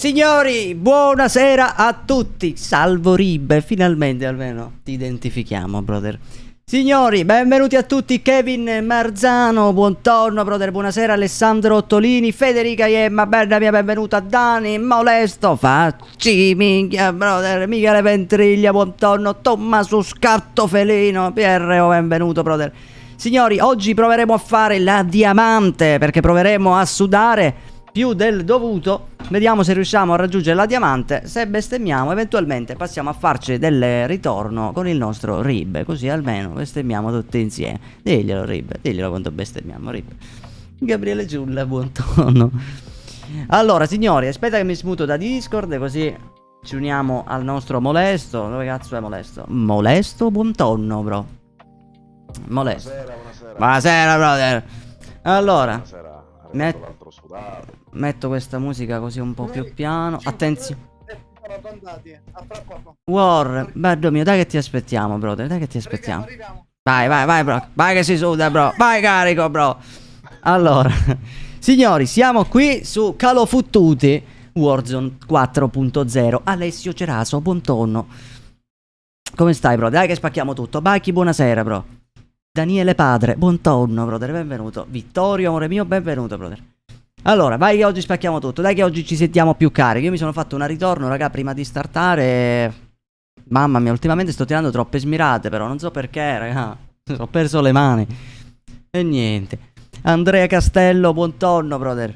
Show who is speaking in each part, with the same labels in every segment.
Speaker 1: Signori, buonasera a tutti. Salvo Rib, finalmente almeno ti identifichiamo, brother. Signori, benvenuti a tutti. Kevin Marzano, buongiorno, brother. Buonasera Alessandro Ottolini, Federica Iemma, bella mia, benvenuta Dani, Molesto, Facci, minchia, brother. Michele Ventriglia, buongiorno. Tommaso Scatto Felino, PRO, benvenuto, brother. Signori, oggi proveremo a fare la diamante, perché proveremo a sudare più del dovuto. Vediamo se riusciamo a raggiungere la diamante. Se bestemmiamo, eventualmente passiamo a farci del ritorno con il nostro Rib, così almeno bestemmiamo tutti insieme. Diglielo Rib, diglielo quando bestemmiamo Rib. Gabriele Giulla, buon tono. Allora signori, aspetta che mi smuto da Discord, così ci uniamo al nostro Molesto. Dove cazzo è Molesto? Molesto, buon tonno, bro. Molesto.
Speaker 2: Buonasera.
Speaker 1: Buonasera, brother. Allora,
Speaker 2: Buonasera.
Speaker 1: metto questa musica così un po' più piano. Attenzione.
Speaker 3: Poco.
Speaker 1: War, bello mio, dai che ti aspettiamo, brother. Dai che ti aspettiamo.
Speaker 3: Arriviamo.
Speaker 1: Vai, bro. Vai che si suda, bro. Vai carico, bro. Allora, signori, siamo qui su Calo Fottuti Warzone 4.0. Alessio Ceraso, buon tonno. Come stai, bro? Dai che spacchiamo tutto. Bacchi, buonasera, bro. Daniele Padre, buon tonno, brother, benvenuto. Vittorio, amore mio, benvenuto, brother. Allora, vai che oggi spacchiamo tutto. Dai che oggi ci sentiamo più carichi. Io mi sono fatto una ritorno, raga, prima di startare. Mamma mia, ultimamente sto tirando troppe smirate, però non so perché, raga. Ho perso le mani. E niente. Andrea Castello, buon tonno, brother.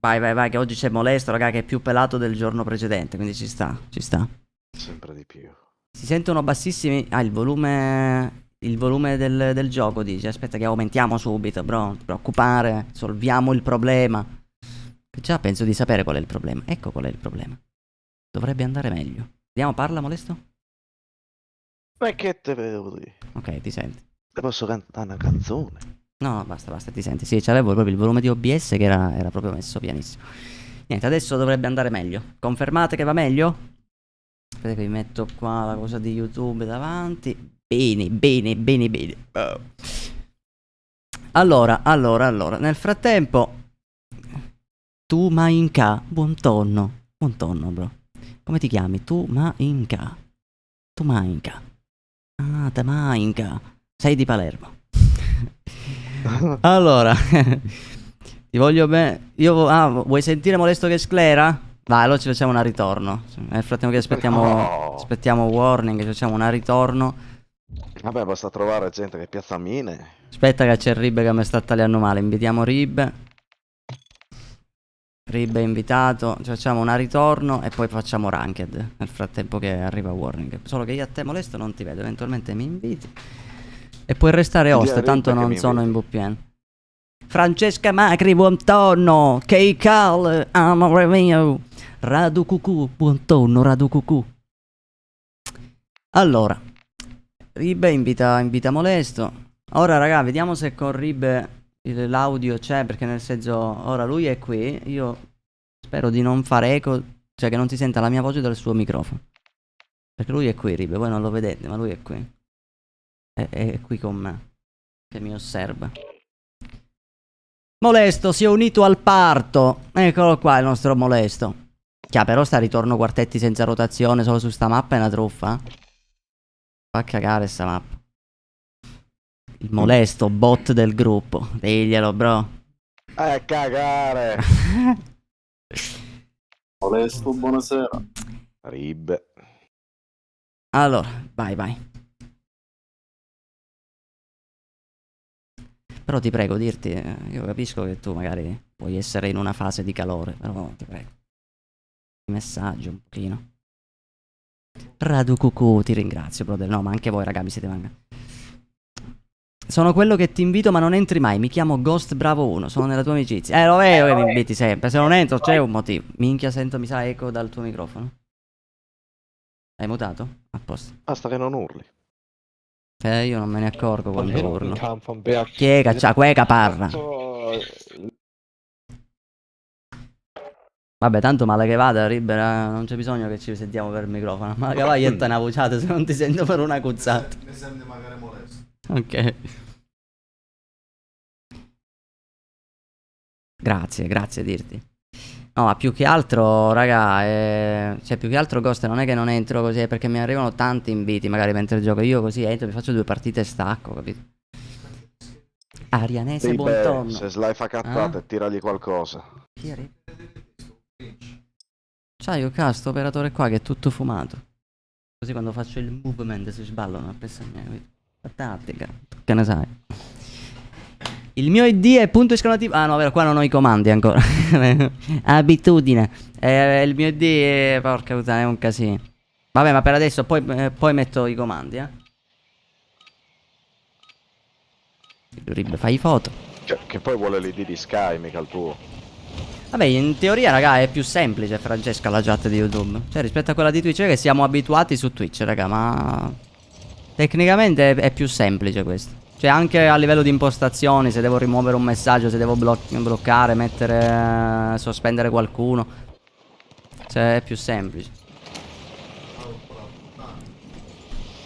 Speaker 1: Vai, che oggi c'è Molesto, raga, che è più pelato del giorno precedente, quindi ci sta.
Speaker 2: Sempre di più.
Speaker 1: Si sentono bassissimi. Ah, il volume del gioco, dice. Aspetta che aumentiamo subito, bro. Non ti preoccupare, solviamo il problema. Già penso di sapere qual è il problema. Ecco qual è il problema. Dovrebbe andare meglio. Vediamo, parla Molesto.
Speaker 2: Ma che te devo dire?
Speaker 1: Ok, ti senti.
Speaker 2: Te posso cantare una canzone?
Speaker 1: No, basta, ti senti. Sì, c'avevo proprio il volume di OBS che era proprio messo pianissimo. Niente, adesso dovrebbe andare meglio. Confermate che va meglio? Aspetta che vi metto qua la cosa di YouTube davanti. Bene. Oh. Allora. Nel frattempo, tu Mainka, buon tonno, bro. Come ti chiami? Tu Mainka. Ah, te Mainka. Sei di Palermo. Allora, ti voglio bene. Vuoi sentire Molesto che sclera? Vai, allora ci facciamo una ritorno. Nel frattempo che aspettiamo warning, ci facciamo una ritorno.
Speaker 2: Vabbè, basta trovare gente che piazza mine.
Speaker 1: Aspetta che c'è Rib che mi sta tagliando male. Invitiamo Rib. Rib è invitato. Ci facciamo una ritorno e poi facciamo ranked nel frattempo che arriva warning. Solo che io a te Molesto non ti vedo. Eventualmente mi inviti. E puoi restare host, tanto non sono in VPN. Francesca Macri, buon tonno. K-Cal, amore mio. Radu Cucù, buon tonno, Radu Cucù. Allora, Rib invita Molesto. Ora raga, vediamo se con Rib l'audio c'è, perché nel senso, ora lui è qui. Io spero di non fare eco, cioè che non si senta la mia voce dal suo microfono. Perché lui è qui, Rib, voi non lo vedete, ma lui è qui. È qui con me, che mi osserva. Molesto si è unito al parto. Eccolo qua il nostro Molesto. Che però sta ritorno quartetti senza rotazione solo su sta mappa è una truffa. Fa cagare sta mappa. Il Molesto bot del gruppo. Diglielo, bro.
Speaker 2: Cagare.
Speaker 3: Molesto, buonasera.
Speaker 2: Rib.
Speaker 1: Allora, vai. Però ti prego dirti, io capisco che tu magari puoi essere in una fase di calore, però ti prego. Messaggio un pochino. Radu Cucù, ti ringrazio, brother. No, ma anche voi, raga, mi siete mancati. Sono quello che ti invito ma non entri mai. Mi chiamo Ghost Bravo 1, sono nella tua amicizia. Lo vedo che mi inviti sempre. Se non entro c'è un motivo. Minchia, sento, mi sa, eco dal tuo microfono. Hai mutato? A posto.
Speaker 2: Basta che non urli.
Speaker 1: Io non me ne accorgo quando urlo.
Speaker 4: Van Berg.
Speaker 1: Chi è caccia? Quega parra. Vabbè, tanto male che vada, Ribera, non c'è bisogno che ci sentiamo per il microfono. Ma che vai e te una vociata se non ti sento per una cuzzata.
Speaker 3: Mi sente magari Molesto.
Speaker 1: Ok. Grazie dirti. No, ma più che altro, raga, cioè più che altro Ghost non è che non entro così, è perché mi arrivano tanti inviti magari mentre gioco. Io così entro, mi faccio 2 partite e stacco, capito? Arianese,
Speaker 2: Sì, beh,
Speaker 1: buongiorno.
Speaker 2: se Sly fa cazzate, tiragli qualcosa.
Speaker 1: Chi è? C'hai io sto operatore qua che è tutto fumato. Così quando faccio il movement si sballano a pezza mia, capito? La tattica, tu che ne sai. Il mio ID è punto esclamativo. Ah no, vero, qua non ho i comandi ancora. Abitudine. Il mio ID è... porca puttana, è un casino. Vabbè, ma per adesso poi metto i comandi, Rib, fai foto.
Speaker 2: Che poi vuole l'ID di Sky, mica il tuo.
Speaker 1: Vabbè, in teoria, raga, è più semplice, Francesca, la chat di YouTube. Cioè, rispetto a quella di Twitch, che siamo abituati su Twitch, raga, ma... tecnicamente è più semplice questo. Cioè, anche a livello di impostazioni, se devo rimuovere un messaggio, se devo bloccare, mettere... sospendere qualcuno. Cioè, è più semplice.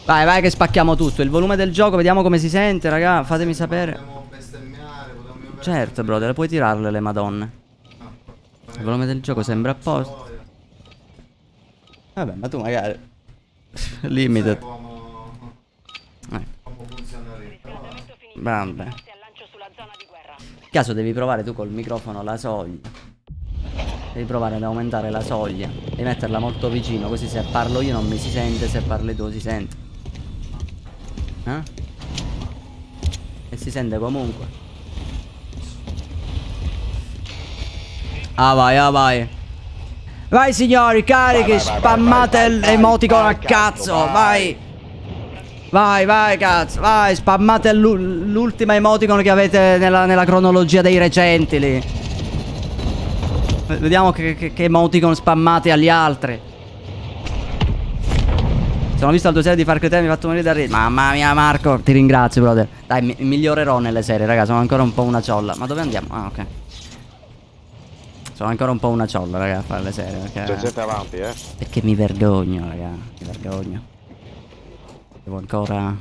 Speaker 1: Vai, vai che spacchiamo tutto. Il volume del gioco, vediamo come si sente, raga, fatemi sapere.
Speaker 3: Potremmo bestemmiare, potremmo...
Speaker 1: Certo, brother, puoi tirarle le madonne. Il volume del gioco sembra a posto. Vabbè, ma tu magari limited.
Speaker 3: Come funzionerebbe.
Speaker 1: Vabbè. Caso devi provare tu col microfono la soglia. Devi provare ad aumentare la soglia. Devi metterla molto vicino, così se parlo io non mi si sente, se parli tu si sente. E si sente comunque. Ah vai, ah vai. Vai signori, carichi,
Speaker 2: Vai,
Speaker 1: spammate
Speaker 2: vai,
Speaker 1: l'emoticon
Speaker 2: vai,
Speaker 1: a cazzo,
Speaker 2: vai.
Speaker 1: vai. Vai, vai, cazzo, vai, spammate l'ultima emoticon che avete nella cronologia dei recenti lì. Vediamo che emoticon spammate agli altri. Sono visto la tua serie di Far Cry 3, mi ha fatto morire da ridere. Mamma mia Marco, ti ringrazio brother. Dai, migliorerò nelle serie, raga, sono ancora un po' una ciolla. Ma dove andiamo? Ah, ok. Sono ancora un po' una ciolla, raga, a fare le serie, perché...
Speaker 2: C'è gente avanti,
Speaker 1: Perché mi vergogno, raga, mi vergogno. Devo ancora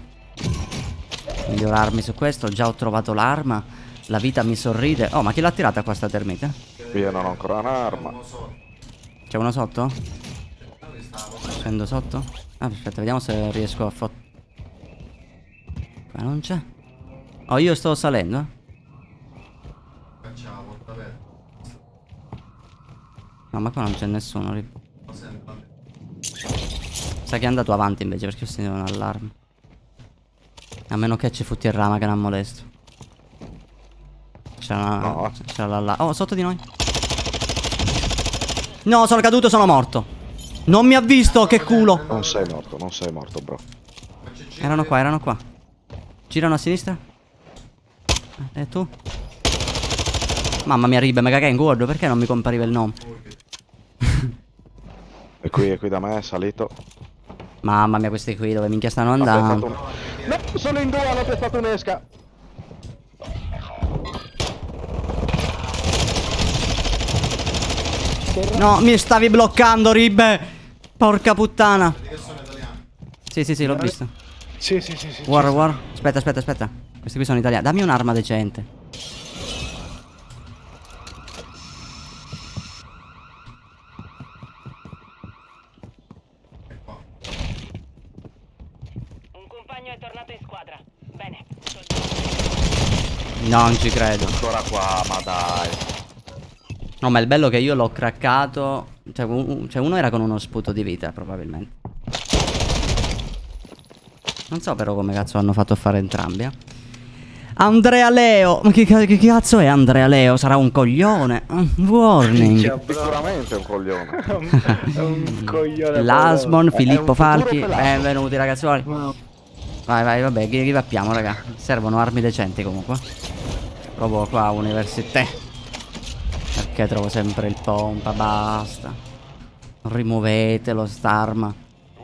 Speaker 1: migliorarmi su questo. Già ho trovato l'arma. La vita mi sorride. Oh, ma chi l'ha tirata qua sta termite?
Speaker 2: Io non ho ancora un'arma.
Speaker 1: C'è uno sotto? Scendo sotto? Ah, aspetta, vediamo se riesco a qua non c'è. Oh, io sto salendo, No, ma qua non c'è nessuno. Sa che è andato avanti invece, perché ho sentito un allarme. A meno che ci futti il rama che non molesto. C'è una...
Speaker 2: No.
Speaker 1: C'è l'allarme. Oh, sotto di noi. No, sono caduto, sono morto. Non mi ha visto, che culo.
Speaker 2: Non sei morto, bro.
Speaker 1: Erano qua, erano qua. Girano a sinistra. E tu? Mamma mia, Rib, mega gang, guarda, perché non mi compariva il nome?
Speaker 2: È qui da me, è salito.
Speaker 1: Mamma mia, questi qui dove minchia stanno
Speaker 2: Ha
Speaker 1: andando?
Speaker 2: piazzato no, sono in due, hanno piazzato un'esca.
Speaker 1: No, mi stavi bloccando, Rib. Porca puttana. Sì, l'ho visto.
Speaker 4: Sì.
Speaker 1: Guarda. Aspetta. Questi qui sono italiani. Dammi un'arma decente.
Speaker 5: Un compagno è tornato in squadra. Bene.
Speaker 1: Non ci credo.
Speaker 2: Ancora qua, ma dai.
Speaker 1: No, ma il bello è che io l'ho craccato. Cioè, uno era con uno sputo di vita, probabilmente. Non so però come cazzo hanno fatto a fare entrambi, Andrea Leo. Ma che cazzo è Andrea Leo? Sarà un coglione. Warning.
Speaker 2: Sicuramente è un coglione.
Speaker 4: È un coglione.
Speaker 1: Lasmon, Filippo
Speaker 2: futuro
Speaker 1: Falchi.
Speaker 2: pelato.
Speaker 1: Benvenuti ragazzuoli. Vai, vabbè, rivappiamo, raga. Servono armi decenti comunque. Proprio qua, università. Perché trovo sempre il pompa, basta. Rimuovetelo st'arma.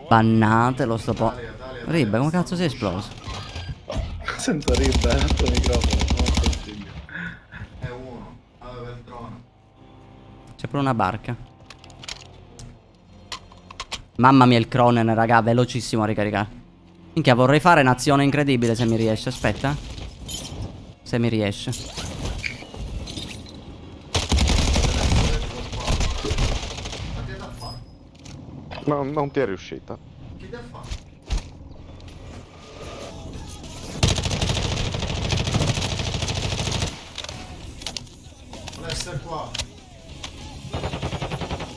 Speaker 1: Bannatelo sto po'. Ribbe, come cazzo si è esploso?
Speaker 4: Sento Ribbe, il tuo microfono. Non consiglio.
Speaker 3: È uno, aveva il drone.
Speaker 1: C'è pure una barca. Mamma mia il Cronen, raga, velocissimo a ricaricare. Minchia, vorrei fare un'azione incredibile se mi riesce, aspetta. Se mi riesce.
Speaker 2: No, non ti è riuscita.
Speaker 3: Chi ti ha fatto? Vuole essere qua.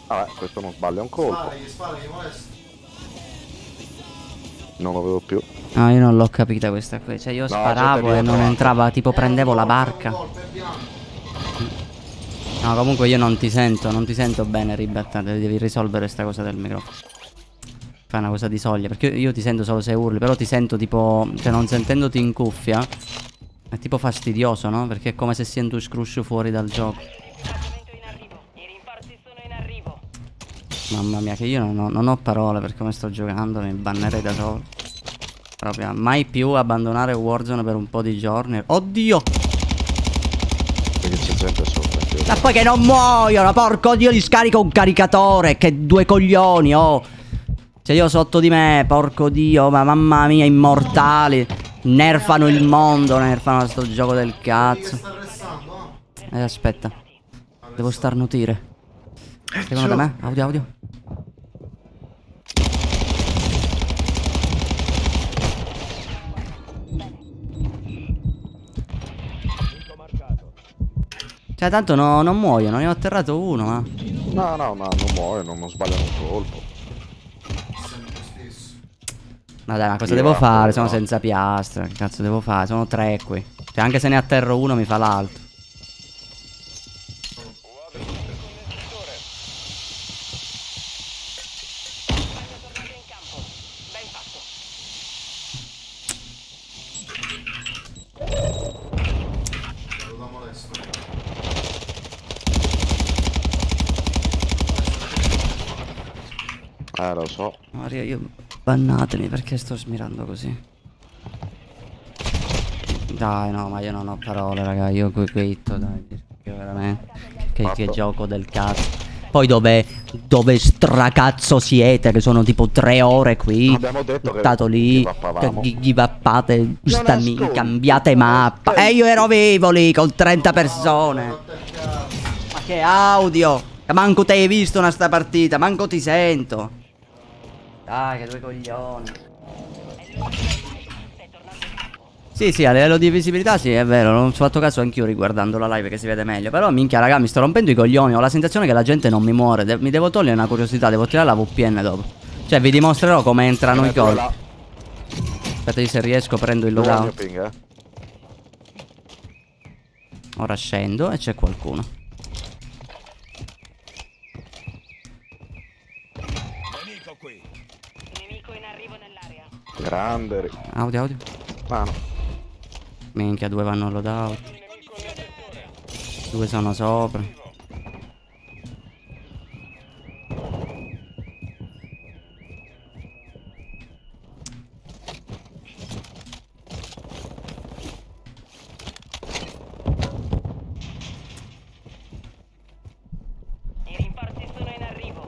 Speaker 2: Vabbè, questo non sbaglia un colpo.
Speaker 3: Sparagli, molesta.
Speaker 2: Non lo vedo più.
Speaker 1: No, io non l'ho capita questa qui. Cioè, io
Speaker 2: No,
Speaker 1: sparavo
Speaker 2: gente,
Speaker 1: e non
Speaker 2: via,
Speaker 1: entrava, tipo prendevo la barca.
Speaker 3: È bianco.
Speaker 1: No, comunque io non ti sento bene, Ribert. Devi risolvere sta cosa del microfono. Fai una cosa di soglia, perché io ti sento solo se urli, però ti sento tipo, cioè non sentendoti in cuffia, è tipo fastidioso, no? Perché è come se sento scruscio fuori dal gioco.
Speaker 5: Equipaggiamento in arrivo. I rinforzi sono in arrivo.
Speaker 1: Mamma mia, che io non ho parole per come sto giocando, mi bannerei da solo. Proprio, mai più abbandonare Warzone per un po' di giorni. Oddio!
Speaker 2: Perché c'è gente sopra.
Speaker 1: Ma poi che non muoiono, porco dio, gli scarico un caricatore, che due coglioni, oh. Cioè io sotto di me, porco dio, ma mamma mia, immortali. Nerfano il mondo, nerfano sto gioco del
Speaker 3: Che
Speaker 1: cazzo.
Speaker 3: sta restando,
Speaker 1: Aspetta, devo starnutire. Secondo me, audio. Cioè tanto non muoiono, ne ho atterrato uno, ma...
Speaker 2: No, ma non muore, non sbagliano un colpo.
Speaker 3: sempre stesso.
Speaker 1: Ma dai, ma cosa
Speaker 2: Io
Speaker 1: devo fare?
Speaker 2: no.
Speaker 1: Sono senza piastra, che cazzo devo fare? Sono tre qui. Cioè anche se ne atterro uno mi fa l'altro.
Speaker 5: Compagno tornato in campo. Ben fatto.
Speaker 3: Lo da molesto.
Speaker 2: Lo so.
Speaker 1: Maria, io... Bannatemi perché sto smirando così. Dai, no, ma io non ho parole, raga. Io quitto, dai. Che veramente... Che gioco del cazzo. Poi dove stracazzo siete? Che sono tipo 3 ore qui.
Speaker 2: Abbiamo detto che
Speaker 1: Buttato lì.
Speaker 2: givappavamo.
Speaker 1: Che givappate.
Speaker 2: ascolti,
Speaker 1: Cambiate mappa. E io ero vivo lì con 30 persone. Ma che audio. Manco te hai visto una sta partita. Manco ti sento. Dai, che due coglioni.
Speaker 5: Stai tornando in campo.
Speaker 1: Sì, a livello di visibilità sì, è vero, non ci ho fatto caso anch'io riguardando la live che si vede meglio. Però minchia raga, mi sto rompendo i coglioni, ho la sensazione che la gente non mi muore. Mi devo togliere una curiosità, devo tirare la VPN dopo. Cioè vi dimostrerò come entrano i colpi. Aspetta, se riesco prendo il
Speaker 2: Dove è il mio
Speaker 1: loadout.
Speaker 2: ping,
Speaker 1: Ora scendo e c'è qualcuno.
Speaker 5: Nemico in arrivo nell'area.
Speaker 2: Grande.
Speaker 1: Audio.
Speaker 2: Ah, no.
Speaker 1: Minchia, due vanno al loadout. Due sono sopra.
Speaker 5: I rinforzi sono in arrivo.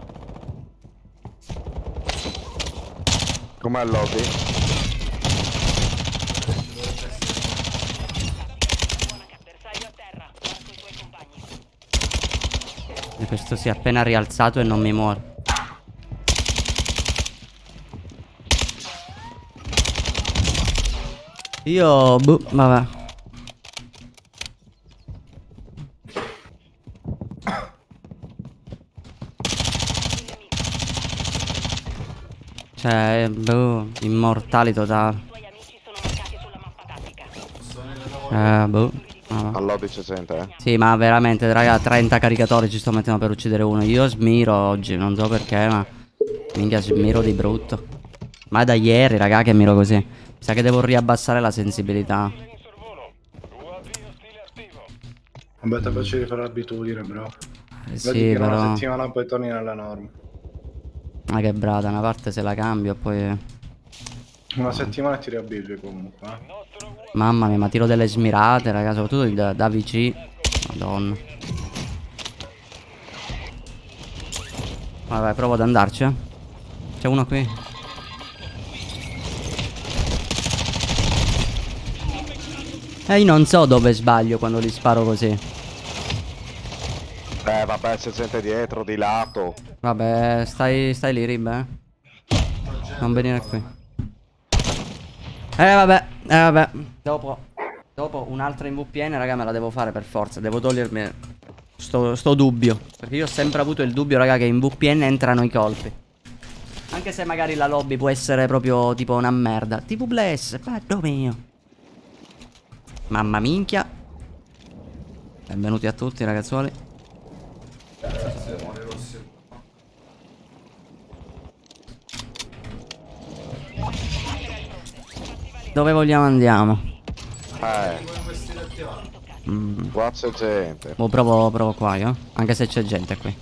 Speaker 2: Com'è il lobby?
Speaker 5: Bersaglio a terra. Marco i tuoi compagni.
Speaker 1: E questo si è appena rialzato e non mi muore. Io... boh, vabbè. Cioè, boh, immortali totali.
Speaker 5: I tuoi amici sono marcati sulla mappa tattica.
Speaker 1: Boh. Vabbè.
Speaker 2: Al lobby c'è gente,
Speaker 1: Sì, ma veramente, raga, 30 caricatori ci sto mettendo per uccidere uno. Io smiro oggi, non so perché, ma... Minchia, smiro di brutto. Ma è da ieri, raga, che miro così. Mi sa che devo riabbassare la sensibilità.
Speaker 4: Vabbè, te faccio rifare l'abitudine, bro.
Speaker 1: Sì,
Speaker 4: Vedi che in una
Speaker 1: però...
Speaker 4: settimana poi torni nella norma.
Speaker 1: Ma che brata, una parte se la cambio, poi...
Speaker 4: Una settimana ti riabitui comunque,
Speaker 1: Mamma mia, ma tiro delle smirate, raga, soprattutto da VC. Madonna. Vabbè, provo ad andarci, eh. C'è uno qui. Io non so dove sbaglio quando li sparo così.
Speaker 2: Vabbè, c'è gente dietro, di lato.
Speaker 1: Vabbè, stai lì, Rib, eh. Non venire qui. Vabbè. Dopo un'altra in VPN, raga, me la devo fare per forza. Devo togliermi sto dubbio. Perché io ho sempre avuto il dubbio, raga, che in VPN entrano i colpi. Anche se magari la lobby può essere proprio tipo una merda. TV Bless, padre mio. Mamma minchia. Benvenuti a tutti, ragazzuoli. Dove vogliamo andiamo?
Speaker 2: Qua c'è gente.
Speaker 1: Boh, provo qua io. Anche se c'è gente qui.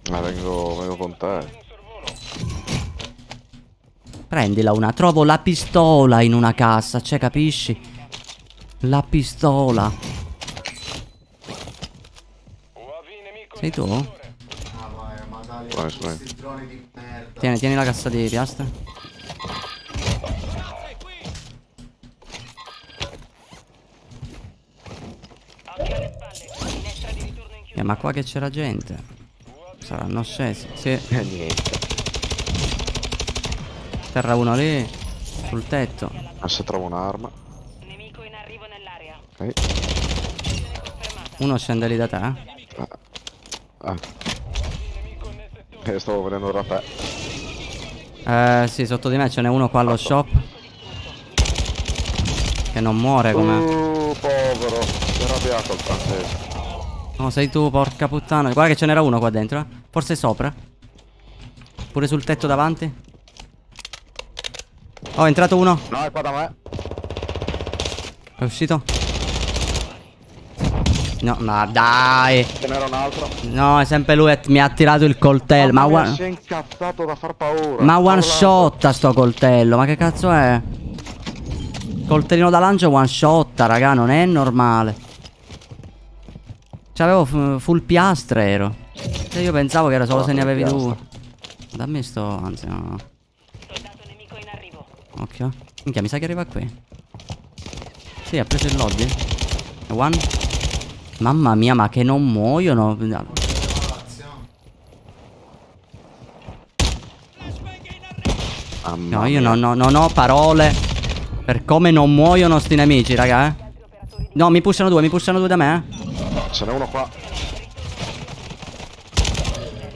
Speaker 2: Ma vengo con te.
Speaker 1: Prendila una. Trovo la pistola in una cassa. Cioè, capisci? La pistola. Sei tu?
Speaker 3: Ah vai, ma dai,
Speaker 2: Vai,
Speaker 3: questi droni di merda.
Speaker 1: Tieni la cassa di piastre. Ma qua che c'era gente. Saranno scesi. Sì.
Speaker 2: Niente.
Speaker 1: Terra uno lì. Sul tetto.
Speaker 2: Ma se trovo un'arma.
Speaker 5: Nemico in arrivo nell'area.
Speaker 2: Ok.
Speaker 1: Uno scende lì da te.
Speaker 2: Ah. Stavo vedendo da te.
Speaker 1: Sì, sotto di me ce n'è uno qua allo shop. Che non muore come.
Speaker 2: Povero. Si è arrabbiato il francese.
Speaker 1: No, sei tu, porca puttana. Guarda che ce n'era uno qua dentro, Forse sopra. Pure sul tetto davanti. Oh, è entrato uno.
Speaker 2: No, è qua da me.
Speaker 1: È uscito. No, ma dai.
Speaker 2: Ce n'era un altro.
Speaker 1: No, è sempre lui e mi ha tirato il coltello. Ma
Speaker 2: Ma si è incazzato da far paura.
Speaker 1: ma one
Speaker 2: Parlando.
Speaker 1: shot sto coltello. Ma che cazzo è? Coltellino da lancio one shot, raga, non è normale. C'avevo full piastre ero. E io pensavo che era solo se ne avevi due. Dammi sto. Anzi no.
Speaker 5: Soldato nemico in arrivo.
Speaker 1: Occhio. Minchia, mi sa che arriva qui. Sì, ha preso il lobby. One. Mamma mia, ma che non muoiono. No, io non ho parole per come non muoiono sti nemici, raga, No, mi pushano due da me,
Speaker 2: Ce n'è uno qua.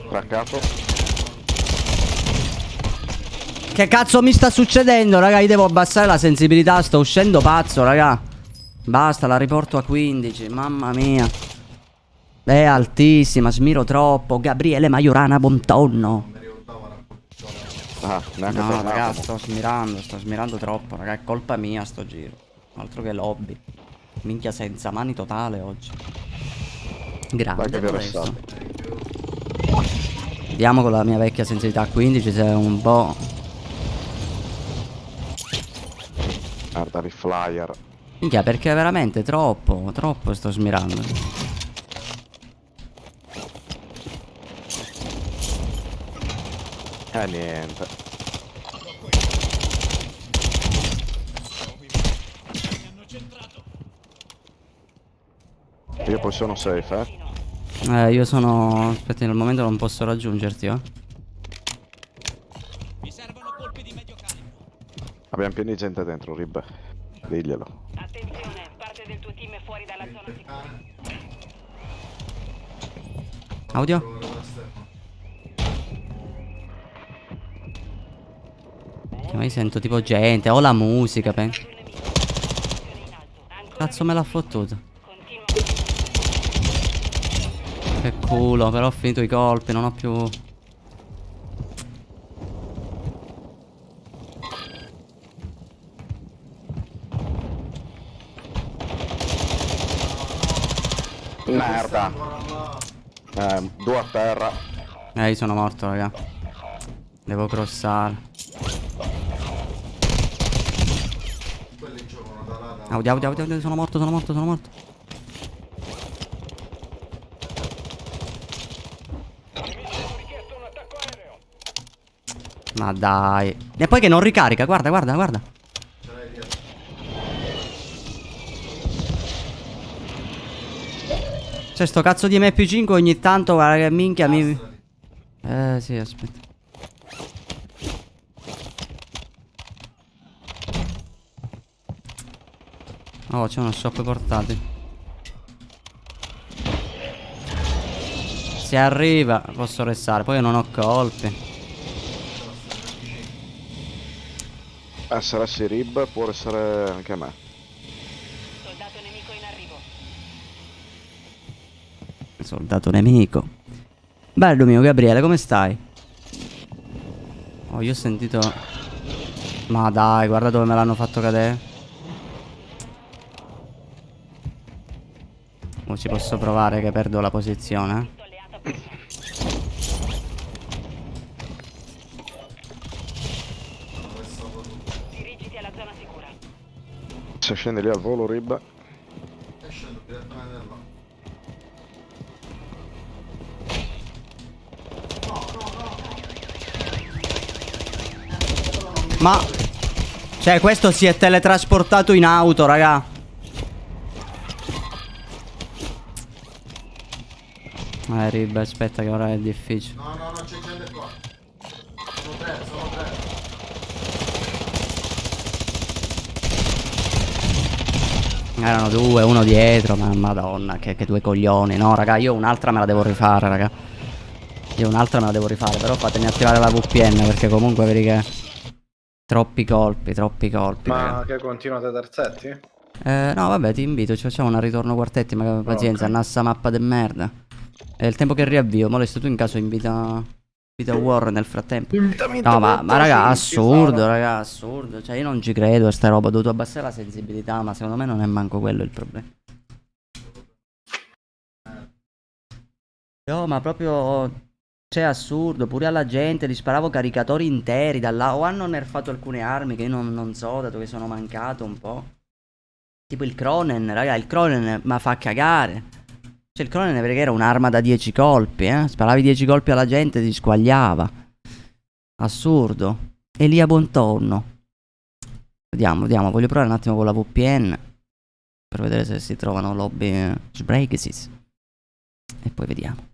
Speaker 2: Craccato.
Speaker 1: Che cazzo mi sta succedendo, raga? Io devo abbassare la sensibilità, sto uscendo pazzo, raga. Basta, la riporto a 15, mamma mia. È altissima, smiro troppo. Gabriele Majorana, buon tonno.
Speaker 2: Ah, neanche
Speaker 1: No,
Speaker 2: tornato.
Speaker 1: raga, sto smirando troppo, raga. È colpa mia sto giro. Altro che lobby. Minchia senza mani totale oggi. Grande
Speaker 2: Vai che vi
Speaker 1: modesto.
Speaker 2: arrestate.
Speaker 1: Vediamo con la mia vecchia sensibilità 15 se è un po'.
Speaker 2: Guarda il flyer.
Speaker 1: Minchia, perché veramente troppo sto smirando.
Speaker 2: Niente. Io poi sono safe,
Speaker 1: Io sono. Aspetti, nel momento non posso raggiungerti,
Speaker 2: Abbiamo pieni di gente dentro, Rib. Diglielo.
Speaker 5: Attenzione, parte del tuo team è fuori dalla zona sicura.
Speaker 1: Audio? Ma io sento tipo gente, ho la musica, penso. Cazzo me l'ha fottuto. Che culo, però ho finito i colpi, non ho più.
Speaker 2: Merda. Due a terra.
Speaker 1: Io sono morto, raga. Devo crossare.
Speaker 3: Quelli giocano da là da...
Speaker 1: Audio, sono morto. Ma dai. E poi che non ricarica, guarda.
Speaker 3: Ce l'hai dietro.
Speaker 1: C'è sto cazzo di MP5 ogni tanto, guarda che minchia mi... sì, aspetta. Oh, c'è uno shop portatile. Se arriva, posso restare. Poi io non ho colpi.
Speaker 2: Sarà sì Rib, può restare anche a me.
Speaker 5: Soldato nemico in arrivo.
Speaker 1: Soldato nemico. Bello mio Gabriele, come stai? Oh, io ho sentito... Ma dai, guarda dove me l'hanno fatto cadere. Oh, ci posso provare che perdo la posizione,
Speaker 5: Visto alleato a presa. Dirigiti alla zona sicura.
Speaker 2: Se scendi lì al volo Rib.
Speaker 3: E scendo direttamente da là.
Speaker 1: Ma... Cioè, questo si è teletrasportato in auto, raga. Rib, aspetta che ora è difficile.
Speaker 3: No, no, no, c'è gente qua. Sono tre, sono tre.
Speaker 1: Erano due, uno dietro, ma madonna, che due coglioni. No, raga, io un'altra me la devo rifare, raga. Io un'altra me la devo rifare, però fatemi attivare la VPN, perché comunque vedi che... Troppi colpi,
Speaker 4: Ma
Speaker 1: raga.
Speaker 4: che continuate terzetti?
Speaker 1: No, vabbè, ti invito, ci facciamo un ritorno quartetti, ma pazienza,
Speaker 4: Ok.
Speaker 1: annassa mappa de merda. È il tempo che riavvio, molesto tu in caso invita War nel frattempo. No, ma raga, assurdo, raga, assurdo. Cioè, io non ci credo a sta roba, ho dovuto abbassare la sensibilità, ma secondo me non è manco quello il problema. No, ma proprio... Cioè, assurdo, pure alla gente gli sparavo caricatori interi da là. O hanno nerfato alcune armi che io non so, dato che sono mancato un po'. Tipo il Cronen, raga, il Cronen ma fa cagare. Cioè il Cronen perché era un'arma da 10 colpi, sparavi 10 colpi alla gente e ti squagliava. Assurdo. Elia Bontonno. Vediamo, vediamo, voglio provare un attimo con la VPN per vedere se si trovano lobby Sbreaksis. E poi vediamo.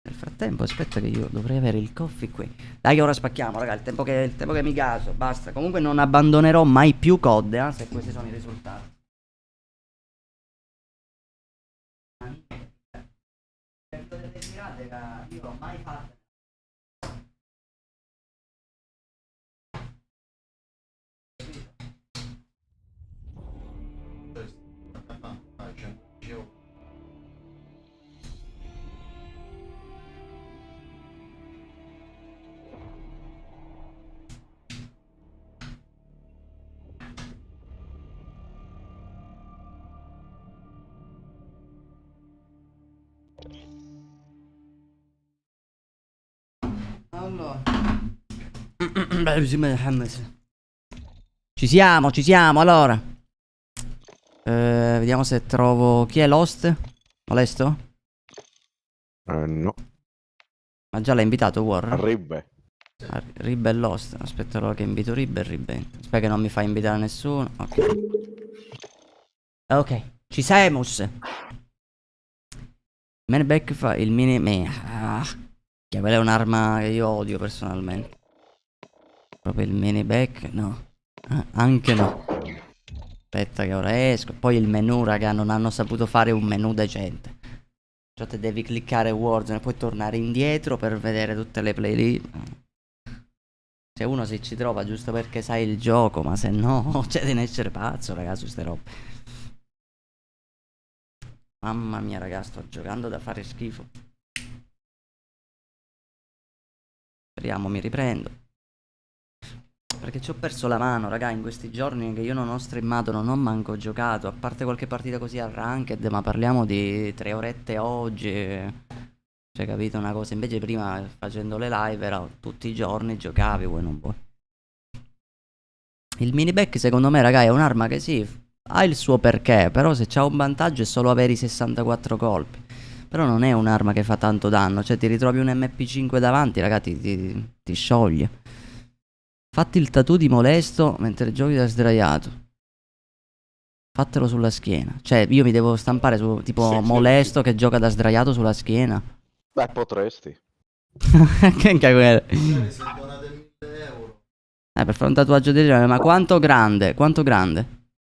Speaker 1: Nel frattempo aspetta che io dovrei avere il coffee qui. Dai che ora spacchiamo, raga, il tempo che mi gaso, basta. Comunque non abbandonerò mai più COD, se questi sono i risultati. Io l'ho mai fatto. Allora. Beh, bisogna محمس. Ci siamo, allora. Vediamo se trovo... Chi è Lost? Molesto?
Speaker 2: No.
Speaker 1: Ma già l'hai invitato War?
Speaker 2: Rib.
Speaker 1: Rib e Lost. Aspetterò che invito Rib e Rib. Aspetta che non mi fa invitare nessuno. Ok. Ok. Ci siamo. Manback fa il mini... Che quella è un'arma che io odio personalmente. Proprio il mini back, no. Anche no. Aspetta che ora esco. Poi il menu, raga, non hanno saputo fare un menu decente. Cioè te devi cliccare Warzone e poi tornare indietro per vedere tutte le playlist. Cioè uno si ci trova giusto perché sai il gioco, ma se no, cioè devi essere pazzo, raga, su ste robe. Mamma mia, raga, sto giocando da fare schifo. Speriamo mi riprendo. Perché ci ho perso la mano, raga, in questi giorni che io non ho streamato, non ho manco giocato. A parte qualche partita così a ranked, ma parliamo di 3 orette oggi. Cioè, capito una cosa? Invece prima facendo le live era tutti i giorni giocavi, vuoi non vuoi. Il mini back secondo me, raga, è un'arma che sì, ha il suo perché. Però se c'ha un vantaggio è solo avere i 64 colpi. Però non è un'arma che fa tanto danno. Cioè ti ritrovi un MP5 davanti, raga, ti scioglie. Fatti il tattoo di Molesto mentre giochi da sdraiato. Fatelo sulla schiena. Cioè, io mi devo stampare su tipo molesto che gioca da sdraiato sulla schiena.
Speaker 2: Beh, potresti.
Speaker 1: Che incagare.
Speaker 3: Magari se donate 1000 euro.
Speaker 1: Per fare un tatuaggio del genere, ma quanto grande? Quanto grande?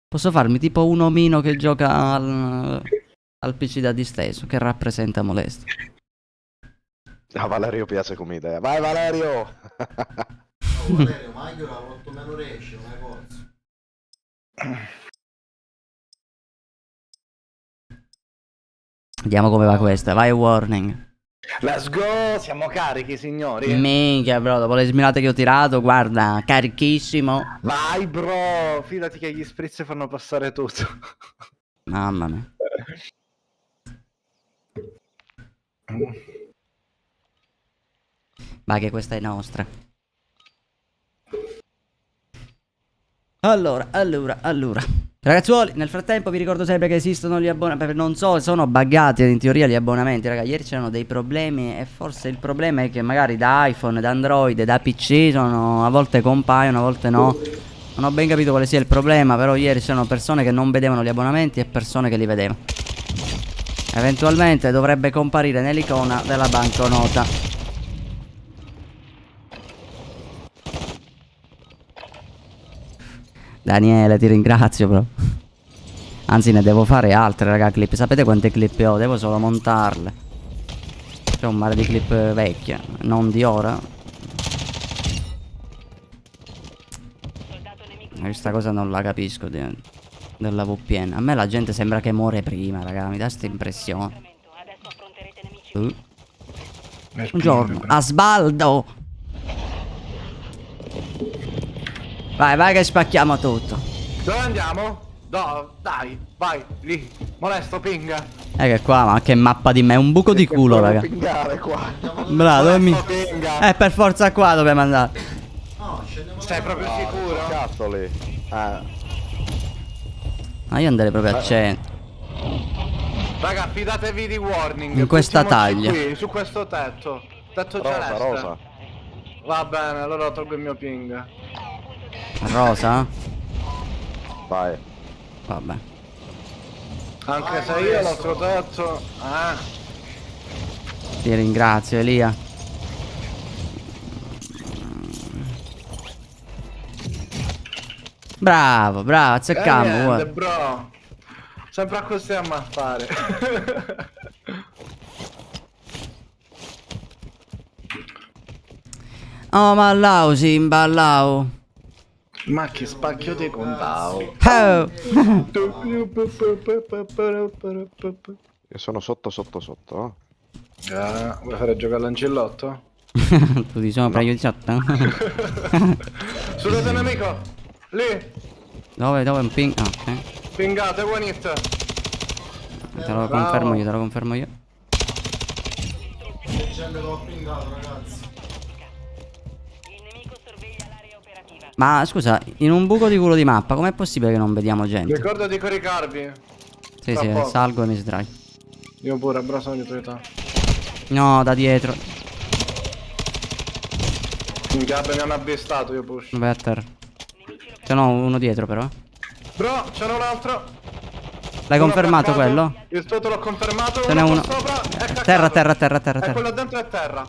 Speaker 1: Posso farmi tipo un omino che gioca al PC da disteso, che rappresenta molesto.
Speaker 2: A Valerio piace come idea. Vai Valerio!
Speaker 3: Oh, Valerio, ma io la molto meno riesce, una cosa.
Speaker 1: Vediamo come va questa. Vai warning.
Speaker 4: Let's go, siamo carichi signori.
Speaker 1: Minchia bro, dopo le smirate che ho tirato, guarda, carichissimo.
Speaker 4: Vai bro, fidati che gli spritz fanno passare tutto.
Speaker 1: Mamma mia. Vai che questa è nostra. Allora. Ragazzuoli, nel frattempo vi ricordo sempre che esistono gli abbonamenti. Non so, sono buggati in teoria gli abbonamenti. Raga, ieri c'erano dei problemi. E forse il problema è che magari da iPhone, da Android, da PC a volte compaiono, a volte no. Non ho ben capito quale sia il problema. Però ieri c'erano persone che non vedevano gli abbonamenti e persone che li vedevano. Eventualmente dovrebbe comparire nell'icona della banconota. Daniele, ti ringrazio bro. Anzi ne devo fare altre raga clip. Sapete quante clip ho? Devo solo montarle. C'è un mare di clip vecchie, non di ora. Questa cosa non la capisco della VPN. A me la gente sembra che muore prima raga. Mi dà sta impressione. Buongiorno Asbaldo. Vai che spacchiamo tutto.
Speaker 4: Dove andiamo? No, dai, vai, lì. Molesto, pinga.
Speaker 1: Che qua, ma che mappa di me, un buco di culo, raga.
Speaker 2: Pingare qua.
Speaker 1: Bravo, dove mi...
Speaker 4: Pinga.
Speaker 1: per forza qua dobbiamo andare.
Speaker 3: No, scendiamo.
Speaker 4: Stai proprio sicuro?
Speaker 2: Cazzo lì.
Speaker 1: Ma io andrei proprio a centro.
Speaker 4: Raga, fidatevi di warning.
Speaker 1: In questa
Speaker 4: Buttiamoci
Speaker 1: taglia.
Speaker 4: Qui, su questo tetto. Tetto celeste.
Speaker 2: Rosa.
Speaker 4: Va bene, allora tolgo il mio ping.
Speaker 1: Rosa?
Speaker 2: Vai.
Speaker 1: Vabbè.
Speaker 4: Anche se io l'altro tetto.
Speaker 1: Ti ringrazio Elia. Bravo, azzeccammo.
Speaker 4: Niente,
Speaker 1: Guarda.
Speaker 4: bro. Sempre a così a maffare.
Speaker 1: Oh ma Lau si imballau.
Speaker 4: Ma che spacchio ti contavo.
Speaker 1: Oh.
Speaker 2: Io sono sotto.
Speaker 4: Vuoi fare giocare all'ancillotto?
Speaker 1: Tu ti sono preso 18?
Speaker 4: Sudate nemico! Lì!
Speaker 1: Dove è un ping? Ah, ok.
Speaker 4: Pingate, one hit!
Speaker 1: Te lo confermo io.
Speaker 3: C'è gente che ho pingato, ragazzi.
Speaker 5: Il nemico sorveglia l'area operativa.
Speaker 1: Ma scusa, in un buco di culo di mappa, com'è possibile che non vediamo gente?
Speaker 4: Ricorda di coricarvi.
Speaker 1: Sì,
Speaker 4: tra
Speaker 1: sì,
Speaker 4: poco.
Speaker 1: salgo e mi sdraio.
Speaker 4: Io pure, bro, sono dietro di te.
Speaker 1: No, da dietro.
Speaker 4: Minchia, mi hanno avvistato, io push.
Speaker 1: Vabbè, a terra. Ce n'ho uno dietro però.
Speaker 4: Bro, c'era un altro.
Speaker 1: L'hai
Speaker 4: Uno
Speaker 1: confermato
Speaker 4: attaccato.
Speaker 1: quello?
Speaker 4: Il tuo te l'ho confermato.
Speaker 1: Ce n'è uno.
Speaker 4: qua sopra, è caccato.
Speaker 1: Terra.
Speaker 4: E quello dentro è terra.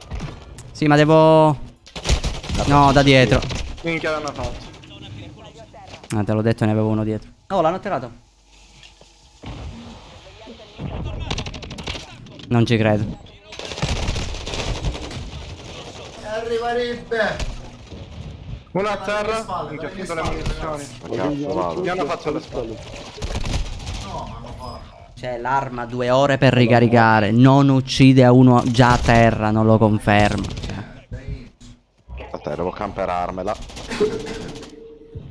Speaker 1: Sì, ma devo... No, da dietro.
Speaker 4: Minchia l'hanno fatto.
Speaker 1: Te l'ho detto, ne avevo uno dietro. Oh, l'hanno atterrato. Non ci credo.
Speaker 3: Arriverebbe.
Speaker 4: Uno a terra.
Speaker 3: spalle,
Speaker 4: Minchia,
Speaker 3: dalle
Speaker 4: finito le
Speaker 3: spalle.
Speaker 4: munizioni.
Speaker 2: Cazzo vado.
Speaker 4: Mi hanno fatto le spalle.
Speaker 3: No, ma non fa.
Speaker 1: C'è l'arma 2 ore per ricaricare. Non uccide a uno già a terra, non lo conferma.
Speaker 2: A te devo camperarmela.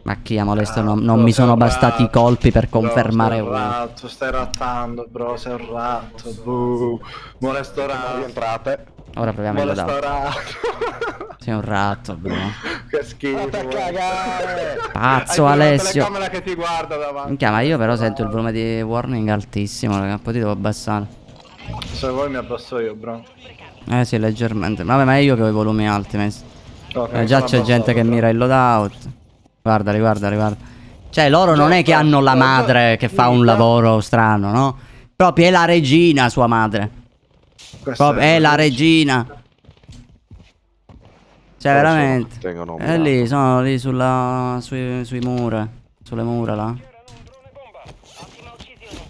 Speaker 1: Ma chi ha molesto? Non mi sono bastati i colpi per confermare
Speaker 4: uno.
Speaker 1: uno.
Speaker 4: Ratto, stai rattando, bro, sei un ratto. Buh. Molesto ratto.
Speaker 2: Rientrate.
Speaker 1: Ora proviamo a
Speaker 4: Molesto
Speaker 1: loadout.
Speaker 4: ratto.
Speaker 1: Sei un ratto, bro.
Speaker 4: Che schifo.
Speaker 2: Per cagare.
Speaker 1: Pazzo
Speaker 4: Hai una
Speaker 1: Alessio.
Speaker 4: telecamera che ti guarda davanti.
Speaker 1: Minchia, ma io però sento il volume di warning altissimo, raga. Un po' ti devo abbassare.
Speaker 4: Se vuoi mi abbasso io, bro.
Speaker 1: Sì, leggermente. Vabbè, ma è io che ho i volumi alti messi.
Speaker 4: Ok,
Speaker 1: Già
Speaker 4: sono
Speaker 1: c'è gente
Speaker 4: abbassato,
Speaker 1: che
Speaker 4: bro.
Speaker 1: mira il loadout. Guardali. Cioè, loro non è che hanno la madre che fa un lavoro strano, no? Proprio è la regina, sua madre.
Speaker 4: Questa
Speaker 1: Proprio è la regina. Cioè, veramente.
Speaker 2: Tengono un
Speaker 1: È lì, sono lì sui mura. Sulle mura là.
Speaker 5: Ottima uccisione.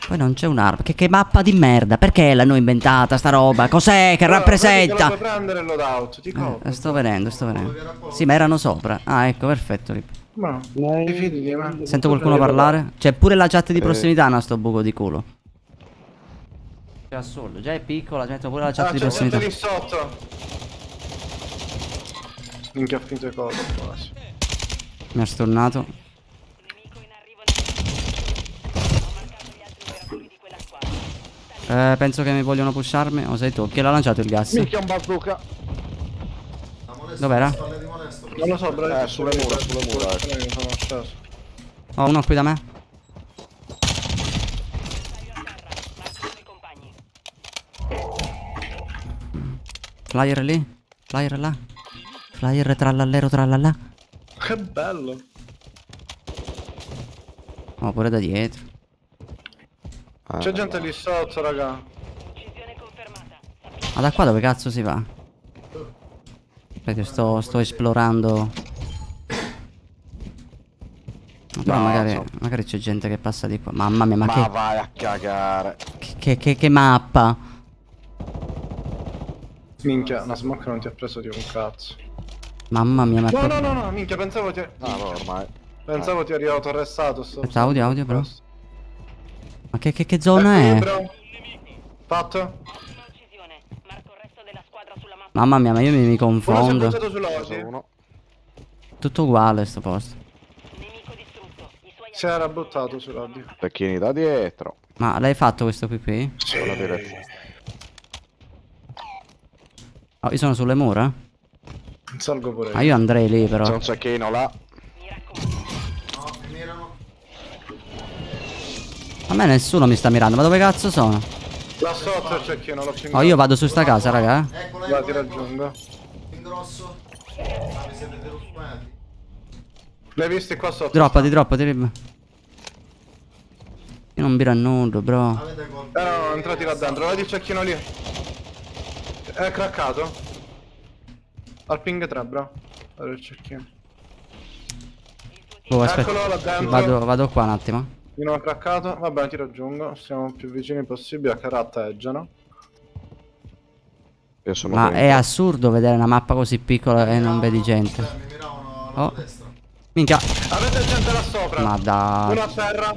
Speaker 1: Poi non c'è un'arma. Che mappa di merda. Perché l'hanno inventata sta roba? Cos'è che rappresenta?
Speaker 4: Puoi prendere il loadout, ti copro.
Speaker 1: Sto vedendo, sto vedendo. Sì, ma erano sopra. Ah, ecco, perfetto.
Speaker 4: Ma ti fidi di me?
Speaker 1: Sento qualcuno parlare? C'è pure la chat di prossimità, no, sto buco di culo. È assurdo, già è piccola, metto pure la chat di
Speaker 4: C'è gente
Speaker 1: prossimità.
Speaker 4: lì sotto. Minchia, ho finito i cosi quasi.
Speaker 1: Mi ha sturnato.
Speaker 5: Nemico in arrivo nel... Ho marcato gli altri operatori di quella squadra.
Speaker 1: Penso che mi vogliono pusharmi. O sei tu? Chi l'ha lanciato il gas?
Speaker 4: Minchia, un bazooka.
Speaker 3: La molesta,
Speaker 1: Dov'era?
Speaker 3: spalle di molesto.
Speaker 4: Non lo so, bro.
Speaker 2: sulle mura,
Speaker 4: Sono sceso.
Speaker 1: Ho uno qui da me.
Speaker 5: Taglio a terra. Marco i tuoi compagni.
Speaker 1: Flyer lì. Flyer là. Flyer trallallero trallallà.
Speaker 4: Che bello.
Speaker 1: Oh, pure da dietro.
Speaker 4: C'è gente lì sotto, raga.
Speaker 5: Uccisione confermata.
Speaker 1: Ma da qua dove cazzo si va? Aspetta, sto esplorando. Però magari c'è gente che passa di qua. Mamma mia, ma
Speaker 2: Ma vai a cagare.
Speaker 1: che mappa.
Speaker 4: Minchia, una smoke non ti ha preso di un cazzo.
Speaker 1: Mamma mia, ma
Speaker 4: No, minchia, pensavo ti...
Speaker 2: No, ormai.
Speaker 4: Pensavo ti eri autorestato.
Speaker 1: Aspetta, audio, bro. Ma che zona è?
Speaker 4: Bro. Fatto?
Speaker 5: Ottima uccisione. Marco il resto della squadra sulla mappa.
Speaker 1: Mamma mia, ma io mi
Speaker 4: Uno si è
Speaker 1: confondo.
Speaker 4: buttato sull'ordi.
Speaker 2: Uno.
Speaker 1: Tutto uguale sto posto.
Speaker 5: Nemico distrutto. I suoi
Speaker 4: Si era buttato sull'ordi.
Speaker 2: Pecchini da dietro.
Speaker 1: Ma l'hai fatto questo qui?
Speaker 4: Sì.
Speaker 2: Buona direzione.
Speaker 1: Oh, io sono sulle mura?
Speaker 4: Salgo pure
Speaker 1: Ma io andrei lì
Speaker 2: C'è
Speaker 1: però.
Speaker 2: un cecchino là.
Speaker 5: Mi raccomando.
Speaker 3: No, mi mirano.
Speaker 1: A me nessuno mi sta mirando, ma dove cazzo sono?
Speaker 4: Là sotto il cecchino, l'ho pingato.
Speaker 1: Oh, io vado su sta casa, raga.
Speaker 3: Eccolo,
Speaker 4: Là ti
Speaker 3: eccolo,
Speaker 4: raggiungo.
Speaker 3: in grosso. Ah, vi siete deruffati.
Speaker 4: L'hai visti qua sotto?
Speaker 1: Droppati, Rib. Io non mi rannudo, bro.
Speaker 3: Avete colpito.
Speaker 4: No, entrati là dentro, vedi il cecchino lì. È craccato. Al ping 3, bro. Guarda il cecchino.
Speaker 1: Oh, aspetta.
Speaker 4: Eccolo là dentro.
Speaker 1: Vado qua un attimo.
Speaker 4: Di nuovo craccato. Vabbè, ti raggiungo. Siamo più vicini possibile a che ratteggiano.
Speaker 2: Io sono
Speaker 1: Ma
Speaker 2: dentro.
Speaker 1: è assurdo vedere una mappa così piccola e non vedi gente.
Speaker 3: Mi miravano
Speaker 1: Oh.
Speaker 3: alla destra.
Speaker 1: Minchia.
Speaker 4: Avete gente là sopra.
Speaker 1: Ma dai.
Speaker 4: Uno a terra.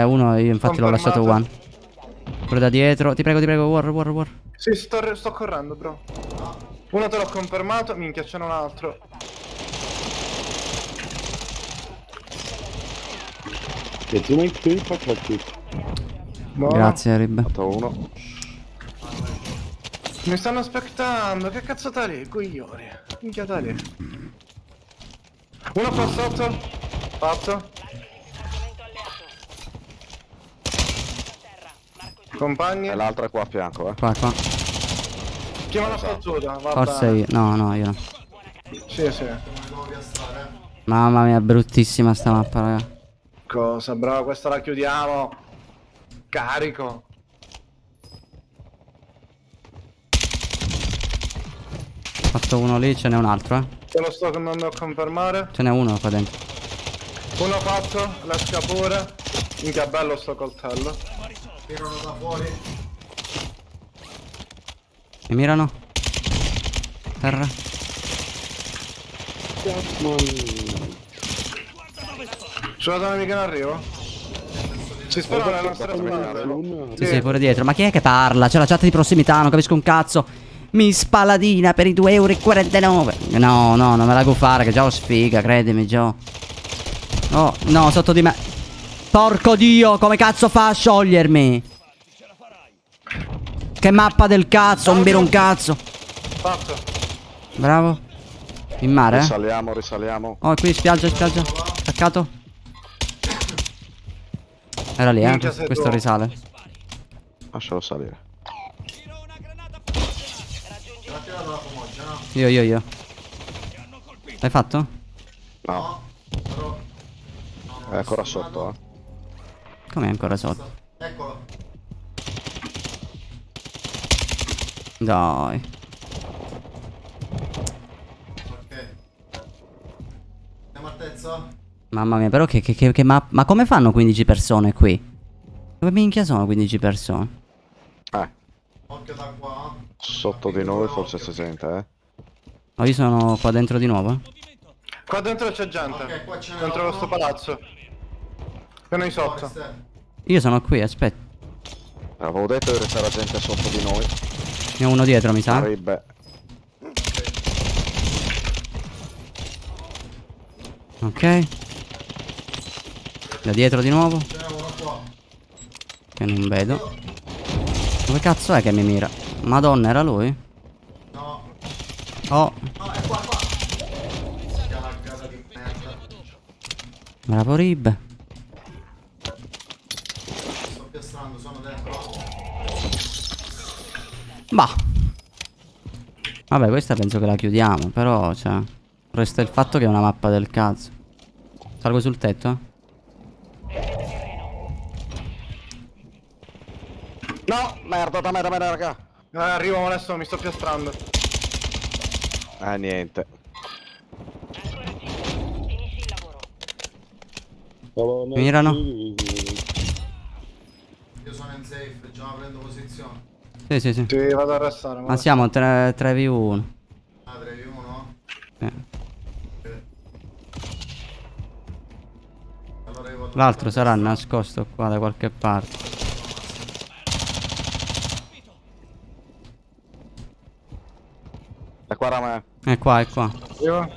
Speaker 1: Uno io infatti l'ho lasciato one. Pure da dietro. Ti prego, war.
Speaker 4: Sì, sto correndo, bro. Uno te l'ho confermato. Minchia, c'è un altro. Buono.
Speaker 1: Grazie, Rib.
Speaker 2: Fatto uno.
Speaker 4: Mi stanno aspettando. Che cazzo tali? Coglioni. Minchia tali. Uno qua sotto. Fatto.
Speaker 5: Argomento alleato. A terra. Marco i tuoi
Speaker 4: Compagni.
Speaker 2: E l'altro è qua a fianco,
Speaker 1: Qua.
Speaker 4: Chi me l'ha fazzuta?
Speaker 1: Forse io. No, io no.
Speaker 4: Sì, sì.
Speaker 1: Mamma mia, bruttissima sta mappa, raga.
Speaker 4: Cosa, bravo, questa la chiudiamo. Carico.
Speaker 1: Ho fatto uno lì, ce n'è un altro,
Speaker 4: Te lo sto andando a confermare.
Speaker 1: Ce n'è uno qua dentro.
Speaker 4: Uno fatto, l'esca pure. Minchia bello sto coltello.
Speaker 3: Tirano da fuori.
Speaker 1: Mi mirano. Terra.
Speaker 4: Sulla tua nemica in arrivo? Si spera nelle nostre spalle.
Speaker 1: Sì, pure dietro. Ma chi è che parla? C'è la chat di prossimità, non capisco un cazzo. Miss Paladina per i 2,49 €. No, non me la go fare, che già ho sfiga, credimi, già. Oh, no, sotto di me. Porco Dio, come cazzo fa a sciogliermi? Che mappa del cazzo, non bere un cazzo.
Speaker 4: Fatto.
Speaker 1: Bravo. In mare, eh?
Speaker 2: Risaliamo.
Speaker 1: Oh, qui spiaggia. Attaccato. Era lì,
Speaker 4: Minchia, sei
Speaker 1: questo
Speaker 4: tu.
Speaker 1: risale.
Speaker 2: Lascialo salire.
Speaker 3: Ha tirato la pomoggia, no?
Speaker 1: Io. L'hai fatto?
Speaker 2: No.
Speaker 3: Però... No,
Speaker 2: È ancora sotto,
Speaker 1: Come è ancora sotto?
Speaker 3: Eccolo.
Speaker 1: Dai.
Speaker 3: Ok. Andiamo a terzo?
Speaker 1: Mamma mia, però che ma come fanno 15 persone qui? Dove minchia sono 15 persone?
Speaker 3: Occhio da qua.
Speaker 2: Sotto di noi forse si sente,
Speaker 1: Oh, io sono qua dentro di nuovo?
Speaker 4: Qua dentro c'è gente.
Speaker 3: Ok, qua ce n'è
Speaker 4: Dentro
Speaker 3: uno.
Speaker 4: questo palazzo. Piano di sotto.
Speaker 3: Forest.
Speaker 1: Io sono qui, aspetta.
Speaker 2: Avevo detto che c'era gente sotto di noi.
Speaker 1: Ne ho uno dietro, mi sa.
Speaker 2: Ribbe.
Speaker 1: Ok. Da dietro di nuovo.
Speaker 3: Ce n'è uno qua.
Speaker 1: Che non vedo. Dove cazzo è che mi mira? Madonna, era lui?
Speaker 3: No.
Speaker 1: Oh,
Speaker 3: No, è qua. Che la casa di merda.
Speaker 1: bravo Rib.
Speaker 3: Sto piastrando, sono dentro.
Speaker 1: Bah. Vabbè, questa penso che la chiudiamo. Però, cioè, resta il fatto che è una mappa del cazzo. Salgo sul tetto?
Speaker 2: No, merda, raga.
Speaker 4: Arrivo molesto, mi sto piastrando.
Speaker 2: Niente.
Speaker 5: Ancora 5. Finisci il lavoro.
Speaker 1: Mi mirano?
Speaker 3: Io sono in safe, già prendo posizione.
Speaker 1: Sì, sì, sì.
Speaker 4: Ti vado a arrestare.
Speaker 1: Ma siamo 3v1.
Speaker 3: Ah, 3v1? Allora io vado.
Speaker 1: L'altro sarà nascosto qua da qualche parte.
Speaker 2: È qua da me.
Speaker 1: È qua, è qua.
Speaker 4: Io?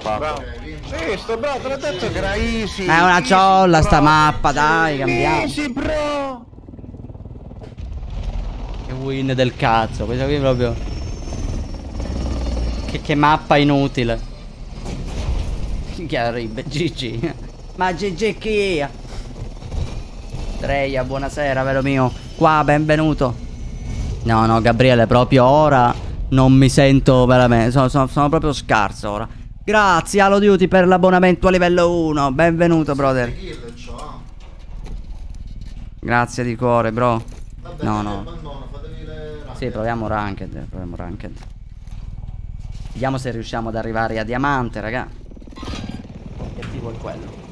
Speaker 2: Fatto.
Speaker 3: Ok, vinto.
Speaker 4: Sì, sto bravo, te l'ho detto che era easy.
Speaker 1: È una ciolla sta mappa, dai, cambiamo.
Speaker 4: Easy, bro.
Speaker 1: Che win del cazzo, questo qui proprio. Che mappa inutile. Che arriva, GG. Ma GG chi è? Treia, buonasera, vero mio. Qua, benvenuto. No, no, Gabriele, proprio ora non mi sento veramente. Sono proprio scarso ora. Grazie, Halo Duty, per l'abbonamento a livello 1. Benvenuto, brother.
Speaker 3: Kill c'ho.
Speaker 1: Grazie di cuore, bro.
Speaker 3: Vabbè,
Speaker 1: No,
Speaker 3: io
Speaker 1: no.
Speaker 3: abbandono, fatevi le rabbie.
Speaker 1: Sì, proviamo ranked, Vediamo se riusciamo ad arrivare a diamante, raga. L'obiettivo è quello.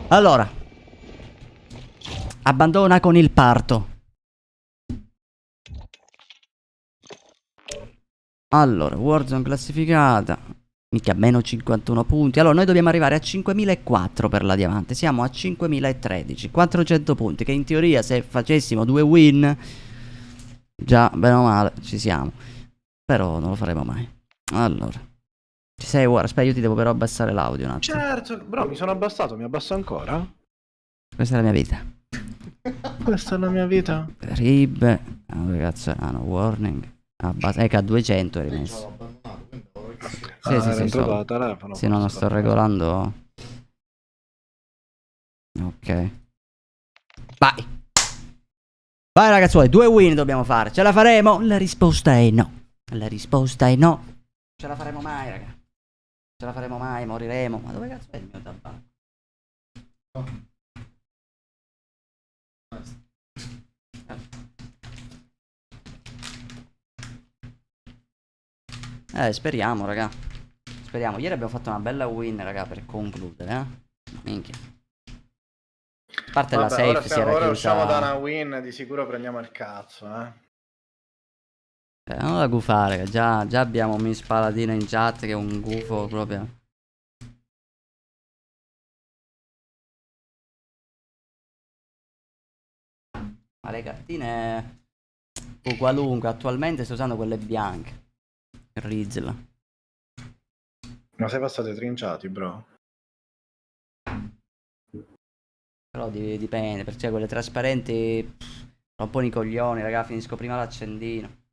Speaker 1: Allora. Abbandona con il parto. Allora, Warzone classificata. Mica meno 51 punti. Allora, noi dobbiamo arrivare a 5004 per la diamante. Siamo a 5013. 400 punti. Che in teoria, se facessimo 2 win, già, bene o male, ci siamo. Però non lo faremo mai. Allora. Ci sei, ora? Aspetta, io ti devo però abbassare l'audio un attimo.
Speaker 4: Certo, bro, mi sono abbassato, mi abbasso ancora?
Speaker 1: Questa è la mia vita.
Speaker 4: Questa è la mia vita.
Speaker 1: Rib. Dove cazzo è? Ah no, warning. Che a 200 è
Speaker 3: Io
Speaker 1: rimesso.
Speaker 3: l'ho abbandonato, quindi avevo che sì.
Speaker 1: Sì, sì,
Speaker 4: ero
Speaker 1: sì,
Speaker 4: entrato
Speaker 1: so.
Speaker 4: da telefono.
Speaker 1: Sì, no, non sto regolando. Ok. Vai. Vai ragazzuoli, 2 win dobbiamo fare. Ce la faremo? La risposta è no. La risposta è no. Ce la faremo mai, raga. Ce la faremo mai, moriremo. Ma dove cazzo è il mio tabacco? Speriamo, raga. Speriamo. Ieri abbiamo fatto una bella win, raga, per concludere, Minchia. A parte la
Speaker 4: Vabbè,
Speaker 1: safe si era
Speaker 4: ora usciamo da
Speaker 1: chiusa.
Speaker 4: una win, di sicuro prendiamo il cazzo,
Speaker 1: Non la gufare, che già abbiamo Miss Paladino in chat che è un gufo proprio. Ma le cartine o qualunque, attualmente sto usando quelle bianche. Rizla.
Speaker 4: Ma sei passato ai trinciati, bro?
Speaker 1: Però dipende, perché quelle trasparenti romponi i coglioni, raga, finisco prima l'accendino.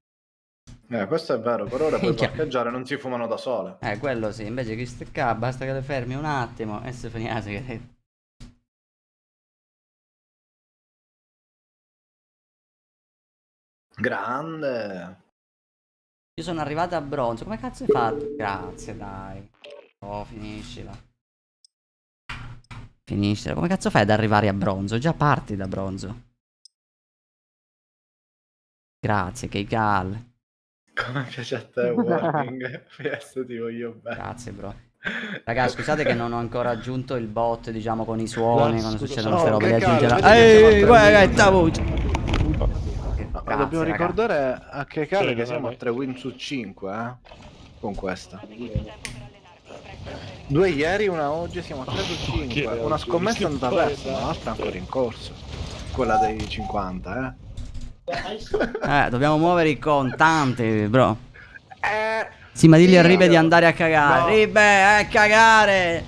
Speaker 4: Questo è vero, per ora puoi
Speaker 1: Minchia.
Speaker 4: parcheggiare, non si fumano da sole.
Speaker 1: Quello sì, invece queste qua basta che le fermi un attimo e si finisce la sigaretta.
Speaker 4: Grande.
Speaker 1: Io sono arrivato a bronzo, come cazzo hai fatto? Grazie, dai. Oh, finiscila. Finisce. Come cazzo fai ad arrivare a bronzo? Già parti da bronzo. Grazie, Keikal.
Speaker 4: Come piace a te, Warning. PS ti voglio bene.
Speaker 1: Grazie, bro. Raga, scusate che non ho ancora aggiunto il bot, diciamo, con i suoni, quando succedono queste robe. Li aggiungerò. Ehi, guarda che sta voce.
Speaker 4: Ma dobbiamo ricordare a che cale che siamo a 3 win su 5, con questa. 2 ieri, una oggi, siamo a 3 su 5. Una scommessa è andata persa, l'altra è ancora in corso. Quella dei 50,
Speaker 1: Dobbiamo muovere i contanti, bro. Sì, ma digli a Ribe di andare a cagare.
Speaker 4: No.
Speaker 1: Ribe, a cagare.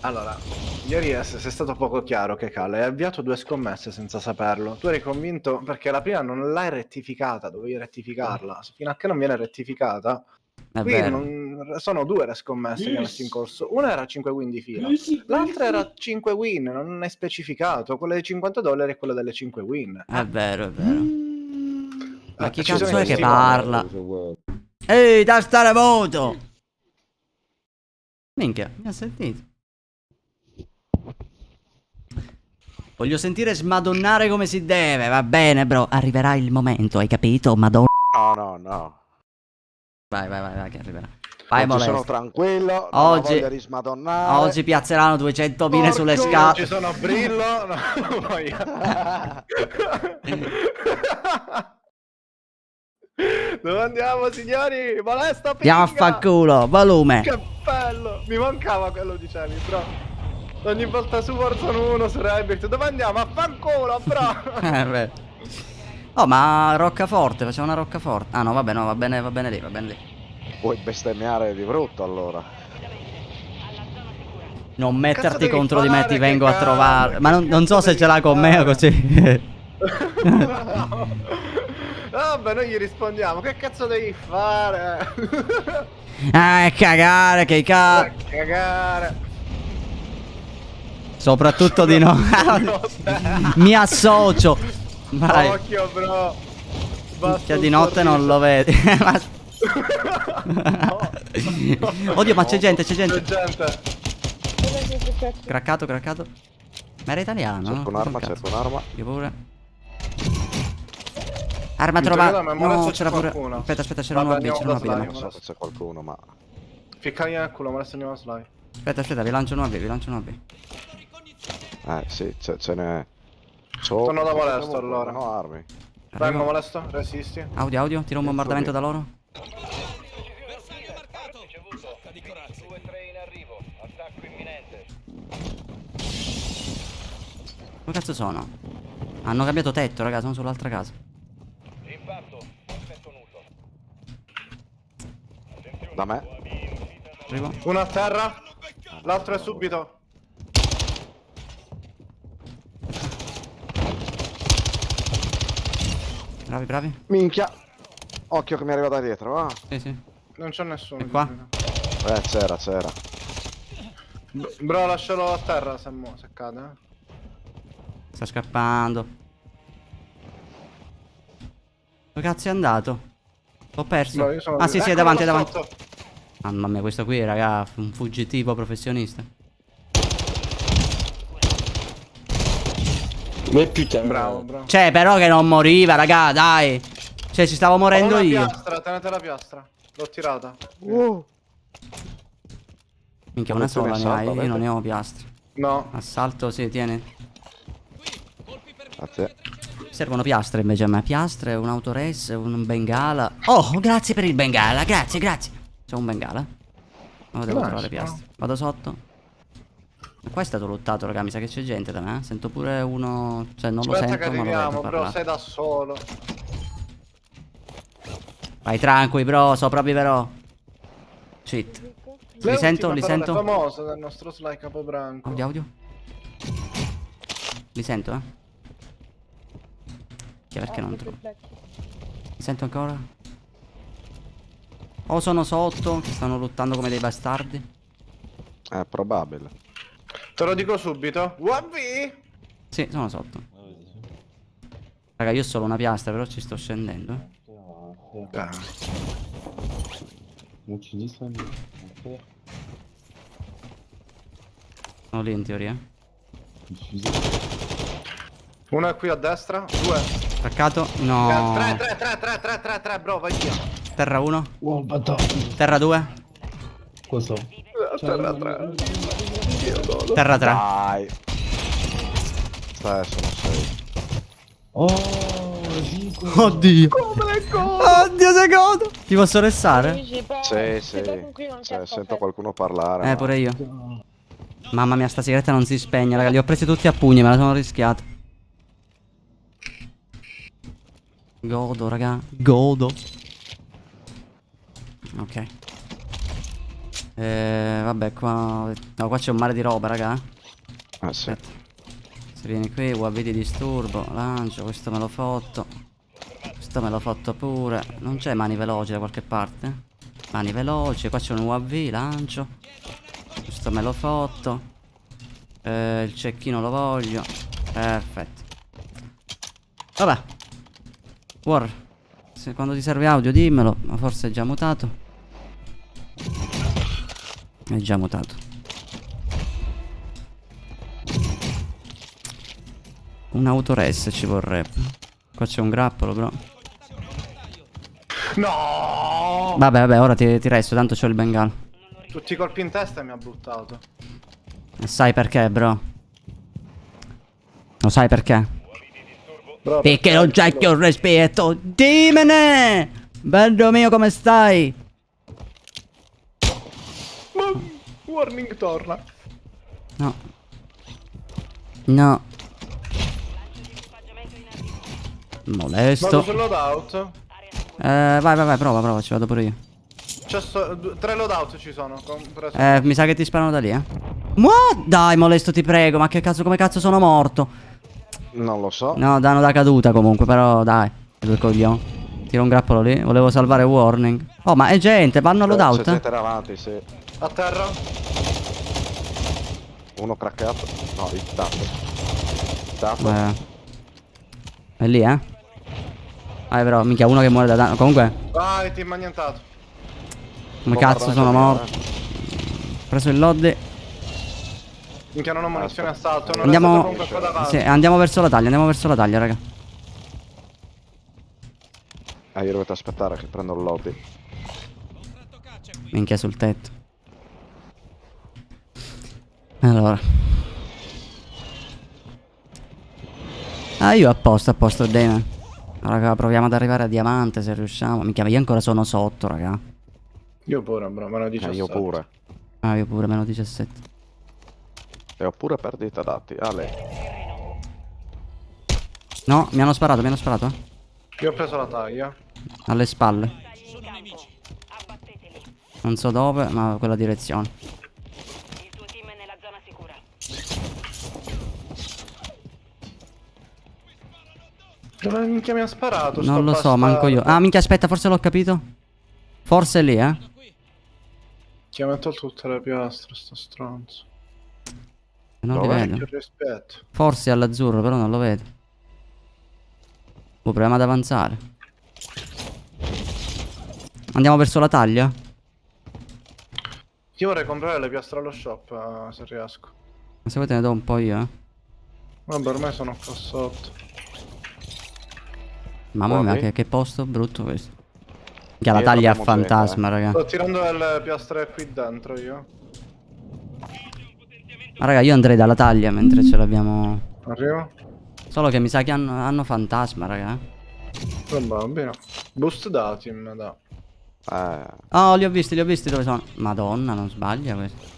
Speaker 4: Allora, ieri sei stato poco chiaro che Cal hai avviato 2 scommesse senza saperlo. Tu eri convinto perché la prima non l'hai rettificata, dovevi rettificarla. Fino a che non viene rettificata,
Speaker 1: È
Speaker 4: qui
Speaker 1: vero.
Speaker 4: sono 2 le scommesse che hai messo in corso. Una era 5 win di fila, l'altra era 5 win, non hai specificato. Quella dei $50 e quella delle 5 win.
Speaker 1: È vero, è vero. Ma chi
Speaker 4: ci sono
Speaker 1: cazzo è
Speaker 4: i
Speaker 1: che
Speaker 4: testimoni.
Speaker 1: parla? Ehi, tasta remoto! Minchia, mi ha sentito. Voglio sentire smadonnare come si deve, va bene, bro. Arriverà il momento, hai capito? Madonna.
Speaker 2: No.
Speaker 1: Vai, che arriverà. Vai,
Speaker 2: Oggi sono
Speaker 1: molesto.
Speaker 2: tranquillo, non ho
Speaker 1: Oggi-
Speaker 2: voglia di smadonnare.
Speaker 1: Oggi piazzeranno 200 mine sulle
Speaker 4: Porco,
Speaker 1: scale.
Speaker 4: Ci sono Brillo, no, voglia. Dove andiamo, signori? Molesta,
Speaker 1: Andiamo a
Speaker 4: pinga!
Speaker 1: fanculo, volume.
Speaker 4: Che bello! Mi mancava quello, dicevi, bro. Ogni volta su Warzone 1, su Rabbit. Dove andiamo? A fanculo, bro!
Speaker 1: Beh. Oh, ma roccaforte, facciamo una roccaforte. Ah no, vabbè, no, va bene lì, va bene lì.
Speaker 2: Puoi bestemmiare di brutto allora.
Speaker 1: Non metterti
Speaker 4: devi
Speaker 1: contro di me,
Speaker 4: fare,
Speaker 1: ti
Speaker 4: che
Speaker 1: vengo a
Speaker 4: cazzo?
Speaker 1: trovare. Ma non so
Speaker 4: Che
Speaker 1: se
Speaker 4: cazzo
Speaker 1: ce l'ha
Speaker 4: devi
Speaker 1: con me o
Speaker 4: fare?
Speaker 1: così.
Speaker 4: Vabbè, noi gli rispondiamo. Che cazzo devi fare?
Speaker 1: Cagare, che
Speaker 4: Vai a cagare.
Speaker 1: Soprattutto di no. Mi associo. Vai.
Speaker 4: Occhio, bro.
Speaker 1: Che di notte non lo vedi. Oddio, ma c'è gente, c'è
Speaker 4: C'è
Speaker 1: gente.
Speaker 4: gente.
Speaker 1: Craccato. Ma era italiano, no?
Speaker 2: Cerco un'arma,
Speaker 1: Cazzo.
Speaker 2: cerco un'arma.
Speaker 1: Io pure. Arma
Speaker 4: In
Speaker 1: trovata.
Speaker 4: teoria, ma
Speaker 1: No,
Speaker 4: c'è
Speaker 1: c'era pure.
Speaker 4: qualcuno.
Speaker 1: Aspetta, c'era
Speaker 4: Vabbè,
Speaker 1: uno B, c'era
Speaker 4: andiamo
Speaker 1: uno B.
Speaker 4: da
Speaker 1: da me.
Speaker 2: Non so se c'è qualcuno, ma...
Speaker 4: Ficcagli nel culo, ma adesso andiamo a slide.
Speaker 1: Aspetta, vi lancio uno B.
Speaker 2: sì, ce n'è...
Speaker 4: Torno da molesto, allora.
Speaker 2: No armi.
Speaker 4: Vengo
Speaker 1: Arrivo.
Speaker 4: molesto, resisti.
Speaker 1: Audio, tiro un bombardamento da loro. Dove cazzo sono? Hanno cambiato tetto, raga, sono sull'altra casa.
Speaker 2: Da me?
Speaker 1: Arrivo.
Speaker 4: Uno a terra, l'altro è subito.
Speaker 1: Bravi.
Speaker 2: Minchia! Occhio che mi è arrivata dietro, va.
Speaker 1: Sì.
Speaker 4: Non c'è nessuno.
Speaker 1: E qua?
Speaker 2: C'era.
Speaker 4: Bro, lascialo a terra se cade.
Speaker 1: Sta scappando. Dove cazzo è andato? L'ho perso.
Speaker 4: No, io sono
Speaker 1: Ah sì, è
Speaker 4: Eccolo
Speaker 1: davanti, è
Speaker 4: là
Speaker 1: davanti.
Speaker 4: sotto.
Speaker 1: Mamma mia, questo qui, raga, un fuggitivo professionista.
Speaker 6: Mais putain,
Speaker 4: Bravo.
Speaker 1: Cioè, però che non moriva, raga, dai. Cioè, ci stavo morendo
Speaker 4: Ho una
Speaker 1: io.
Speaker 4: piastra, tenete la piastra. L'ho tirata.
Speaker 1: Minchia, una sola ne hai,
Speaker 2: assalto,
Speaker 1: io
Speaker 2: avete?
Speaker 1: non ne ho piastre.
Speaker 4: No.
Speaker 1: Assalto, sì, tieni.
Speaker 2: Grazie.
Speaker 1: Servono piastre invece a me. Piastre, un autores, un bengala. Oh, grazie per il bengala, grazie. C'è un bengala. No, devo
Speaker 4: Nice,
Speaker 1: trovare le piastre. Vado sotto. Ma qua è stato lottato, raga, mi sa che c'è gente da me. Sento pure uno. Cioè, non
Speaker 4: Aspetta
Speaker 1: lo
Speaker 4: che
Speaker 1: sento, ma lo
Speaker 4: arriviamo,
Speaker 1: vedo
Speaker 4: bro,
Speaker 1: parlare.
Speaker 4: sei da solo.
Speaker 1: Vai tranqui, bro, sopravviverò. Shit.
Speaker 4: Le
Speaker 1: Li sento,
Speaker 4: ultime
Speaker 1: li
Speaker 4: parole
Speaker 1: sento.
Speaker 4: famose del nostro Sly Capobranco.
Speaker 1: Audio. Li sento, Che perché non trovo? Li sento ancora? O sono sotto, che stanno lottando come dei bastardi.
Speaker 2: È probabile.
Speaker 4: Te lo dico subito. Wabbi!
Speaker 1: Sì, sono sotto. Raga, io ho solo una piastra, però ci sto scendendo. Sono lì in teoria.
Speaker 4: Uno è qui a destra, 2.
Speaker 1: Attaccato. No.
Speaker 4: 3, bro, vai via.
Speaker 1: Terra 1.
Speaker 6: Wow, batto.
Speaker 1: Terra 2.
Speaker 6: Cosa?
Speaker 4: Terra 3.
Speaker 1: Terra 3.
Speaker 2: Dai. Sono 6.
Speaker 6: Oh, 5.
Speaker 1: Oddio. Oddio, secondo. Ti posso restare?
Speaker 5: Luigi, però,
Speaker 2: Sì,
Speaker 5: se
Speaker 2: sì.
Speaker 5: con qui non c'è
Speaker 2: Sento qualcuno parlare. ma-
Speaker 1: Pure io. Mamma mia, sta sigaretta non si spegne, raga. Li ho presi tutti a pugni, me la sono rischiata. Godo, raga. Godo. Ok. Vabbè, qua. No, qua c'è un mare di roba, raga.
Speaker 2: Ah, sì.
Speaker 1: Aspetta. Se vieni qui, UAV di disturbo. Lancio, questo me l'ho fatto. Questo me l'ho fatto pure. Non c'è mani veloci da qualche parte? Mani veloci, qua c'è un UAV, lancio. Questo me l'ho fatto. Il cecchino lo voglio. Perfetto. Vabbè. War. Se quando ti serve audio dimmelo. Ma forse è già mutato. È già mutato. Un autores ci vorrebbe. Qua c'è un grappolo, bro.
Speaker 4: No!
Speaker 1: Vabbè, ora ti resto, tanto c'ho il bengalo.
Speaker 4: Tutti i colpi in testa e mi ha buttato.
Speaker 1: E sai perché, bro? Lo sai perché?
Speaker 4: Bro,
Speaker 1: Perché non c'è più rispetto. Dimmene! Bello mio, come stai?
Speaker 4: Warning torna.
Speaker 1: No. No.
Speaker 4: Vado
Speaker 1: Molesto.
Speaker 4: sul loadout.
Speaker 1: Vai, prova, ci vado pure io.
Speaker 4: C'è 3 loadout ci sono. Compreso.
Speaker 1: Mi sa che ti sparano da lì, eh. Dai, molesto, ti prego. Ma che cazzo, come cazzo sono morto?
Speaker 2: Non lo so.
Speaker 1: No, danno da caduta comunque, però dai. Due coglioni. Tiro un grappolo lì. Volevo salvare warning. Oh, ma è gente, vanno a
Speaker 2: C'è
Speaker 1: loadout?
Speaker 2: gente avanti, sì.
Speaker 4: A terra.
Speaker 2: Uno craccato. No, hittato. Hittato.
Speaker 1: È lì, eh. Però, mica uno che muore da danno. Comunque,
Speaker 4: Vai, ti ha nientato.
Speaker 1: come cazzo sono morto. Ho preso il loddy.
Speaker 4: Minchia, non ho munizione assalto. Non
Speaker 1: Andiamo.
Speaker 4: è comunque qua davanti.
Speaker 1: Sì, andiamo verso la taglia, raga.
Speaker 2: Io dovete aspettare che prendo il lobby.
Speaker 1: Minchia sul tetto. Allora. Io a posto, Damon. Raga, proviamo ad arrivare a diamante se riusciamo. Minchia, ma io ancora sono sotto, raga.
Speaker 4: Io pure, bro, meno 17.
Speaker 2: Io pure.
Speaker 1: Io pure, meno 17.
Speaker 2: E ho pure perdita dati. Ale.
Speaker 1: No, mi hanno sparato,
Speaker 4: Io ho preso la taglia.
Speaker 1: Alle spalle.
Speaker 5: in campo. Abbatteteli.
Speaker 1: Non so dove, ma quella direzione.
Speaker 5: Il tuo team è nella zona sicura.
Speaker 4: Dove minchia mi ha sparato?
Speaker 1: Non lo so, manco io. Ah, minchia, aspetta, forse l'ho capito. Forse è lì, eh.
Speaker 4: Chi ha tolto tutte le piastre, sto stronzo.
Speaker 1: Non li
Speaker 2: Dov'è?
Speaker 1: vedo.
Speaker 4: Che rispetto.
Speaker 1: Forse è all'azzurro, però non lo vedo. Proviamo ad avanzare. Andiamo verso la taglia?
Speaker 4: Io vorrei comprare le piastre allo shop, se riesco.
Speaker 1: Ma se vuoi te ne do un po' io, eh.
Speaker 4: Vabbè, ormai sono qua sotto.
Speaker 1: Mamma mia,
Speaker 2: Muovi.
Speaker 1: che posto brutto questo. Che la
Speaker 2: Dietro
Speaker 1: taglia a
Speaker 2: abbiamo gente,
Speaker 1: fantasma, raga.
Speaker 4: Sto tirando le piastre qui dentro io.
Speaker 1: Ma raga, io andrei dalla taglia mentre ce l'abbiamo.
Speaker 4: Arrivo.
Speaker 1: Solo che mi sa che hanno fantasma, raga.
Speaker 4: Probabile. Boost dati, ma da.
Speaker 1: Oh, li ho visti dove sono. Madonna, non sbaglia questo.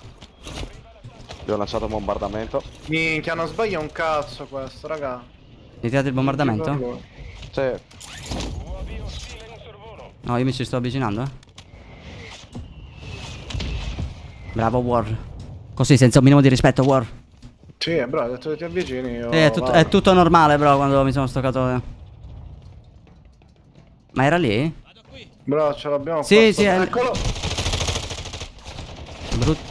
Speaker 2: Gli ho lanciato un bombardamento.
Speaker 4: Minchia, non sbaglia un cazzo questo, raga.
Speaker 1: Gli tirate il bombardamento?
Speaker 2: Sì.
Speaker 1: No, io mi ci sto avvicinando, Bravo, War. Così, senza un minimo di rispetto, War.
Speaker 4: Sì, bro, hai detto che ti avvicini. Io
Speaker 1: È tutto normale, bro, quando mi sono stoccato. Ma era lì?
Speaker 4: Bro, ce l'abbiamo
Speaker 1: Sì,
Speaker 4: qua.
Speaker 1: sì,
Speaker 4: Eccolo.
Speaker 1: Brutto.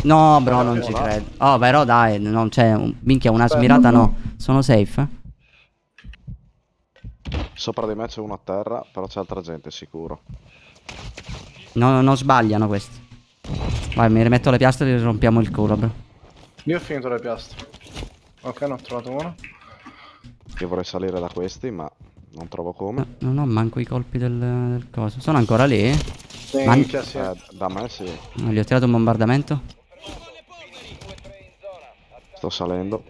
Speaker 1: No, bro, non ci credo. Oh, però dai, non c'è. Minchia, una smirata no. Sono safe,
Speaker 2: Sopra di me c'è uno a terra, però c'è altra gente, sicuro.
Speaker 1: No, non sbagliano questi. Vai, mi rimetto le piastre e gli rompiamo il culo, bro.
Speaker 4: Io ho finito le piastre. Ok, ne ho trovato uno.
Speaker 2: Io vorrei salire da questi, ma non trovo come.
Speaker 1: Non ho manco i colpi del coso. Sono ancora lì?
Speaker 4: Minchia, sì.
Speaker 2: Da me sì.
Speaker 1: Gli ho tirato un bombardamento?
Speaker 2: Sto salendo.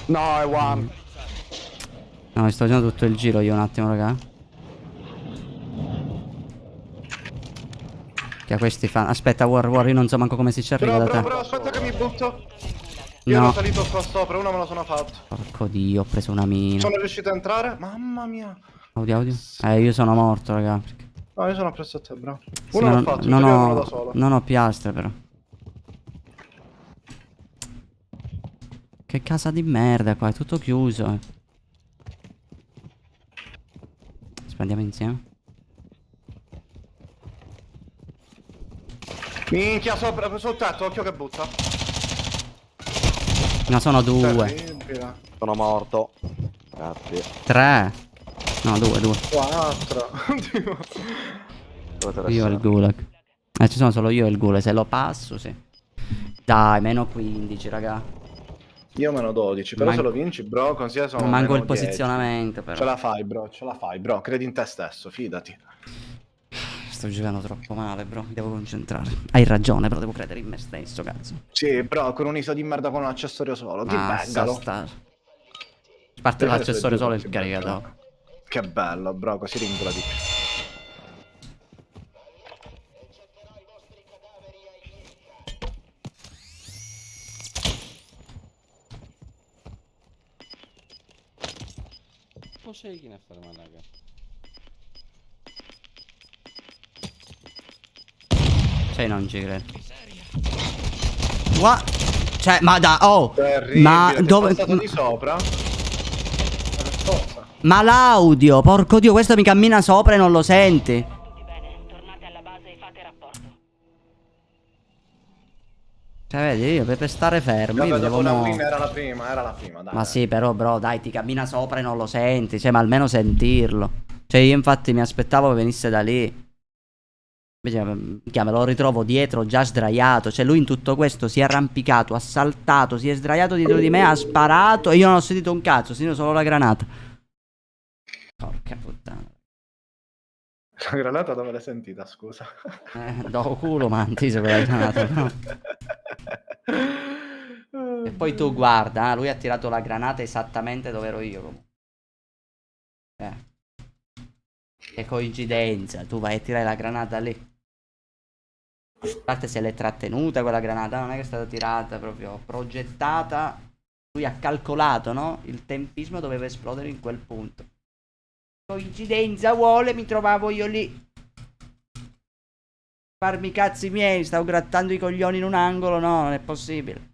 Speaker 2: No, è one.
Speaker 1: No, mi sto facendo tutto il giro io un attimo, raga. Che a questi fanno. Aspetta, War, io non so manco come si ci arriva da te.
Speaker 4: Bro, aspetta che mi butto. Io
Speaker 1: No.
Speaker 4: ero salito qua sopra, una me la sono fatta.
Speaker 1: Porco dio, ho preso una mina.
Speaker 4: Sono riuscito a entrare? Mamma mia.
Speaker 1: Audio. Io sono morto, raga.
Speaker 4: No, io sono presso a te, bro.
Speaker 1: Sì,
Speaker 4: Uno
Speaker 1: ma
Speaker 4: l'ho fatto,
Speaker 1: non
Speaker 4: io uno da
Speaker 1: ho,
Speaker 4: solo.
Speaker 1: non ho piastre però. Che casa di merda qua, è tutto chiuso. Andiamo insieme.
Speaker 4: Minchia, sopra, sul tetto, occhio che butta.
Speaker 1: No, sono due.
Speaker 4: Terribile.
Speaker 2: Sono morto. Grazie.
Speaker 1: 3. No, 2.
Speaker 4: 4. Oddio.
Speaker 2: Dovete
Speaker 1: Io e il gulag. Ci sono solo io e il gulag. Se lo passo, sì. Dai, meno 15, raga.
Speaker 4: Io meno 12, però se lo vinci, bro, considera sono
Speaker 1: Non manco
Speaker 4: meno
Speaker 1: il
Speaker 4: 10.
Speaker 1: posizionamento, però.
Speaker 4: Ce la fai, bro, ce la fai, bro. Credi in te stesso, fidati.
Speaker 1: Sto giocando troppo male, bro. Mi devo concentrare. Hai ragione, però devo credere in me stesso, cazzo.
Speaker 4: Sì, bro, con un ISO di merda con un accessorio solo. Ti bengalo.
Speaker 1: A parte l'accessorio solo il caricatore.
Speaker 4: Che bello, bro, così ringola di più.
Speaker 7: Posso chi ne fare malaga?
Speaker 1: Cioè, non ci credo. Cioè, ma da... Oh!
Speaker 4: Terribile,
Speaker 1: Ma
Speaker 4: ti è
Speaker 1: dove...
Speaker 4: passato di sopra? Cosa?
Speaker 1: Ma l'audio, porco dio, questo mi cammina sopra e non lo senti.
Speaker 5: Tutti bene, tornate alla base e fate rapporto.
Speaker 1: Cioè, vedi, io per stare fermo, io
Speaker 4: Vabbè,
Speaker 1: devo
Speaker 4: dopo una
Speaker 1: mo...
Speaker 4: win era la prima, dai.
Speaker 1: Ma sì, però, bro, dai, ti cammina sopra e non lo senti. Cioè, ma almeno sentirlo. Cioè, io infatti mi aspettavo che venisse da lì. Invece, me lo ritrovo dietro, già sdraiato. Cioè, lui in tutto questo si è arrampicato, ha saltato, si è sdraiato dietro di me, ha sparato e io non ho sentito un cazzo, ho sentito solo la granata. Porca puttana.
Speaker 4: La granata dove l'hai sentita, scusa?
Speaker 1: Do culo, ma antiso quella granata, no? E poi tu guarda, lui ha tirato la granata esattamente dove ero io comunque. Che coincidenza, tu vai a tirare la granata lì. A parte se l'è trattenuta quella granata, non è che è stata tirata, proprio progettata. Lui ha calcolato, no? Il tempismo doveva esplodere in quel punto. Coincidenza vuole, mi trovavo io lì. Farmi i cazzi miei, stavo grattando i coglioni in un angolo, no, non è possibile.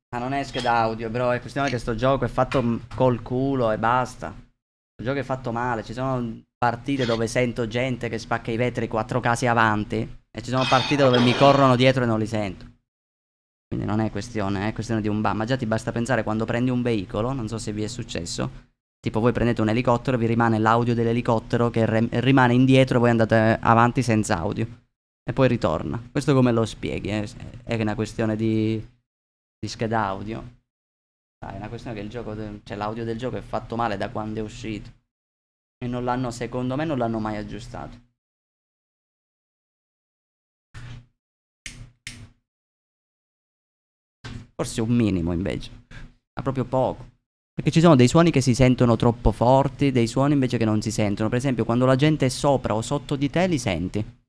Speaker 1: Ma non è scheda audio, bro, è questione che sto gioco è fatto col culo e basta. Sto gioco è fatto male, ci sono partite dove sento gente che spacca i vetri 4 case avanti e ci sono partite dove mi corrono dietro e non li sento. Quindi non è questione, è questione di un bug. Ma già ti basta pensare quando prendi un veicolo, non so se vi è successo, tipo voi prendete un elicottero, vi rimane l'audio dell'elicottero che rimane indietro e voi andate avanti senza audio. E poi ritorna. Questo come lo spieghi? È una questione di scheda audio. È una questione che il gioco, cioè l'audio del gioco è fatto male da quando è uscito. E non l'hanno, secondo me, non l'hanno mai aggiustato. Forse un minimo invece, ma proprio poco. Perché ci sono dei suoni che si sentono troppo forti, dei suoni invece che non si sentono. Per esempio, quando la gente è sopra o sotto di te li senti.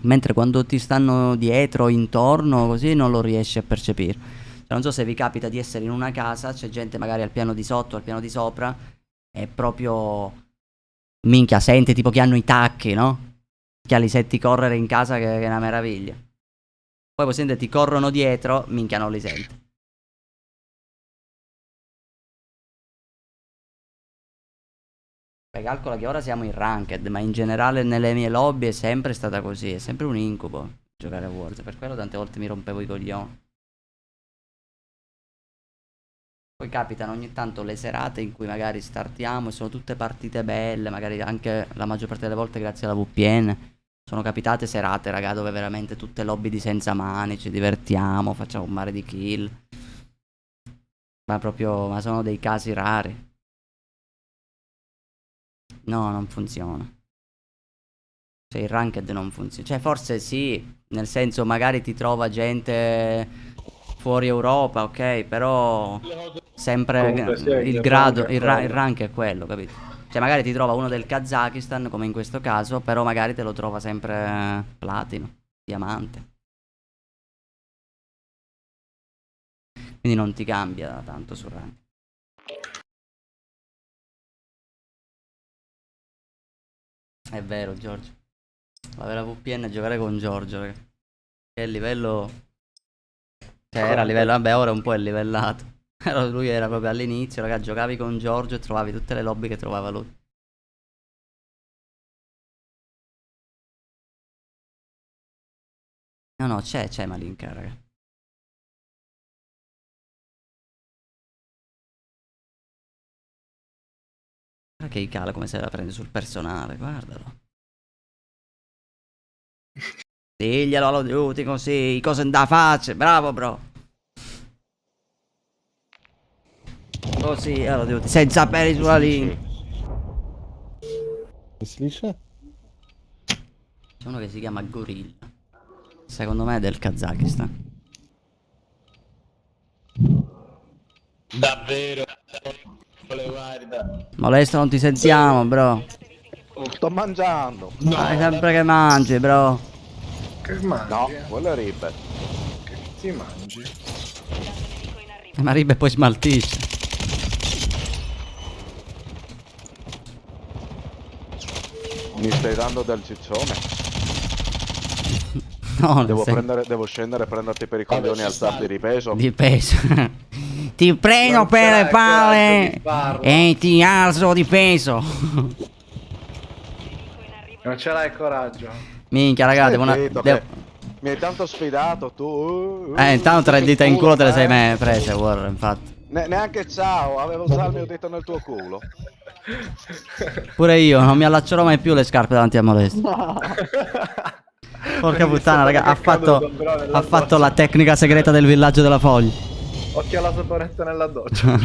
Speaker 1: Mentre quando ti stanno dietro, intorno, così non lo riesci a percepire. Cioè, non so se vi capita di essere in una casa, c'è gente magari al piano di sotto, al piano di sopra, e proprio... Minchia, senti tipo che hanno i tacchi, no? Che li senti correre in casa che è una meraviglia. Poi voi sentite ti corrono dietro, minchia non li senti. Beh, calcola che ora siamo in ranked, ma in generale nelle mie lobby è sempre stata così, è sempre un incubo giocare a Warzone, per quello tante volte mi rompevo i coglioni. Poi capitano ogni tanto le serate in cui magari startiamo e sono tutte partite belle, magari anche la maggior parte delle volte grazie alla VPN. Sono capitate serate, raga, dove veramente tutte lobby di senza mani, ci divertiamo, facciamo un mare di kill. Ma sono dei casi rari. No, non funziona. Cioè il ranked non funziona. Cioè forse sì, nel senso magari ti trova gente fuori Europa, ok, però sempre
Speaker 4: Comunque sì,
Speaker 1: il
Speaker 4: il
Speaker 1: grado,
Speaker 4: rank è
Speaker 1: il
Speaker 4: quello.
Speaker 1: rank è quello, capito? Cioè magari ti trova uno del Kazakistan, come in questo caso, però magari te lo trova sempre platino, diamante. Quindi non ti cambia tanto sul rank. È vero, Giorgio. La vera VPN è giocare con Giorgio, raga. Che livello... Cioè era a livello... Vabbè, ora un po' è livellato. Però lui era proprio all'inizio, raga, giocavi con Giorgio e trovavi tutte le lobby che trovava lui. No, no, c'è Malinka, raga. Guarda che Icala come se la prende sul personale, guardalo. Diglielo allo Duty così, cosa da faccia, bravo bro. Così, allo Duty, senza peli sulla lingua.
Speaker 6: Che si dice?
Speaker 1: C'è uno che si chiama Gorilla. Secondo me è del Kazakistan.
Speaker 6: Davvero? Guarda.
Speaker 1: Molesto, non ti sentiamo, bro.
Speaker 2: Sto mangiando.
Speaker 1: Fai sempre che mangi, bro.
Speaker 4: Che mangi?
Speaker 2: No, quello è Ribbe.
Speaker 4: Che ti mangi?
Speaker 5: Nemico in arrivo.
Speaker 1: Ma Ribbe poi smaltisce.
Speaker 2: Mi stai dando del ciccione?
Speaker 1: No, nel
Speaker 2: Devo,
Speaker 1: senso-
Speaker 2: devo scendere e prenderti per i coglioni e alzarti di peso?
Speaker 1: di peso. Ti prendo
Speaker 4: Non
Speaker 1: per
Speaker 4: ce
Speaker 1: le
Speaker 4: l'hai il coraggio di
Speaker 1: palle
Speaker 4: farlo.
Speaker 1: e ti alzo di peso.
Speaker 4: Non ce l'hai il coraggio.
Speaker 1: Minchia, raga, devo una...
Speaker 2: Zitto,
Speaker 1: devo-
Speaker 2: che mi hai tanto sfidato tu.
Speaker 1: Intanto tre dita in culo te le sei
Speaker 2: me.
Speaker 1: prese, Warren, infatti.
Speaker 2: Neanche ciao, avevo già il mio dito nel tuo culo.
Speaker 1: Pure io, non mi allaccerò mai più le scarpe davanti a Molesto. Porca puttana, raga, ha fatto la tecnica segreta del villaggio della foglia.
Speaker 4: Occhio alla saponetta nella doccia.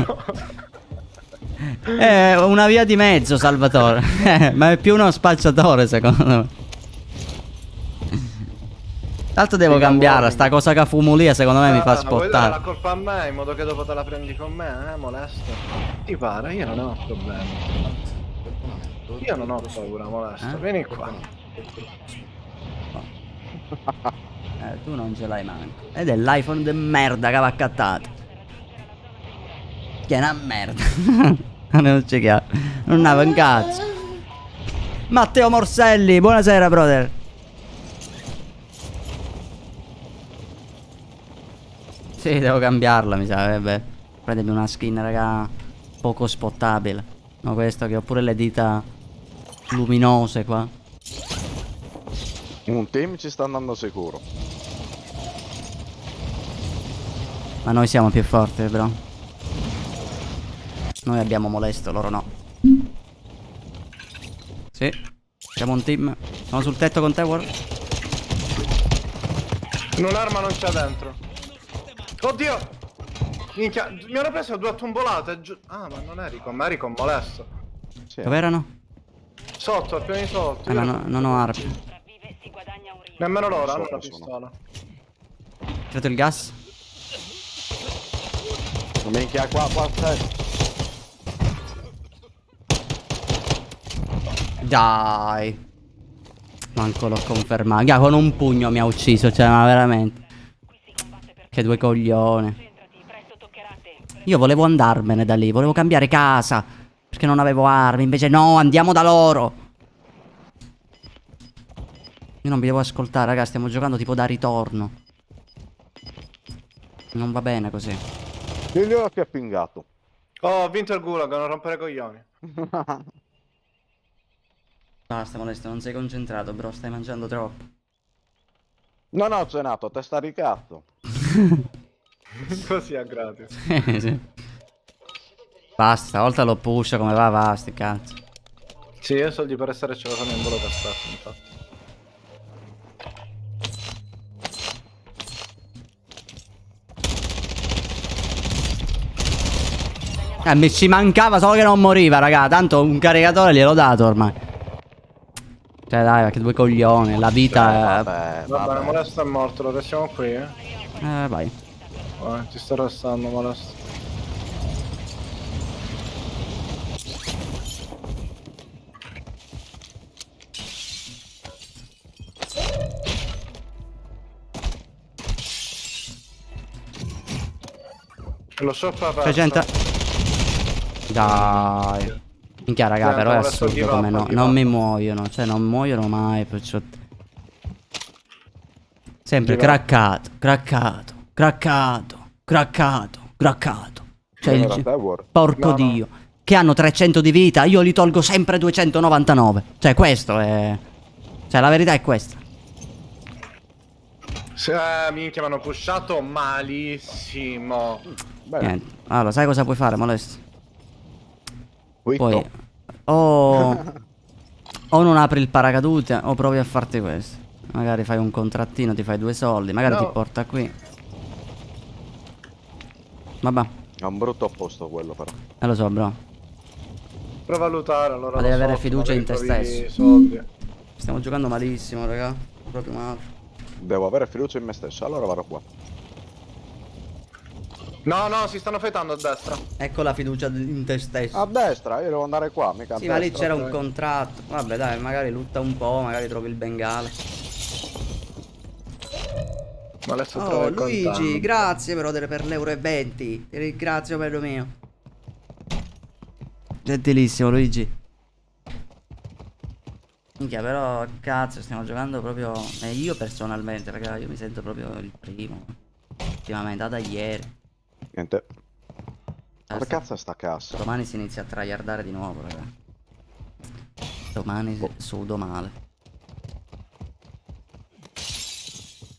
Speaker 1: È una via di mezzo, Salvatore. Ma è più uno spacciatore, secondo me. Tanto devo cambiarla, sta cosa che fumo lì, secondo me mi fa
Speaker 4: Vuoi dare la
Speaker 1: spottare.
Speaker 4: colpa a me in modo che dopo te la prendi con me, molesto? Ti pare? Io non ho problemi. Io non ho paura, molesto. Vieni qua.
Speaker 1: Tu non ce l'hai manco. Ed è l'iPhone de merda che va accattato. Che è una merda. Non c'è chiaro. Non avevo un cazzo. Matteo Morselli, buonasera, brother. Sì, devo cambiarla, mi sa. Beh, prendermi una skin, raga, poco spottabile. No, questo che ho pure le dita luminose qua.
Speaker 2: Un team ci sta andando sicuro.
Speaker 1: Ma noi siamo più forti, bro. Noi abbiamo Molesto, loro no. Sì, siamo un team. Sono sul tetto con te, War.
Speaker 4: Un'arma non c'è dentro. Oddio! Minchia, mi hanno preso due tombolate. Ah, ma non eri con me, eri con molesto.
Speaker 2: Sì.
Speaker 1: Dove erano?
Speaker 4: Sotto, appena di sotto.
Speaker 1: Ma
Speaker 4: Io
Speaker 1: non ho armi.
Speaker 5: Sopravvive, si guadagna un ring.
Speaker 4: Nemmeno loro hanno
Speaker 2: Sopra
Speaker 4: la
Speaker 2: sono.
Speaker 4: pistola.
Speaker 1: Tirato il gas.
Speaker 2: Minchia, qua c'è.
Speaker 1: Dai. Manco l'ho confermato. Già, con un pugno mi ha ucciso, cioè, ma veramente.
Speaker 5: Qui si combatte per
Speaker 1: Che due coglioni.
Speaker 5: concentrati, presto toccherà a te.
Speaker 1: Io volevo andarmene da lì, volevo cambiare casa. Perché non avevo armi, invece no, andiamo da loro. Io non vi devo ascoltare, raga, stiamo giocando tipo da ritorno. Non va bene così.
Speaker 2: Diglielo che ha pingato.
Speaker 4: Oh, ho vinto il gulag, non rompere coglioni.
Speaker 1: Basta, Molesto, non sei concentrato, bro, stai mangiando troppo.
Speaker 2: No, ho cenato, testa di cazzo.
Speaker 4: Così a gratis.
Speaker 1: Sì. Basta, stavolta lo push come va, sti cazzo.
Speaker 4: Sì, io ho soldi per essere celoso nel volo per starti, infatti.
Speaker 1: Mi ci mancava solo che non moriva, raga. Tanto un caricatore gliel'ho dato ormai. Cioè dai, che due coglioni. La vita è...
Speaker 2: Vabbè,
Speaker 4: Va bene,
Speaker 2: vabbè.
Speaker 4: Molesto è morto, lo restiamo qui, eh?
Speaker 1: Vai.
Speaker 4: Vai, ti sto restando, Molesto. Lo shop è aperto.
Speaker 1: C'è gente... Dai. Minchia raga,
Speaker 4: Senti,
Speaker 1: però è
Speaker 4: adesso
Speaker 1: assurdo
Speaker 4: give
Speaker 1: come
Speaker 4: up,
Speaker 1: no.
Speaker 4: give
Speaker 1: Non
Speaker 4: up.
Speaker 1: mi muoiono. Cioè non muoiono mai, perciò... Sempre
Speaker 4: Give up.
Speaker 1: craccato, craccato, craccato, craccato, craccato. Cioè il...
Speaker 2: Era Trevor.
Speaker 1: Porco
Speaker 4: No, no.
Speaker 1: Dio. Che hanno 300 di vita, io li tolgo sempre 299. Cioè questo è... Cioè la verità è questa.
Speaker 4: Minchia, mi hanno pushato malissimo.
Speaker 2: Bene.
Speaker 1: Niente. Allora, sai cosa puoi fare, Molesto?
Speaker 2: Quitto.
Speaker 1: Poi... O non apri il paracadute o provi a farti questo. Magari fai un contrattino, ti fai 2 soldi, magari
Speaker 4: No.
Speaker 1: ti porta qui. Vabbè,
Speaker 2: È un brutto posto quello però.
Speaker 1: lo so, bro.
Speaker 4: Prova a valutare, allora.
Speaker 1: Ma devi
Speaker 4: lo
Speaker 1: avere
Speaker 4: so,
Speaker 1: fiducia in te
Speaker 4: magari trovi
Speaker 1: stesso.
Speaker 4: Soldi.
Speaker 1: Stiamo giocando malissimo, raga. Proprio male.
Speaker 2: Devo avere fiducia in me stesso, allora vado qua.
Speaker 4: No, no, si stanno fightando a destra.
Speaker 1: Ecco la fiducia in te stesso.
Speaker 2: A destra, io devo andare qua, mica a
Speaker 1: Sì, ma lì
Speaker 2: destra.
Speaker 1: c'era un
Speaker 4: ok.
Speaker 1: contratto. Vabbè, dai, magari lutta un po', magari trovi il bengale.
Speaker 4: Ma adesso trovo
Speaker 1: Oh,
Speaker 4: il
Speaker 1: Luigi,
Speaker 4: contatto.
Speaker 1: grazie brother per l'euro 20. Ti ringrazio, bello mio. Gentilissimo, Luigi. Minchia, però, cazzo, stiamo giocando proprio... io personalmente, raga, io mi sento proprio il primo. Ultimamente, da ieri.
Speaker 2: Niente. Ma che
Speaker 1: Basta.
Speaker 2: cazzo è sta cassa?
Speaker 1: Domani si inizia a tryhardare di nuovo, raga. Domani sudo male.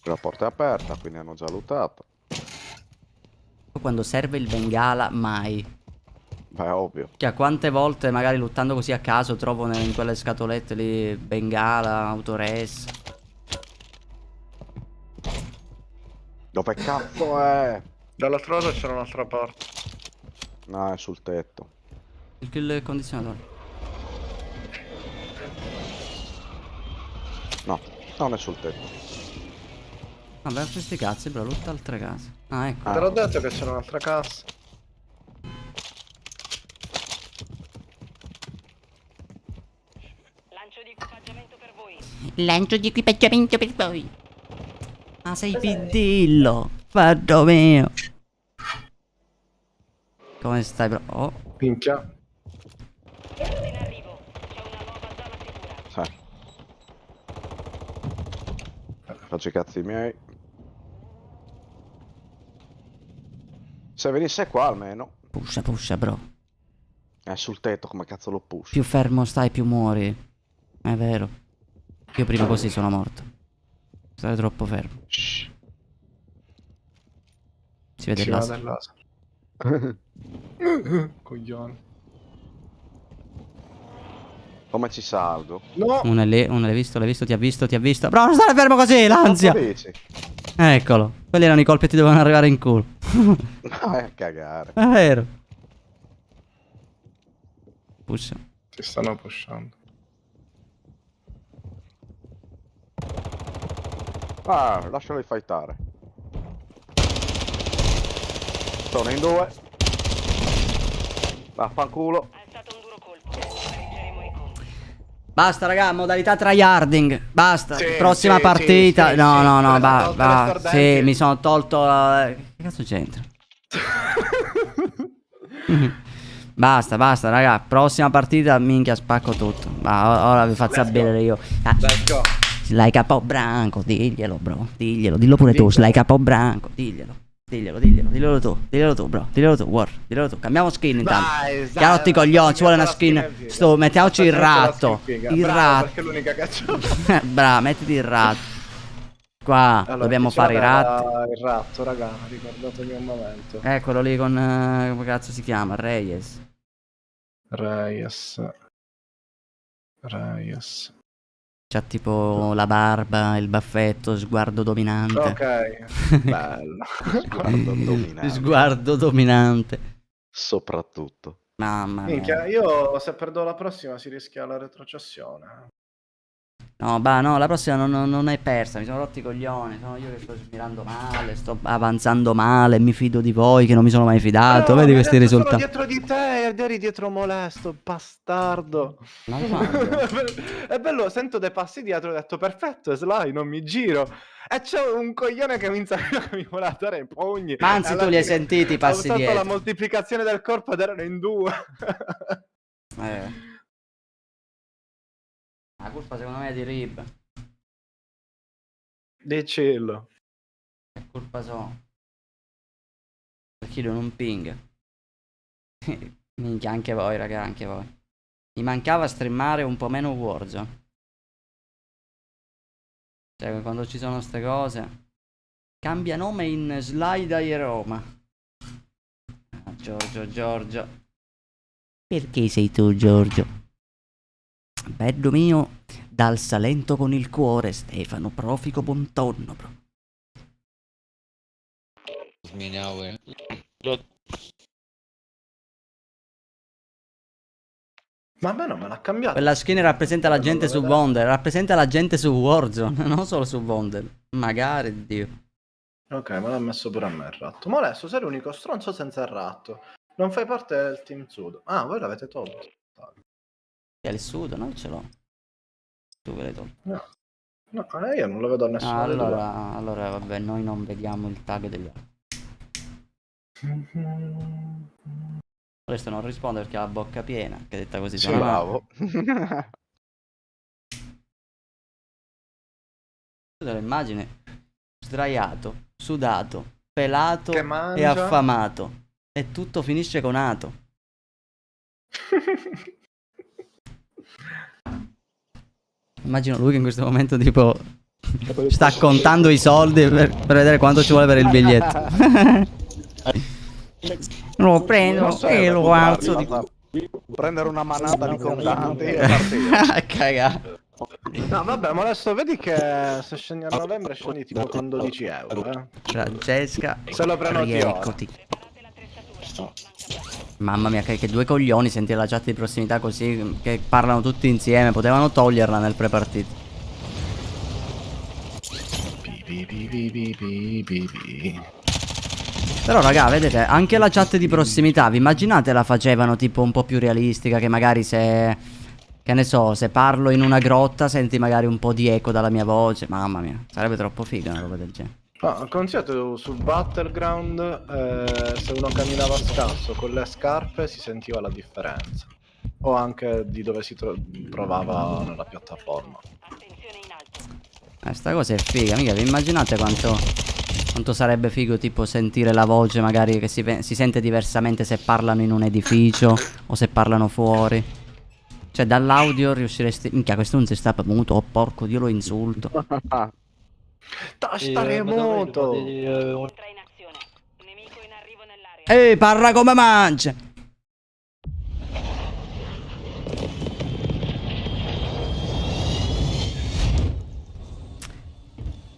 Speaker 2: La porta è aperta, quindi hanno già lootato.
Speaker 1: Quando serve il bengala, mai.
Speaker 2: Beh, ovvio.
Speaker 1: Cioè, quante volte magari lottando così a caso trovo in quelle scatolette lì bengala, autores.
Speaker 2: Dove cazzo è?
Speaker 4: Dall'altro lato c'era un'altra parte.
Speaker 2: No, è sul tetto.
Speaker 1: Il condizionatore.
Speaker 2: No, non è sul tetto.
Speaker 1: Vabbè, questi cazzi, bro, lutta altre case. Ah, ecco.
Speaker 4: Te l'ho detto che c'era un'altra cassa.
Speaker 5: Lancio di equipaggiamento per voi.
Speaker 1: Lancio di equipaggiamento per voi. Ah, sei pidillo. Fatto mio. Come stai, bro? Oh.
Speaker 4: Minchia.
Speaker 5: Gas in arrivo. C'è una nuova zona sicura.
Speaker 2: Sì. Faccio i cazzi miei. Se venisse qua almeno.
Speaker 1: Pusha, pusha, bro.
Speaker 2: È sul tetto, come cazzo lo push?
Speaker 1: Più fermo stai, più muori. È vero. Io prima così sono morto. Stai troppo fermo.
Speaker 2: Shh.
Speaker 1: Si vede
Speaker 4: Si
Speaker 1: il
Speaker 4: va
Speaker 1: laser.
Speaker 4: del laser. Coglione.
Speaker 2: Come ci salgo?
Speaker 4: No!
Speaker 1: Uno è lì, uno l'hai visto, ti ha visto, ti ha visto. Bro, non stare fermo così, l'ansia.
Speaker 2: Cosa dici?
Speaker 1: Eccolo. Quelli erano i colpi che ti dovevano arrivare in culo.
Speaker 2: No, è a cagare.
Speaker 1: È vero. Pusha.
Speaker 4: Ti stanno pushando.
Speaker 2: Ah, lasciali fightare. Sono in 2. Vaffanculo.
Speaker 5: È stato un duro colpo. Pareggeremo i conti.
Speaker 1: Basta, raga, modalità tryharding. Basta.
Speaker 4: Sì,
Speaker 1: Prossima
Speaker 4: sì,
Speaker 1: partita.
Speaker 4: sì,
Speaker 1: no,
Speaker 4: sì.
Speaker 1: no, no,
Speaker 4: Te ne sei tolto le stordenti?
Speaker 1: Sì, mi sono tolto. Che cazzo c'entra? Basta, basta, raga. Prossima partita, minchia, spacco tutto. Ma ora vi faccio
Speaker 4: Let's go.
Speaker 1: sapere io. Ah,
Speaker 4: Let's go.
Speaker 1: Slay Capobranco, diglielo, bro. Diglielo, dillo pure tu. Slay Capobranco, diglielo. Diglielo tu, bro. Diglielo tu, War. Diglielo tu. Cambiamo skin intanto.
Speaker 4: Dai,
Speaker 1: Chiarotti i coglioni, ci vuole una skin. Sto, mettiamoci il ratto. Il ratto.
Speaker 4: Perché è l'unica caccia.
Speaker 1: Brava, mettiti il ratto. Qua
Speaker 4: Allora,
Speaker 1: dobbiamo
Speaker 4: chi c'era
Speaker 1: fare i ratti.
Speaker 4: Il ratto, raga, ricordatemi un momento.
Speaker 1: Eccolo lì con. Come cazzo si chiama? Reyes.
Speaker 4: Reyes.
Speaker 1: C'ha tipo la barba, il baffetto, sguardo dominante.
Speaker 4: Ok, bello.
Speaker 2: Guarda, dominante.
Speaker 1: Sguardo dominante.
Speaker 2: Soprattutto.
Speaker 1: Mamma
Speaker 4: Minchia,
Speaker 1: mia.
Speaker 4: io se perdo la prossima si rischia la retrocessione.
Speaker 1: No, bah, no, la prossima non è persa. Mi sono rotti i coglioni. Sono io che sto mirando male, sto avanzando male. Mi fido di voi che non mi sono mai fidato.
Speaker 4: No,
Speaker 1: Vedi
Speaker 4: mi hai
Speaker 1: questi
Speaker 4: detto sono
Speaker 1: risultati.
Speaker 4: dietro di te ed eri dietro molesto, bastardo.
Speaker 1: Ma quando?
Speaker 4: È bello, sento dei passi dietro, ho detto perfetto, Sly, non mi giro. E c'è un coglione che che mi vuole dare i pugni.
Speaker 1: Ma anzi,
Speaker 4: E
Speaker 1: tu
Speaker 4: alla
Speaker 1: li hai
Speaker 4: fine
Speaker 1: sentiti i passi
Speaker 4: ho usato la
Speaker 1: dietro.
Speaker 4: moltiplicazione del corpo ed erano in due.
Speaker 1: La colpa secondo me è di Rib.
Speaker 4: Dicillo.
Speaker 1: Che colpa so? Perché io non ping. Minchia, anche voi, raga, anche voi. Mi mancava streamare un po' meno Warzone. Cioè, quando ci sono ste cose. Cambia nome in Slide Roma. Ah, Giorgio. Perché sei tu, Giorgio? Bello mio, dal Salento con il cuore, Stefano, profico buontonno, bro.
Speaker 7: Zmieniały.
Speaker 4: Ma a me non me l'ha cambiato.
Speaker 1: Quella skin rappresenta la gente su Wonder, rappresenta la gente su Warzone, non solo su Wonder. Magari, Dio.
Speaker 4: Ok, me l'ha messo pure a me il ratto. Molesto, sei l'unico stronzo senza il ratto. Non fai parte del team sudo. Ah, voi l'avete tolto.
Speaker 1: È il sudo, no? Ce l'ho. Tu che l'hai tolto.
Speaker 4: No, io non lo vedo a nessuno.
Speaker 1: Ah,
Speaker 4: dei due.
Speaker 1: allora, vabbè, noi non vediamo il tag degli altri. Questo non risponde perché ha la bocca piena, che detta così
Speaker 2: Sì,
Speaker 1: suona male.
Speaker 2: bravo.
Speaker 1: Tu te lo immagini sdraiato, sudato, pelato
Speaker 4: Che
Speaker 1: e
Speaker 4: mangia.
Speaker 1: affamato. E tutto finisce con ato. Immagino lui che in questo momento tipo sta contando i soldi per vedere quanto ci vuole per il biglietto. Lo prendo e lo alzo di
Speaker 2: Prendere una manata di contanti e partire.
Speaker 1: cagare.
Speaker 4: No, vabbè, Molesto, vedi che se scendi a novembre scendi tipo con 12 euro,
Speaker 1: Francesca,
Speaker 4: Se lo prenoti ora.
Speaker 1: rieccoci. Mamma mia, che due coglioni sentire la chat di prossimità così, che parlano tutti insieme. Potevano toglierla nel pre-partita. Però raga, vedete, anche la chat di prossimità, vi immaginate la facevano tipo un po' più realistica, che magari se, che ne so, se parlo in una grotta senti magari un po' di eco dalla mia voce. Mamma mia, sarebbe troppo figa una roba del genere.
Speaker 4: No, consigliato sul Battleground, se uno camminava scasso con le scarpe si sentiva la differenza. O anche di dove si trovava nella piattaforma.
Speaker 5: Attenzione in alto.
Speaker 1: Sta cosa è figa, mica vi immaginate quanto sarebbe figo tipo sentire la voce magari che si sente diversamente se parlano in un edificio o se parlano fuori. Cioè dall'audio riusciresti... Minchia, questo non si sta muto, oh porco Dio, lo insulto.
Speaker 4: Tasta remoto!
Speaker 5: Entra in azione. Nemico in arrivo nell'area.
Speaker 1: Ehi, parla come mangia!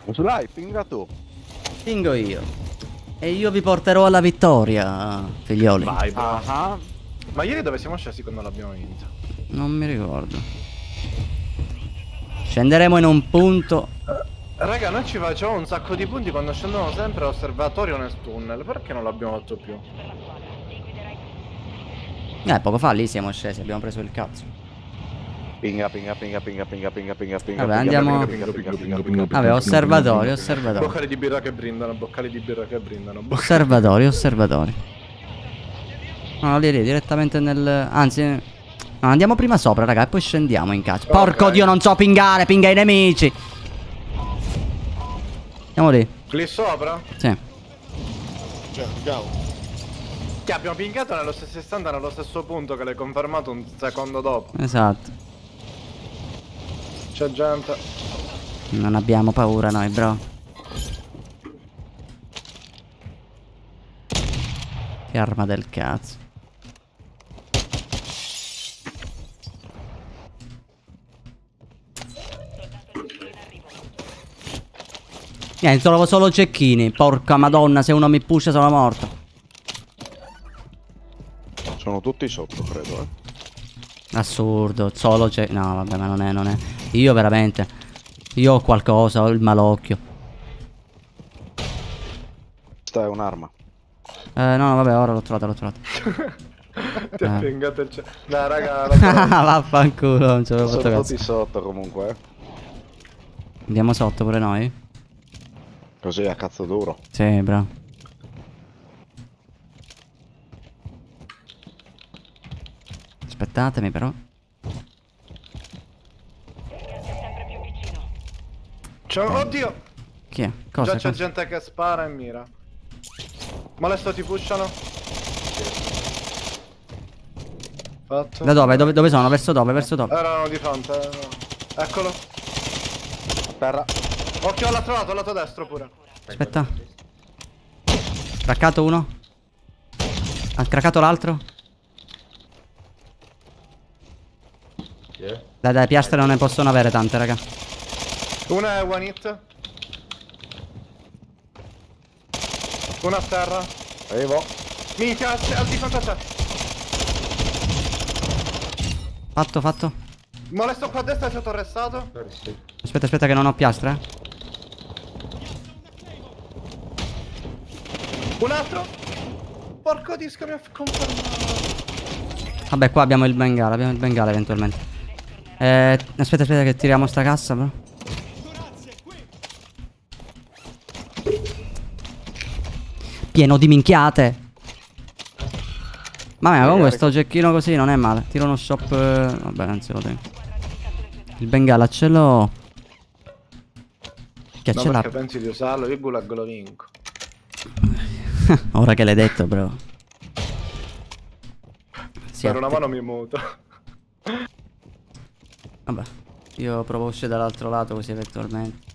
Speaker 2: Dai, pinga tu.
Speaker 1: Pingo io. E io vi porterò alla vittoria, figlioli.
Speaker 4: Vai, bro.
Speaker 2: Ah,
Speaker 4: Ma ieri dove siamo scesi quando l'abbiamo vinto?
Speaker 1: Non mi ricordo. Scenderemo in un punto...
Speaker 4: Raga, noi ci facciamo un sacco di punti quando scendono sempre all'osservatorio nel tunnel. Perché non l'abbiamo fatto più?
Speaker 1: Poco fa lì siamo scesi, abbiamo preso il cazzo.
Speaker 2: pinga.
Speaker 1: Vabbè, andiamo... Vabbè, osservatori.
Speaker 4: Boccali di birra che brindano,
Speaker 1: Osservatori. No, lì, direttamente nel... Anzi... No, andiamo prima sopra, raga, e poi scendiamo in cazzo. Porco Dio, non so pingare, pinga i nemici. Andiamo lì.
Speaker 4: Lì sopra?
Speaker 1: Sì.
Speaker 4: Che abbiamo pingato nello stesso istante, nello stesso punto che l'hai confermato un secondo dopo.
Speaker 1: Esatto.
Speaker 4: C'è gente.
Speaker 1: Non abbiamo paura noi, bro. Che arma del cazzo. Niente, trovo solo cecchini. Porca madonna, se uno mi pusha sono morto.
Speaker 2: tutti sotto, credo,
Speaker 1: Assurdo, solo c'è... No, vabbè, ma non è... Io veramente... Io ho qualcosa, ho il malocchio.
Speaker 2: Questa è un'arma.
Speaker 1: No, vabbè, ora l'ho trovata.
Speaker 4: Ti ha pingato il Dai, raga,
Speaker 1: Vaffanculo, non ci avevo fatto
Speaker 2: Sono
Speaker 1: cazzo.
Speaker 2: tutti sotto comunque,
Speaker 1: Andiamo sotto pure noi?
Speaker 2: Così a cazzo duro.
Speaker 1: Sì, bravo. Aspettatemi però.
Speaker 5: Sempre più vicino.
Speaker 4: Oddio!
Speaker 1: Chi è? Cosa?
Speaker 4: Già c'è
Speaker 1: Cosa?
Speaker 4: gente che spara e mira. Molesto, ti pushano. Fatto.
Speaker 1: Da dove? Dove sono? Verso dove? Verso dove?
Speaker 4: Erano di fronte. Eccolo.
Speaker 2: Terra.
Speaker 4: Occhio, l'ha trovato, al lato destro pure.
Speaker 1: Aspetta. Craccato uno. Ha craccato l'altro. Dai, piastre non ne possono avere tante, raga.
Speaker 4: Una è one hit. Una a terra.
Speaker 2: Arrivo.
Speaker 4: Minchia, al di fronte a te.
Speaker 1: Fatto.
Speaker 4: Molesto qua a destra, si è torressato.
Speaker 1: Aspetta che non ho piastre.
Speaker 4: Un altro. Porco disco, mi ha confermato.
Speaker 1: Vabbè, qua abbiamo il bengala eventualmente. Aspetta che tiriamo sta cassa, bro. Pieno di minchiate. Ma comunque sto cecchino così non è male. Tiro uno shop. Vabbè, non se lo tengo. Il bengala ce l'ho. Che
Speaker 4: No,
Speaker 1: ce l'ha?
Speaker 4: perché pensi di usarlo? Io gulag lo vinco.
Speaker 1: Ora che l'hai detto, bro.
Speaker 4: Per una mano mi muto.
Speaker 1: Vabbè, io provo a uscire dall'altro lato così eventualmente.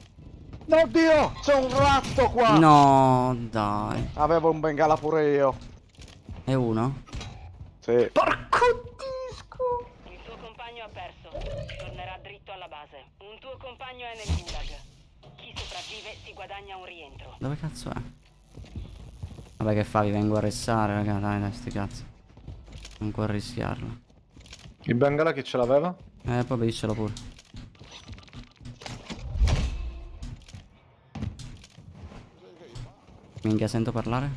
Speaker 2: Oddio, c'è un ratto qua.
Speaker 1: No, dai.
Speaker 2: Avevo un bengala pure io.
Speaker 1: È uno?
Speaker 2: Sì.
Speaker 4: Porco disco.
Speaker 5: Il tuo compagno ha perso. Tornerà dritto alla base. Un tuo compagno è nel gulag. Chi sopravvive si guadagna un rientro.
Speaker 1: Dove cazzo è? Vabbè, che fa? Vi vengo a restare, raga. Dai, sti cazzi. Non può rischiarlo.
Speaker 4: Il bengala chi ce l'aveva?
Speaker 1: Poi diccelo pure. Minchia, sento parlare?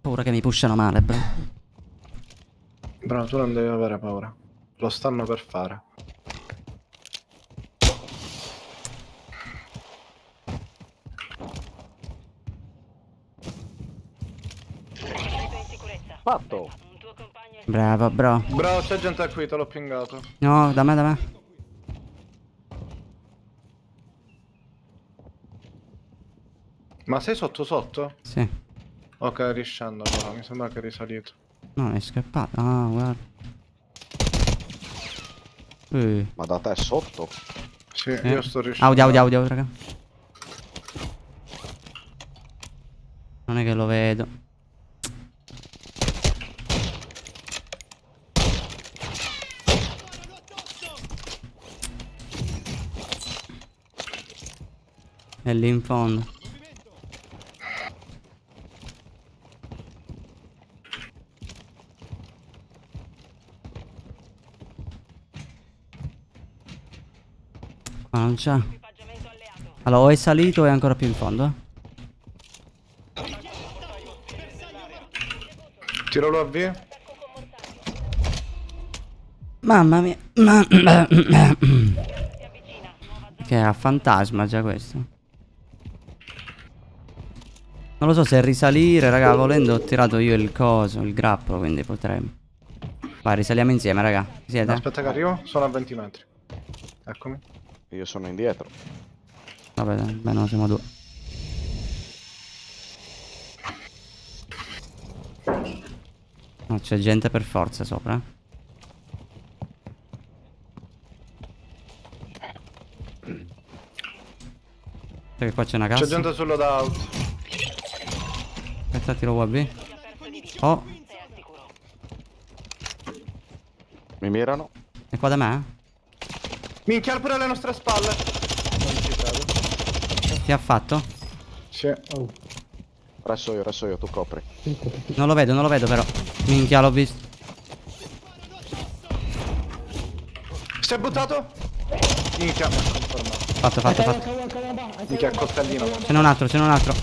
Speaker 1: Paura che mi pushano male, bro.
Speaker 4: Bro, tu non devi avere paura. Lo stanno per fare.
Speaker 5: Siete in sicurezza.
Speaker 2: Fatto.
Speaker 5: Un tuo compagno è
Speaker 1: Bravo, bro.
Speaker 4: Bro, c'è gente qui, te l'ho pingato.
Speaker 1: No, da me.
Speaker 4: Ma sei sotto?
Speaker 1: Sì.
Speaker 4: Ok, riscendo allora, mi sembra che è risalito.
Speaker 1: No, è scappato. Ah, guarda.
Speaker 2: Ma da te sotto?
Speaker 4: Sì, io sto riscendo.
Speaker 1: Audio, raga. Non è che lo vedo. È lì in fondo. Ma non c'è.
Speaker 5: equipaggiamento alleato.
Speaker 1: Allora, o è salito o è ancora più in fondo,
Speaker 4: Tiro lo avvio.
Speaker 1: Mamma mia.
Speaker 5: Si avvicina. Nuova zona.
Speaker 1: Che è a fantasma già questo. Non lo so se risalire, raga, volendo ho tirato io il coso, il grappolo, quindi potremmo. Vai, risaliamo insieme, raga. Siete?
Speaker 4: Aspetta che arrivo, sono a 20 metri. Eccomi.
Speaker 2: Io sono indietro.
Speaker 1: Vabbè, dai, beh, no, siamo due. No, c'è gente per forza sopra. Perché qua c'è una cassa.
Speaker 4: C'è gente sul loadout.
Speaker 1: Aspetta, tiro UAV. Oh,
Speaker 5: Sei al sicuro.
Speaker 2: Mi mirano.
Speaker 1: è qua da me?
Speaker 4: Minchia, pure alle nostre spalle. Non ci credo.
Speaker 1: Ti ha fatto?
Speaker 4: Sì.
Speaker 6: Oh,
Speaker 2: Resto io, tu copri.
Speaker 1: Non lo vedo però. Minchia, l'ho visto.
Speaker 4: Si è buttato? Minchia, mi ha confermato.
Speaker 1: Fatto.
Speaker 4: Minchia, coltellino.
Speaker 1: Ce n'è un altro.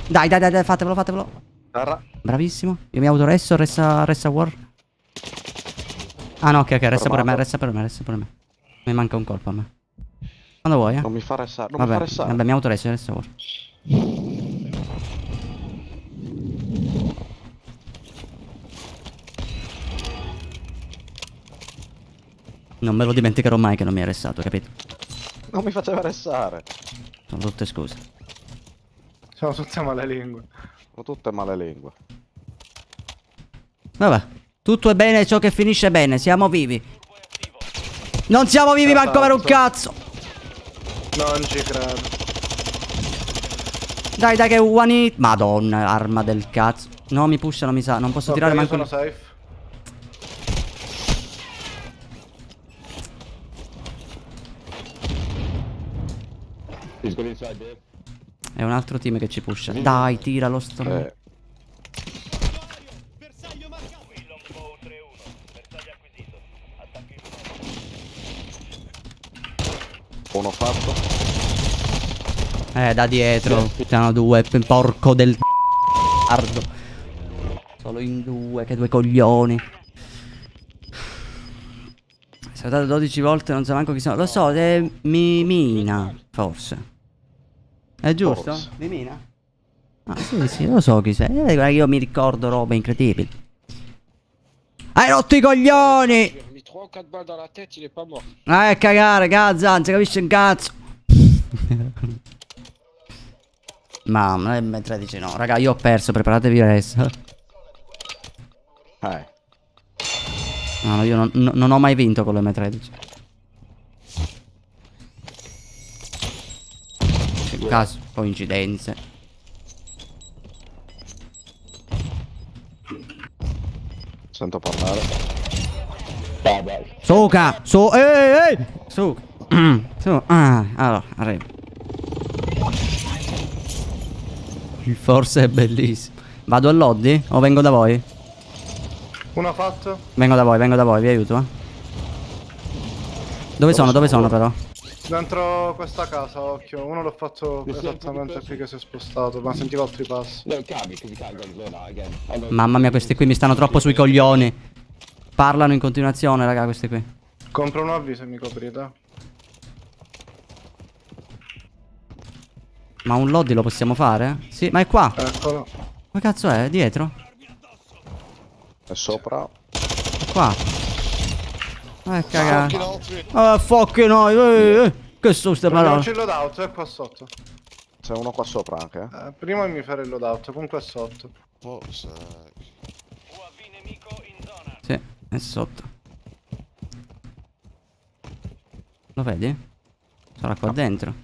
Speaker 1: Dai, fatevelo.
Speaker 2: Terra.
Speaker 1: Bravissimo. Io mi autoresto, resta War. Ah no, ok, resta pure me. Mi manca un colpo a me. Quando vuoi,
Speaker 2: Non mi fa restare, non mi fa restare.
Speaker 1: Vabbè, mi autoresto, resta War. Non me lo dimenticherò mai che non mi hai arrestato, capito?
Speaker 2: Non mi faceva restare.
Speaker 1: Sono tutte scuse.
Speaker 4: Sono tutte male lingue.
Speaker 2: Sono tutte male lingue.
Speaker 1: Vabbè, tutto è bene ciò che finisce bene, siamo vivi. Non siamo vivi manco per un cazzo.
Speaker 4: Non ci credo.
Speaker 1: Dai che one hit. Madonna, arma del cazzo. No, mi pushano, mi sa, non posso tirare
Speaker 4: io
Speaker 1: manco.
Speaker 4: sono safe.
Speaker 6: he's going inside there.
Speaker 1: È un altro team che ci pusha. Dai, tiralo sto.
Speaker 2: Uno fatto.
Speaker 1: Da dietro. Piano 2, porco del ardo. Solo in 2, che 2 coglioni. Saltato 12 volte, non so manco chi sono. Lo so, è Mimina, forse. È giusto?
Speaker 2: Forse.
Speaker 1: Mimina? Ah, sì, lo so chi sei. Guarda che io mi ricordo robe incredibili. Hai rotto i coglioni!
Speaker 7: J'ai mis 3 ou 4 balles dans la tête, il est pas mort.
Speaker 1: Cagare, cazzo, non si capisce un cazzo. Mamma, M13 no. Raga, io ho perso, preparatevi adesso. No, io non ho mai vinto con l'M13. Che caso, coincidenze.
Speaker 2: Sento parlare.
Speaker 1: Suca! Ehi! Suca! Su, allora, arrivo. Forse è bellissimo. Vado all'Oddi o vengo da voi?
Speaker 4: Uno fatto.
Speaker 1: Vengo da voi, vi aiuto. Dove sono però?
Speaker 4: Dentro questa casa, occhio. Uno l'ho fatto esattamente qui che si è spostato, ma sentivo altri passi.
Speaker 6: No, can't because you can't go to that again. I know.
Speaker 1: Mamma mia, questi qui mi stanno troppo sui coglioni. Parlano in continuazione, raga, questi qui.
Speaker 4: Compro un avviso e mi coprite.
Speaker 1: Ma un lobby lo possiamo fare? Sì, ma è qua.
Speaker 4: Eccolo.
Speaker 1: Come cazzo è? Dietro?
Speaker 2: È sopra.
Speaker 1: È qua. Cagare. Fuck no. Che sono ste parole?
Speaker 4: Prendiamoci il loadout, è qua sotto.
Speaker 2: C'è uno qua sopra anche.
Speaker 4: Prima mi fare il loadout, comunque è sotto.
Speaker 7: Forza.
Speaker 1: Sì, è sotto. Lo vedi? Sarà qua dentro.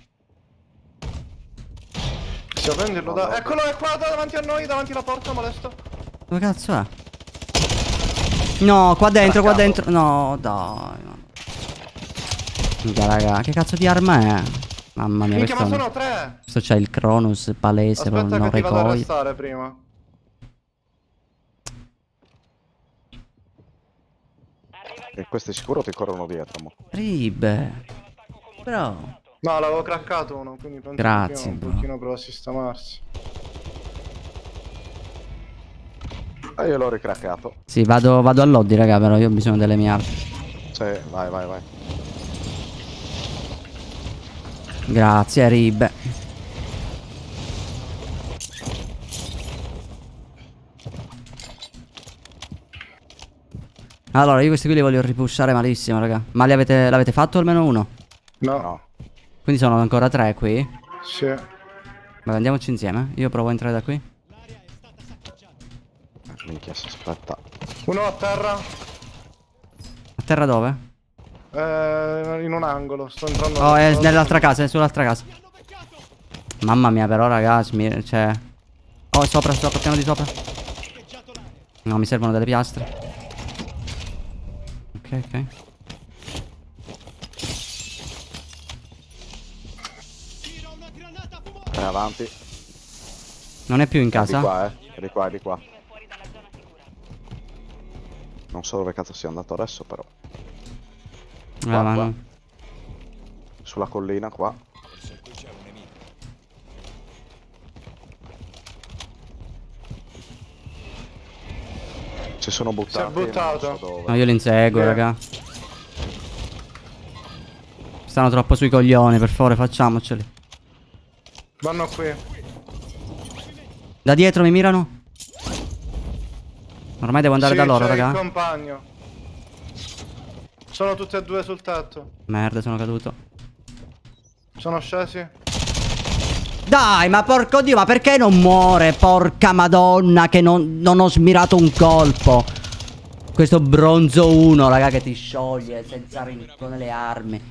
Speaker 4: Si prendi il loadout. Eccolo, è qua davanti a noi, davanti alla porta, molesto.
Speaker 1: Dove cazzo è? No, qua dentro. No, dai. Minchia, raga, che cazzo di arma è? Mamma mia,
Speaker 4: Minchia, ma
Speaker 1: questo
Speaker 4: sono tre.
Speaker 1: c'è il Cronus palese,
Speaker 4: Aspetta
Speaker 1: non
Speaker 4: che ti vado a
Speaker 1: recoil.
Speaker 4: arrestare prima.
Speaker 2: E questi sicuro ti corrono dietro, mo.
Speaker 1: Ribe. Bro.
Speaker 4: No, l'avevo craccato uno, quindi penso
Speaker 1: Grazie,
Speaker 4: che un
Speaker 1: bro.
Speaker 4: pochino prova a sistemarsi.
Speaker 2: E io l'ho ricraccato.
Speaker 1: Sì, vado all'Oddi, raga, però io ho bisogno delle mie armi.
Speaker 2: Sì, vai.
Speaker 1: Grazie, Ribe. Allora, io questi qui li voglio ripushare malissimo, raga. Ma l'avete fatto almeno uno?
Speaker 4: No.
Speaker 1: Quindi sono ancora 3 qui.
Speaker 4: Sì.
Speaker 1: Vabbè, andiamoci insieme. Io provo a entrare da qui.
Speaker 2: Minchia, aspetta.
Speaker 4: Uno a terra.
Speaker 1: A terra dove?
Speaker 4: In un angolo. Sto entrando.
Speaker 1: Oh, è nell'altra casa, è sull'altra casa. Mamma mia, però, ragazzi, cioè... Oh, sopra, piano di sopra. No, mi servono delle piastre. Ok.
Speaker 2: È avanti.
Speaker 1: Non è più in
Speaker 2: Di
Speaker 1: casa?
Speaker 2: qua, di qua, di qua.
Speaker 5: Vive fuori dalla zona sicura.
Speaker 2: Non so dove cazzo sia andato adesso, però.
Speaker 1: Ma
Speaker 2: qua.
Speaker 1: no.
Speaker 2: Sulla collina, qua. Si sono buttati. ma non
Speaker 4: buttato.
Speaker 2: so dove.
Speaker 1: No, io li inseguo,
Speaker 4: Yeah.
Speaker 1: raga. Stanno troppo sui coglioni, per favore, facciamoceli.
Speaker 4: Vanno qui.
Speaker 1: Da dietro mi mirano? Ormai devo andare
Speaker 4: Sì,
Speaker 1: da loro,
Speaker 4: c'è
Speaker 1: raga.
Speaker 4: il compagno. Sono tutti e due sul tetto.
Speaker 1: Merda, sono caduto.
Speaker 4: Sono scesi.
Speaker 1: Dai, ma porco dio, ma perché non muore? Porca madonna, che non ho smirato un colpo. Questo bronzo 1, raga, che ti scioglie senza con le armi.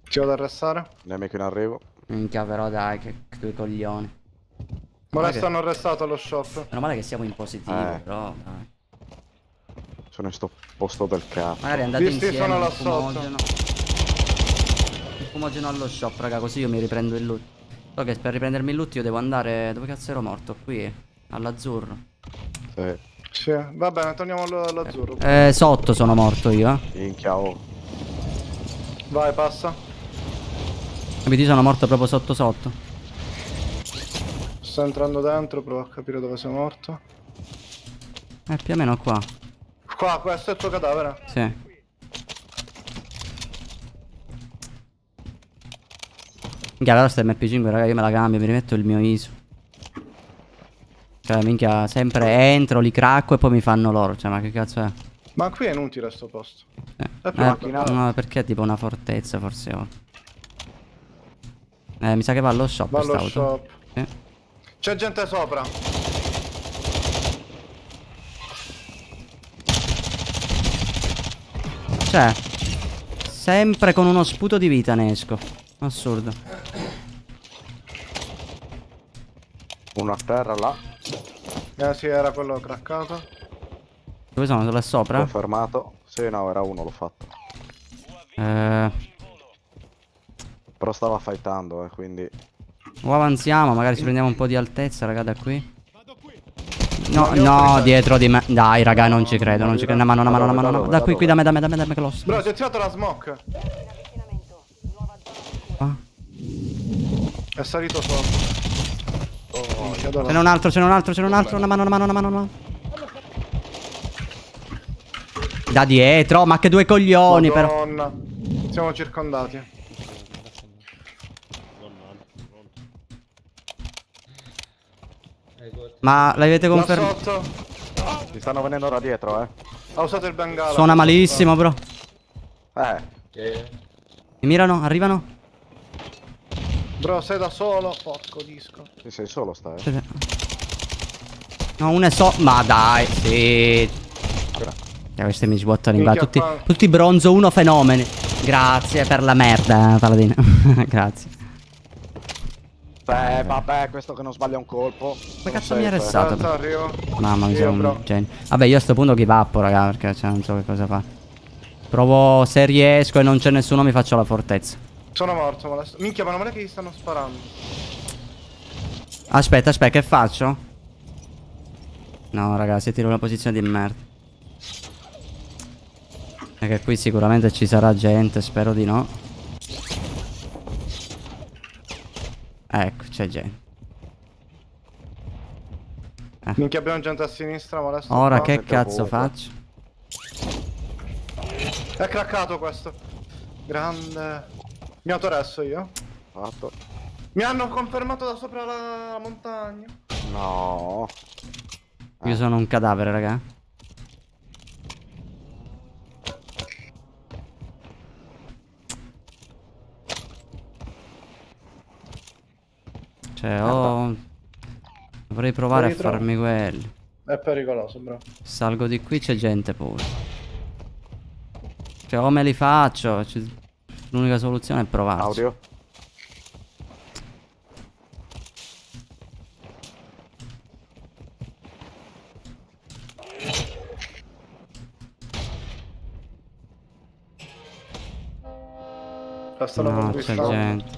Speaker 4: Ci vado ad arrestare.
Speaker 2: Nemico in arrivo.
Speaker 1: Minchia, però dai, che due coglioni.
Speaker 4: Molesto hanno arrestato allo shop.
Speaker 1: Meno male che siamo in positivo,
Speaker 2: Eh.
Speaker 1: però dai.
Speaker 2: Sono in sto posto del cazzo.
Speaker 1: Magari andate
Speaker 4: Visti
Speaker 1: insieme
Speaker 4: sono
Speaker 1: un
Speaker 4: là sotto.
Speaker 1: fumogeno. Un fumogeno allo shop, raga, così io mi riprendo il loot. So che per riprendermi il loot io devo andare... Dove cazzo ero morto? Qui? All'azzurro.
Speaker 2: Sì.
Speaker 4: Sì, va bene, torniamo all'azzurro.
Speaker 1: Sotto sono morto io,
Speaker 2: Minchia, oh.
Speaker 4: Vai, passa.
Speaker 1: Capito? Io sono morto proprio sotto sotto.
Speaker 4: Sto entrando dentro, provo a capire dove sei morto.
Speaker 1: Più o meno qua.
Speaker 4: Qua, questo è il tuo cadavere.
Speaker 1: Sì. Minchia, allora sta MP5, raga, io me la cambio, mi rimetto il mio ISO. Cioè, minchia, sempre entro, li cracco e poi mi fanno loro. Cioè, ma che cazzo è?
Speaker 4: Ma qui è inutile sto posto. È più
Speaker 1: Eh,
Speaker 4: macchina.
Speaker 1: no, perché è tipo una fortezza, forse ora. Mi sa che va allo shop
Speaker 4: Va allo
Speaker 1: quest'auto.
Speaker 4: shop.
Speaker 1: Sì.
Speaker 4: C'è gente sopra.
Speaker 1: Cioè, sempre con uno sputo di vita ne esco. Assurdo.
Speaker 2: Uno a terra là.
Speaker 4: Sì, era quello craccato.
Speaker 1: Dove sono? Là sopra?
Speaker 2: L'ho fermato. Sì, no, era uno, l'ho fatto.
Speaker 1: Eh,
Speaker 2: Però stava fightando, quindi.
Speaker 1: o avanziamo, magari ci prendiamo un po' di altezza, raga, da qui. No,
Speaker 4: No, io ho
Speaker 1: no,
Speaker 4: preso-
Speaker 1: dietro di me. Dai, raga, non ci credo, non ci credo. Una mano, una mano, una mano, una mano.
Speaker 2: Dove,
Speaker 1: Da qui, qui,
Speaker 2: dove?
Speaker 1: dammi, che lo
Speaker 4: Bro, ti ho tirato la smoke.
Speaker 5: In avvicinamento. Nuova zona sicura.
Speaker 1: Ah.
Speaker 4: È salito sopra. Minchia, dove-
Speaker 1: Ce n'è un altro, ce n'è un altro, ce n'è un altro. Una mano, una mano, una mano, una mano. Da dietro, ma che due coglioni, però.
Speaker 4: Madonna. Siamo circondati.
Speaker 1: Ma l'avete
Speaker 4: Là
Speaker 1: confermato?
Speaker 4: sotto.
Speaker 2: Ti stanno venendo da dietro,
Speaker 4: Ha usato il bengala.
Speaker 1: Suona malissimo, bro. Mi mirano? Arrivano?
Speaker 4: Bro, sei da solo. Porco disco.
Speaker 2: Sì, sei solo, stai.
Speaker 1: No, uno è ma dai, sì. Questi mi svuotano in
Speaker 4: Minchia,
Speaker 1: tutti,
Speaker 4: qua-
Speaker 1: tutti bronzo 1 fenomeni. Grazie per la merda, Paladino. Grazie.
Speaker 2: Vabbè, questo che non sbaglia un colpo.
Speaker 1: Come cazzo mi ha arrestato?
Speaker 4: Aspetta, arrivo.
Speaker 1: Mamma mia,
Speaker 4: Io,
Speaker 1: sono un
Speaker 4: bro.
Speaker 1: genio. Vabbè, io a sto punto give up, raga, perché cioè, non so che cosa fa. Provo, se riesco e non c'è nessuno, mi faccio la fortezza.
Speaker 4: Sono morto, molesto. Minchia, ma non è che gli stanno sparando.
Speaker 1: Aspetta, che faccio? No, raga, si tira una posizione di merda. Perché qui sicuramente ci sarà gente, spero di no. Ecco, c'è gente.
Speaker 4: Minchia, abbiamo gente a sinistra, molesto.
Speaker 1: Ora
Speaker 4: qua.
Speaker 1: che
Speaker 2: Sento
Speaker 1: cazzo
Speaker 2: ovunque.
Speaker 1: faccio?
Speaker 4: È craccato questo. Grande. Mi autoresso io.
Speaker 2: Fatto.
Speaker 4: Mi hanno confermato da sopra la montagna.
Speaker 2: No.
Speaker 1: Io sono un cadavere, raga. Cioè, vorrei provare a
Speaker 4: Devi trovare.
Speaker 1: farmi quelli.
Speaker 4: È pericoloso, bro.
Speaker 1: Salgo di qui, c'è gente pure. Cioè, o me li faccio. L'unica soluzione è provarci.
Speaker 2: Audio.
Speaker 4: La stanno
Speaker 1: No, c'è
Speaker 4: conquistando.
Speaker 1: gente.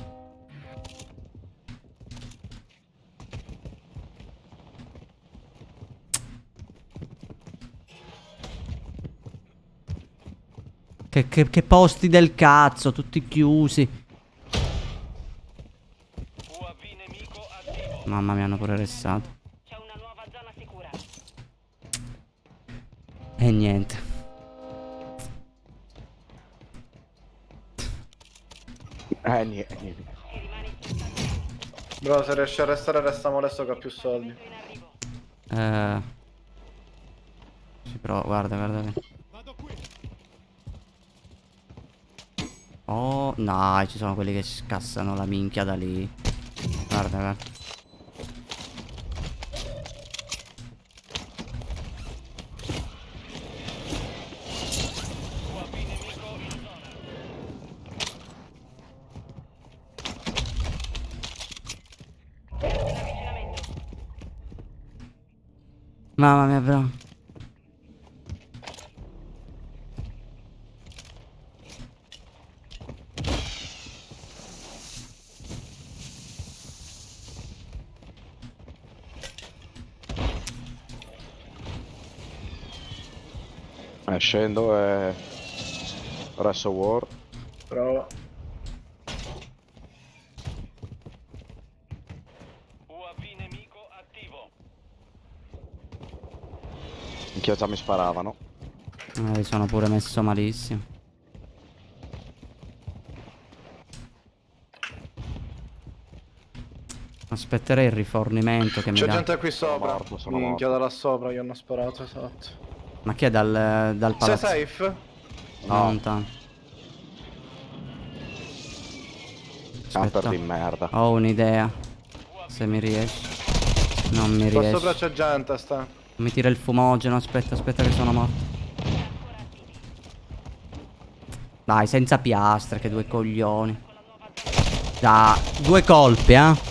Speaker 1: che posti del cazzo, tutti chiusi.
Speaker 7: UAV nemico attivo.
Speaker 1: Mamma mia, hanno pure ressato.
Speaker 5: C'è una nuova zona sicura.
Speaker 1: E niente.
Speaker 2: Niente.
Speaker 5: Si rimane in stanza.
Speaker 4: Bro, se riesci a restare resta molesto che ha più soldi.
Speaker 5: In arrivo.
Speaker 1: Ci provo, guarda, guarda. Oh, no, ci sono quelli che scassano la minchia da lì. Guarda, guarda.
Speaker 5: Avvicinamento.
Speaker 1: Mamma mia, bro.
Speaker 2: Scendo e... Resto War.
Speaker 4: Prova.
Speaker 7: UAV nemico attivo.
Speaker 2: In chiesa mi sparavano.
Speaker 1: Mi sono pure messo malissimo. Aspetterei il rifornimento che mi
Speaker 4: C'è
Speaker 1: dà.
Speaker 4: gente qui sopra.
Speaker 2: morto, sono
Speaker 4: Minchia,
Speaker 2: morto.
Speaker 4: da là sopra gli hanno sparato, esatto.
Speaker 1: Ma chi è dal
Speaker 4: Sei
Speaker 1: palazzo?
Speaker 4: safe?
Speaker 1: No, lontano.
Speaker 2: Camper
Speaker 1: Aspetta.
Speaker 2: di merda.
Speaker 1: Ho un'idea. Se mi riesci. Non mi
Speaker 4: Qua
Speaker 1: riesci.
Speaker 4: sopra c'è gente, sta.
Speaker 1: Mi tira il fumogeno. Aspetta, aspetta che sono morto. Dai, senza piastre, che due coglioni. Da 2 colpi, eh.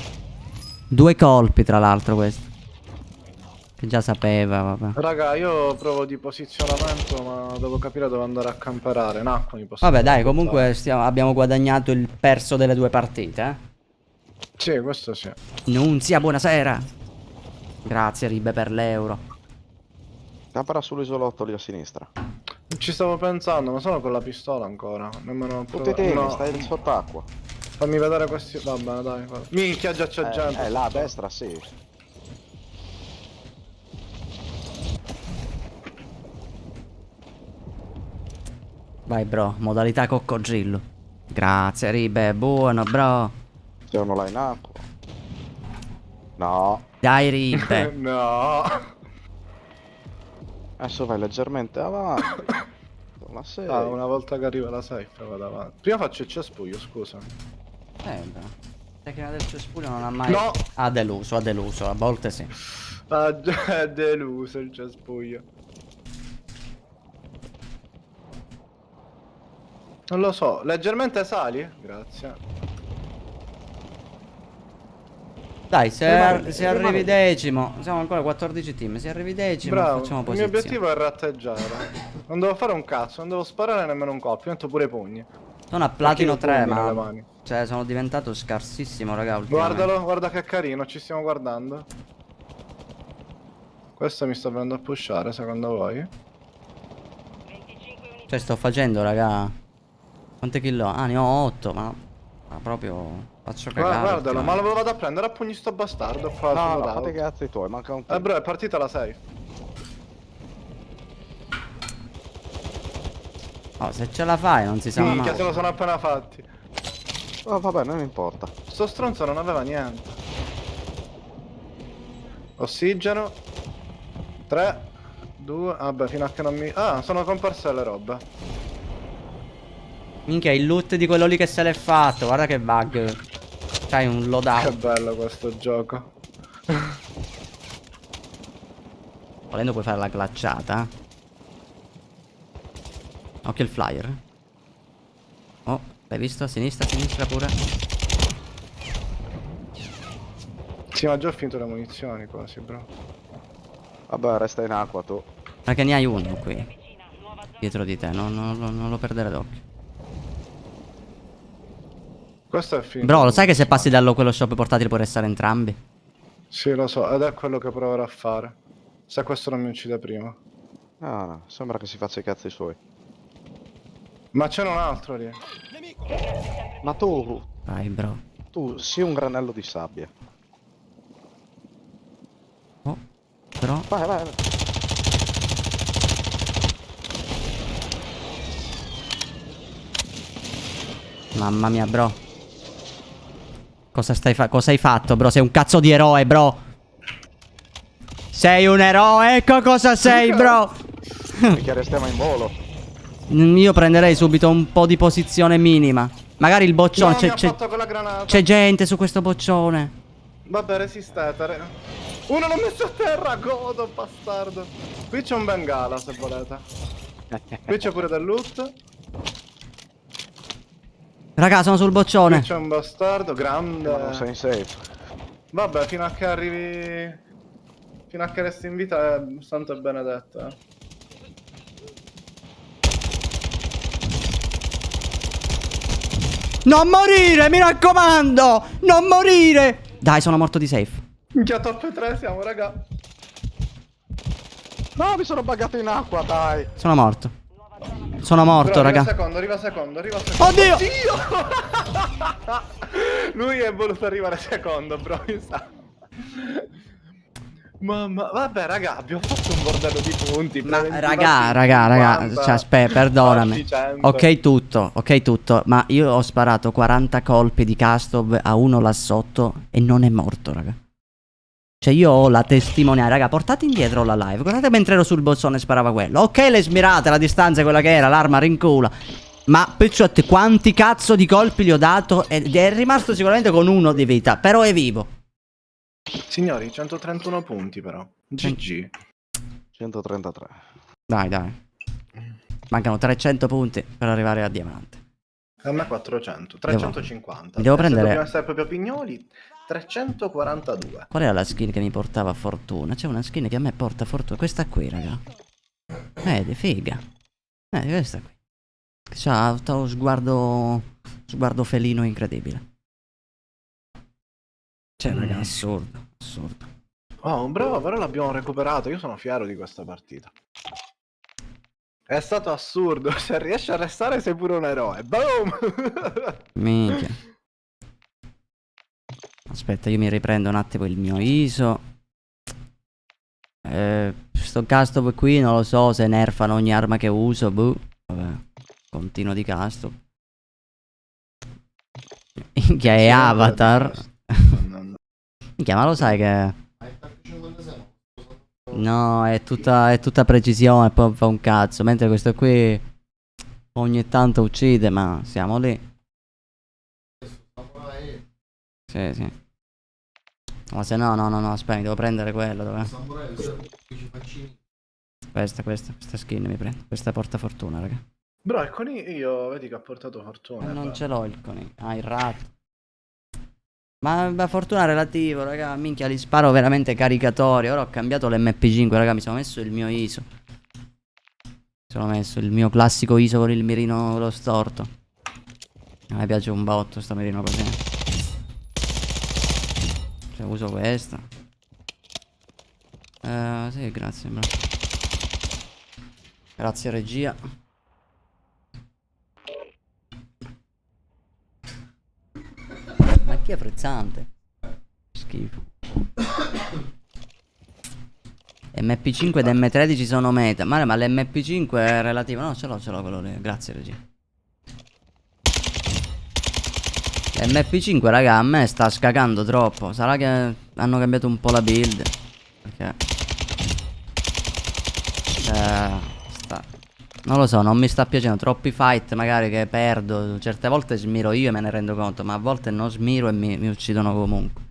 Speaker 1: 2 colpi, tra l'altro, questo. Che già sapeva, vabbè.
Speaker 4: Raga, io provo di posizionamento, ma devo capire dove andare a camperare. Nacqua mi posso.
Speaker 1: Vabbè, dai, comunque abbiamo guadagnato il perso delle 2 partite, eh.
Speaker 4: Sì, questo sì.
Speaker 1: Nunzia, buonasera. Grazie, Ribe, per l'euro.
Speaker 2: Campera sull'isolotto lì a sinistra.
Speaker 4: Ci stavo pensando, ma sono con la pistola ancora. Nemmeno
Speaker 2: Tutti temi,
Speaker 4: no.
Speaker 2: stai sott'acqua.
Speaker 4: Fammi vedere questi. Va bene, dai. Guarda. Minchia, già c'è gente.
Speaker 2: Là a destra, sì.
Speaker 1: Vai, bro, modalità coccodrillo. Grazie, Ribe, buono, bro.
Speaker 2: Sono là in acqua. No.
Speaker 1: Dai, Ribe.
Speaker 4: No.
Speaker 2: Adesso vai leggermente avanti. Ma sei.
Speaker 4: Ah, una volta che arriva la safe vado avanti. Prima faccio il cespuglio, scusa.
Speaker 1: Bro. Tecnica del cespuglio non ha mai...
Speaker 2: No!
Speaker 1: Ha deluso, a volte sì.
Speaker 4: Ah, già è deluso il cespuglio. Non lo so, leggermente sali? Grazie.
Speaker 1: Dai, se
Speaker 2: Rimane-
Speaker 1: arrivi
Speaker 2: rimane-
Speaker 1: decimo, siamo ancora 14 team, se arrivi decimo
Speaker 4: Bravo,
Speaker 1: facciamo
Speaker 4: il mio
Speaker 1: posizione.
Speaker 4: obiettivo è ratteggiare. Non devo fare un cazzo, non devo sparare nemmeno un colpo, io metto pure i pugni.
Speaker 1: Sono a platino
Speaker 4: Perché io
Speaker 1: 3,
Speaker 4: pugni nelle
Speaker 1: ma...
Speaker 4: mani.
Speaker 1: Cioè, sono diventato scarsissimo, raga, ultimamente.
Speaker 4: Guardalo, guarda che carino, ci stiamo guardando. Questo mi sta venendo a pushare, secondo voi?
Speaker 5: 25 unità.
Speaker 1: Cioè, sto facendo, raga... Quante kill ho? Ah, ne ho 8, ma proprio... Faccio cagare.
Speaker 4: Guardalo, ma
Speaker 1: ultimamente.
Speaker 4: lo vado a prendere a pugni sto bastardo qua
Speaker 2: No,
Speaker 4: sul
Speaker 2: no, fate i
Speaker 4: loadout.
Speaker 2: cazzi tuoi, manca un
Speaker 4: Bro, è partita la safe.
Speaker 1: Oh, se ce la fai non si sa
Speaker 4: Minchia,
Speaker 1: mai.
Speaker 4: se lo sono appena fatti.
Speaker 2: Oh, vabbè, non importa.
Speaker 4: Sto stronzo non aveva niente. Ossigeno. 3, 2, vabbè, fino a che non mi... Ah, sono comparse le robe.
Speaker 1: Minchia, il loot di quello lì che se l'è fatto. Guarda che bug. C'hai un
Speaker 4: Che
Speaker 1: loadout.
Speaker 4: bello questo gioco.
Speaker 1: Volendo puoi fare la glacciata. Occhio il flyer. Oh, l'hai visto? A sinistra pure.
Speaker 4: Sì, ma già ho finito le munizioni quasi, bro.
Speaker 2: Vabbè, resta in acqua tu.
Speaker 1: Perché ne hai uno qui.
Speaker 5: Vicina, nuova zona.
Speaker 1: Dietro di te. Non lo perdere d'occhio.
Speaker 4: Questo è finito.
Speaker 1: Bro, lo sai che se passi da quello shop portatile puoi restare entrambi?
Speaker 4: Sì, lo so, ed è quello che proverò a fare. Se questo non mi uccide prima.
Speaker 2: No, no, sembra che si faccia i cazzi suoi.
Speaker 4: Ma c'è un altro lì.
Speaker 2: Ma tu
Speaker 1: Vai, bro.
Speaker 2: sii un granello di sabbia.
Speaker 1: Oh, però...
Speaker 2: Vai, vai, vai.
Speaker 1: Mamma mia, bro. Cosa hai fatto, bro? Sei un cazzo di eroe, bro. Sei un eroe, ecco cosa sei, bro.
Speaker 2: Perché restiamo in volo.
Speaker 1: Io prenderei subito un po' di posizione minima. Magari il boccione,
Speaker 4: No, mi ha fatto con la granata.
Speaker 1: c'è gente su questo boccione.
Speaker 4: Vabbè, resistete. Uno l'ho messo a terra, godo, bastardo. Qui c'è un bengala, se volete. Qui c'è pure del loot.
Speaker 1: Raga, sono sul
Speaker 4: Qui
Speaker 1: boccione.
Speaker 4: c'è un bastardo,
Speaker 2: Ma non
Speaker 4: grande.
Speaker 2: sei safe.
Speaker 4: Vabbè, fino a che arrivi... Fino a che resti in vita è santo e benedetto, eh.
Speaker 1: Non morire, mi raccomando. Non morire. Dai, sono morto di safe.
Speaker 4: Minchia, top 3 siamo, raga.
Speaker 2: No, mi sono buggato in acqua, dai.
Speaker 1: Sono morto. Sono morto,
Speaker 4: Però
Speaker 1: raga.
Speaker 4: arriva secondo.
Speaker 1: Oddio!
Speaker 4: Lui è voluto arrivare secondo, bro, mi sa. Mamma, vabbè, raga, abbiamo fatto un bordello di punti.
Speaker 1: Ma
Speaker 4: preventivi
Speaker 1: raga,
Speaker 4: 50,
Speaker 1: cioè, aspetta, perdonami.
Speaker 4: 100.
Speaker 1: Ok tutto, ma io ho sparato 40 colpi di Castov a uno là sotto e non è morto, raga. Cioè io ho la testimonianza, raga, portate indietro la live. Guardate mentre ero sul bozzone e sparava quello. Ok, le smirate, la distanza è quella che era, l'arma rincula. Ma Picciotti, quanti cazzo di colpi gli ho dato ed è rimasto sicuramente con uno di vita, però è vivo.
Speaker 4: Signori, 131 punti però. GG.
Speaker 2: 133.
Speaker 1: Dai. Mancano 300 punti per arrivare a diamante.
Speaker 4: A me 400. 350.
Speaker 1: Mi devo
Speaker 4: Se
Speaker 1: prendere...
Speaker 4: dobbiamo essere proprio pignoli, 342.
Speaker 1: Qual era la skin che mi portava fortuna? C'è una skin che a me porta fortuna. Questa qui, raga. Vedi, figa. Questa qui. C'ha lo sguardo felino incredibile. Cioè, raga, assurdo.
Speaker 4: Oh, bravo, però l'abbiamo recuperato. Io sono fiero di questa partita. È stato assurdo. Se riesci a restare sei pure un eroe. Boom!
Speaker 1: Minchia. Aspetta, io mi riprendo un attimo il mio ISO. Sto Castov qui non lo so se nerfano ogni arma che uso. Boh. Vabbè. Continuo di Castov. Minchia, è Avatar. Minchia, ma lo sai che... No, è tutta precisione, poi fa un cazzo. Mentre questo qui ogni tanto uccide, ma siamo lì. Sì. Ma se no, aspetta, devo prendere quello, dov'è? Questa skin mi prendo. Questa porta fortuna, raga.
Speaker 4: Bro, il conigli io vedi che ha portato fortuna.
Speaker 1: Non ce l'ho il conigli. Ah, il ratto. Ma fortuna relativo, raga. Minchia, li sparo veramente caricatori. Ora ho cambiato l'MP5, raga. Mi sono messo il mio ISO. Mi sono messo il mio classico ISO con il mirino lo storto. A me piace un botto sto mirino così. Cioè uso questo. Sì, grazie, bro. Grazie regia. Ma chi è frizzante? Schifo. MP5 ed M13 sono meta. Ma l'MP5 è relativo. No, ce l'ho quello lì. Grazie regia. MP5 raga a me sta scagando troppo. Sarà che hanno cambiato un po' la build. Perché non lo so, non mi sta piacendo. Troppi fight magari che perdo. Certe volte smiro io e me ne rendo conto. Ma a volte non smiro e mi uccidono comunque.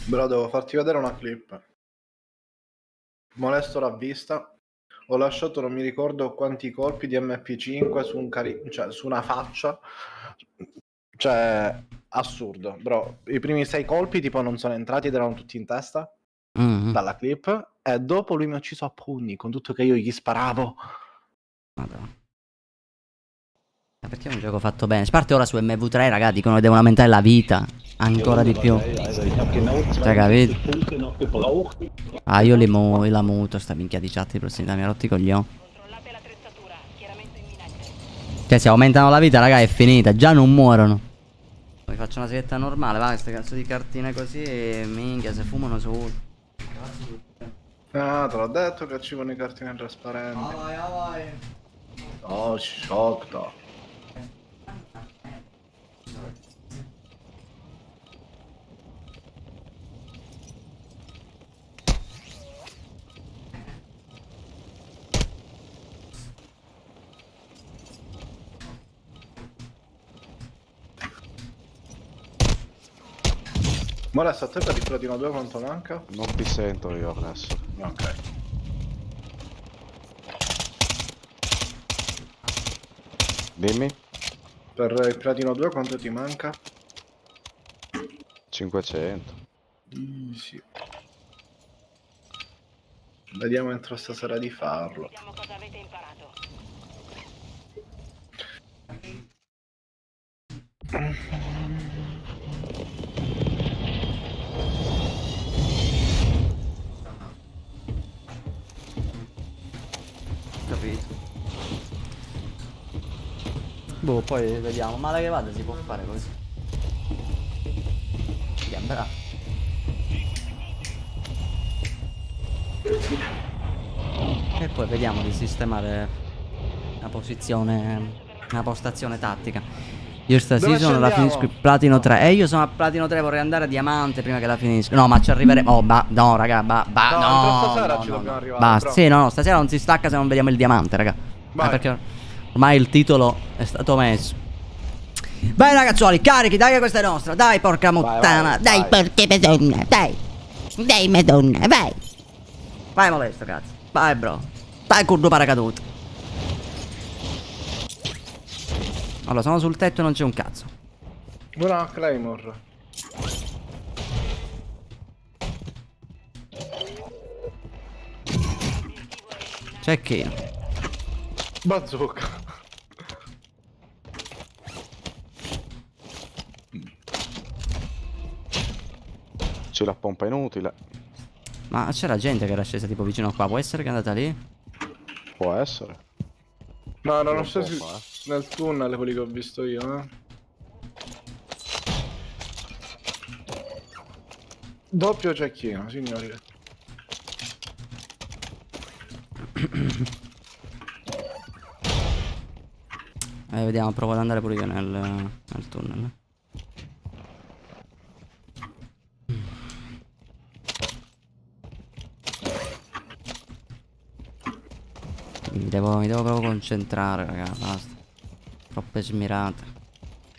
Speaker 4: Bro, devo farti vedere una clip. Molesto la vista. Ho lasciato non mi ricordo quanti colpi di MP5 su un cioè su una faccia. Cioè, assurdo, bro. I primi 6 colpi tipo non sono entrati ed erano tutti in testa dalla clip. E dopo lui mi ha ucciso a pugni con tutto che io gli sparavo.
Speaker 1: Madonna. Perché è un gioco fatto bene. Sparte ora su MV3 raga, dicono che devono aumentare la vita ancora di più. Cioè, capito? Ah, io la muto sta minchia di chat di prossimità. Mi ha rotti i coglioni.
Speaker 5: Controllate l'attrezzatura, schieramento imminente.
Speaker 1: Cioè, se aumentano la vita, raga, è finita. Già non muorono. Poi faccio una seghetta normale, va, queste cazzo di cartine così e minchia, se fumano su.
Speaker 4: Ah, te l'ho detto che ci vogliono i cartine trasparenti.
Speaker 1: vai.
Speaker 4: Oh, sciocco. Ma adesso a te per il platino 2 quanto manca?
Speaker 2: Non ti sento io adesso.
Speaker 4: Ok.
Speaker 2: Dimmi.
Speaker 4: Per il platino 2 quanto ti manca?
Speaker 2: 500.
Speaker 4: Sì. Vediamo entro stasera di farlo.
Speaker 5: Vediamo cosa avete imparato.
Speaker 1: Capito. Boh, poi vediamo. Male che vada si può fare così. Che bravo. E poi vediamo di sistemare la posizione, la postazione tattica. Io sta
Speaker 4: Dove
Speaker 1: season la
Speaker 4: scendiamo?
Speaker 1: finisco il platino 3. E io sono a platino 3, vorrei andare a diamante prima che la finisco. No, ma ci arriveremo. Oh, no, raga,
Speaker 4: No, entro stasera ci dobbiamo arrivare,
Speaker 1: Basta.
Speaker 4: però.
Speaker 1: Sì, no, stasera non si stacca se non vediamo il diamante, raga.
Speaker 4: Vai.
Speaker 1: Perché ormai il titolo è stato messo. Vai ragazzuoli, carichi, dai che questa è nostra. Dai, porca mottana. Dai,
Speaker 8: Perché madonna, dai. Dai madonna, vai.
Speaker 1: vai molesto, cazzo. Vai, bro. Dai, curdo paracaduto. Allora, sono sul tetto e non c'è un cazzo.
Speaker 4: Buona Claymore.
Speaker 1: Cecchino.
Speaker 4: Bazooka.
Speaker 2: C'è la pompa inutile.
Speaker 1: Ma c'era gente che era scesa tipo vicino qua. Può essere che è andata lì?
Speaker 2: Può essere.
Speaker 4: No, non ho
Speaker 2: Non
Speaker 4: sceso
Speaker 2: pompa,
Speaker 4: nel tunnel quelli che ho visto io, Doppio cecchino, signori.
Speaker 1: Vediamo, provo ad andare pure io nel tunnel. Mi devo proprio concentrare, raga, basta. Troppe smirate.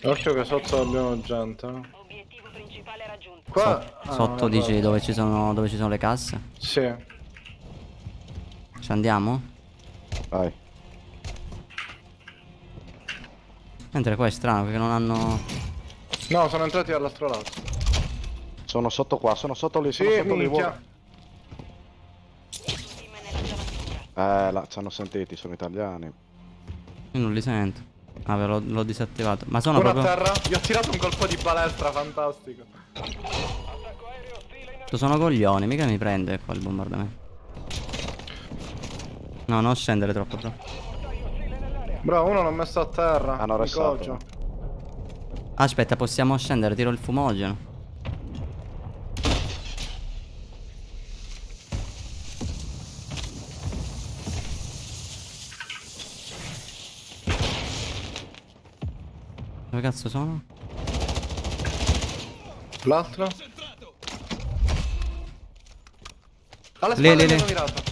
Speaker 4: Occhio che sotto abbiamo gente.
Speaker 5: Obiettivo principale raggiunto.
Speaker 4: Qua
Speaker 1: Sotto
Speaker 4: no,
Speaker 1: dici
Speaker 4: no.
Speaker 1: dove ci sono le casse?
Speaker 4: Sì.
Speaker 1: Ci andiamo?
Speaker 2: Vai.
Speaker 1: Mentre qua è strano perché non hanno...
Speaker 4: No, sono entrati dall'altro lato.
Speaker 2: Sono sotto qua, sono sotto lì,
Speaker 4: Sì,
Speaker 2: sono sotto lì.
Speaker 4: minchia.
Speaker 5: Team è nella zona sicura.
Speaker 2: Ci hanno sentiti, sono italiani.
Speaker 1: Io non li sento. Ah, ve l'ho disattivato. Ma sono
Speaker 4: Uno a
Speaker 1: proprio...
Speaker 4: terra. Gli ho tirato un colpo di balestra, fantastico.
Speaker 1: Tu sono coglioni, mica mi prende qua il bombardamento. No, non scendere troppo, bro.
Speaker 4: Bro, uno l'ho messo a terra.
Speaker 2: Hanno
Speaker 4: mi
Speaker 2: restato.
Speaker 4: coggio.
Speaker 1: Aspetta, possiamo scendere, tiro il fumogeno. Dove cazzo sono?
Speaker 4: L'altro? Alle
Speaker 1: Lì,
Speaker 4: spalle
Speaker 1: lì,
Speaker 4: mi
Speaker 1: lì.
Speaker 4: hanno mirato.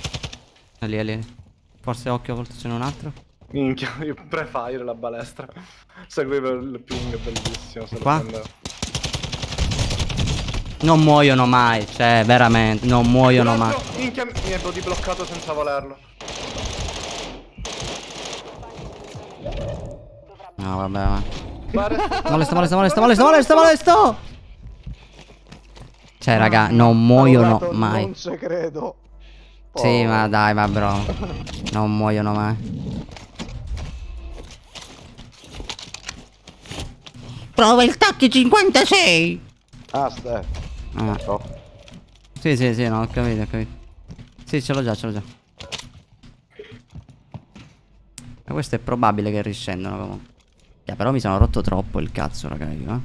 Speaker 1: È lì, è lì. Forse occhio, forse ce n'è un altro.
Speaker 4: Minchia, io pre-fire la balestra. Seguivo il ping, bellissimo. Se lo
Speaker 1: Qua?
Speaker 4: prendevo.
Speaker 1: Non muoiono mai, cioè, veramente, non muoiono
Speaker 4: Un
Speaker 1: mai.
Speaker 4: altro, minchia, mi è body bloccato senza volerlo.
Speaker 1: No, vabbè, va.
Speaker 4: Guarda,
Speaker 1: Molesto! Cioè, raga, non muoiono
Speaker 2: Lavorato,
Speaker 1: mai.
Speaker 2: Non ci credo.
Speaker 1: Sì,
Speaker 2: Oh.
Speaker 1: ma dai, ma bro. Non muoiono mai.
Speaker 8: Prova il TAC 56.
Speaker 2: Ah,
Speaker 1: Ah.
Speaker 2: oh.
Speaker 1: Sì, no, ho capito. Sì, ce l'ho già. Ma questo è probabile che riscendono comunque. Però mi sono rotto troppo il cazzo, raga, io,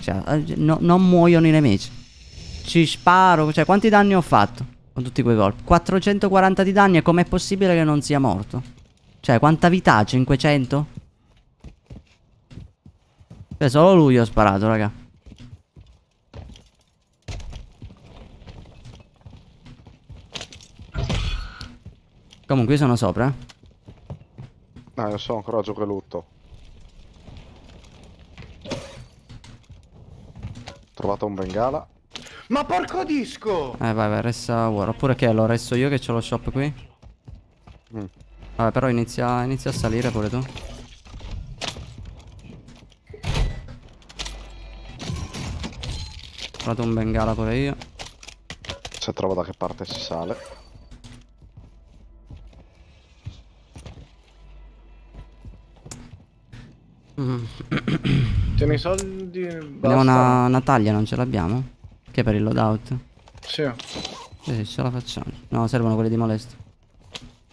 Speaker 1: Cioè, non muoiono i nemici. Ci sparo, cioè, quanti danni ho fatto con tutti quei colpi? 440 di danni, e com'è possibile che non sia morto? Cioè, quanta vita ha? 500? Cioè, solo lui ho sparato, raga. Comunque io sono sopra,
Speaker 2: No, io sono ancora giù che lutto. Ho trovato un bengala.
Speaker 4: Ma porco disco!
Speaker 1: vai, resta War. Oppure che lo resto io che c'ho lo shop qui. Vabbè, però inizia a salire pure tu. Ho trovato un bengala pure io.
Speaker 2: Se trovo da che parte si sale.
Speaker 4: Tieni i soldi.
Speaker 1: Abbiamo una taglia, non ce l'abbiamo? Che per il loadout?
Speaker 4: Sì.
Speaker 1: Sì, ce la facciamo. No, servono quelli di molestia.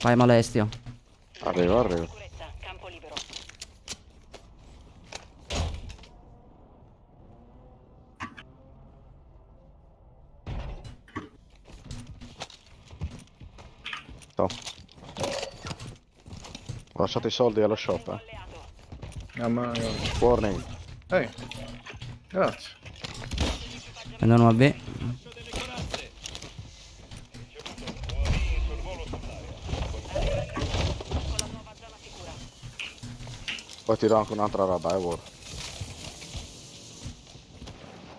Speaker 1: Vai molestio.
Speaker 2: Arrivo.
Speaker 5: Sicurezza, campo libero.
Speaker 2: Ho lasciato i soldi allo shop,
Speaker 5: Alleato.
Speaker 2: Warning.
Speaker 4: Ehi. Grazie.
Speaker 1: Prendo uno B.
Speaker 2: Poi tiro anche un'altra roba,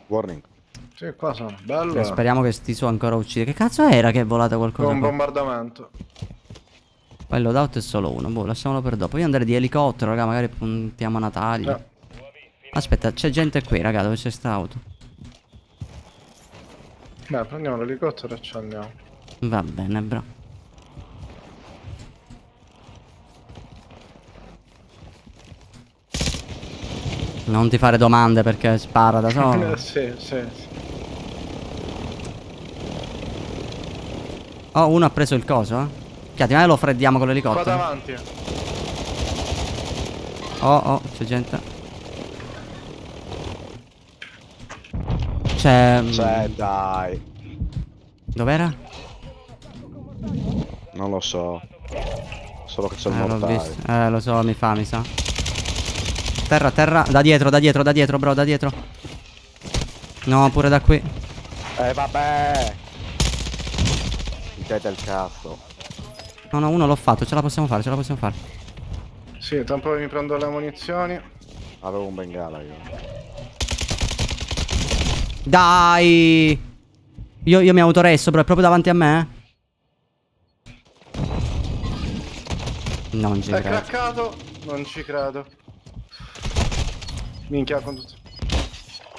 Speaker 2: Warning.
Speaker 4: Sì, qua sono. Bello.
Speaker 1: Speriamo che sti su ancora uccide. Che cazzo era che è volata qualcosa?
Speaker 4: Con un
Speaker 1: qua?
Speaker 4: bombardamento.
Speaker 1: Poi il loadout è solo uno. Boh, lasciamolo per dopo. Io andrei di elicottero, raga. Magari puntiamo a Natale.
Speaker 4: No.
Speaker 1: Aspetta, c'è gente qui, raga. Dove c'è sta auto?
Speaker 4: Beh, prendiamo l'elicottero e ci andiamo.
Speaker 1: Va bene, bro. Non ti fare domande perché spara da solo.
Speaker 4: Sì.
Speaker 1: Oh, uno ha preso il coso, Chiati, ma lo freddiamo con
Speaker 4: Qua
Speaker 1: l'elicottero.
Speaker 4: davanti.
Speaker 1: Oh, c'è gente. C'è...
Speaker 2: Dai.
Speaker 1: Dov'era?
Speaker 2: Non lo so. Solo che c'è il
Speaker 1: L'ho
Speaker 2: mortaio.
Speaker 1: visto. Lo so, mi sa. Terra. Da dietro, bro, da dietro. No, pure da qui.
Speaker 2: Vabbè. Te del cazzo.
Speaker 1: No, uno l'ho fatto, ce la possiamo fare.
Speaker 4: Sì, tanto mi prendo le munizioni.
Speaker 2: Avevo un bengala io.
Speaker 1: Dai! Io mi autoresto, bro, è proprio davanti a me, Non ci
Speaker 4: È
Speaker 1: credo.
Speaker 4: craccato. Non ci credo. Minchia con tutto.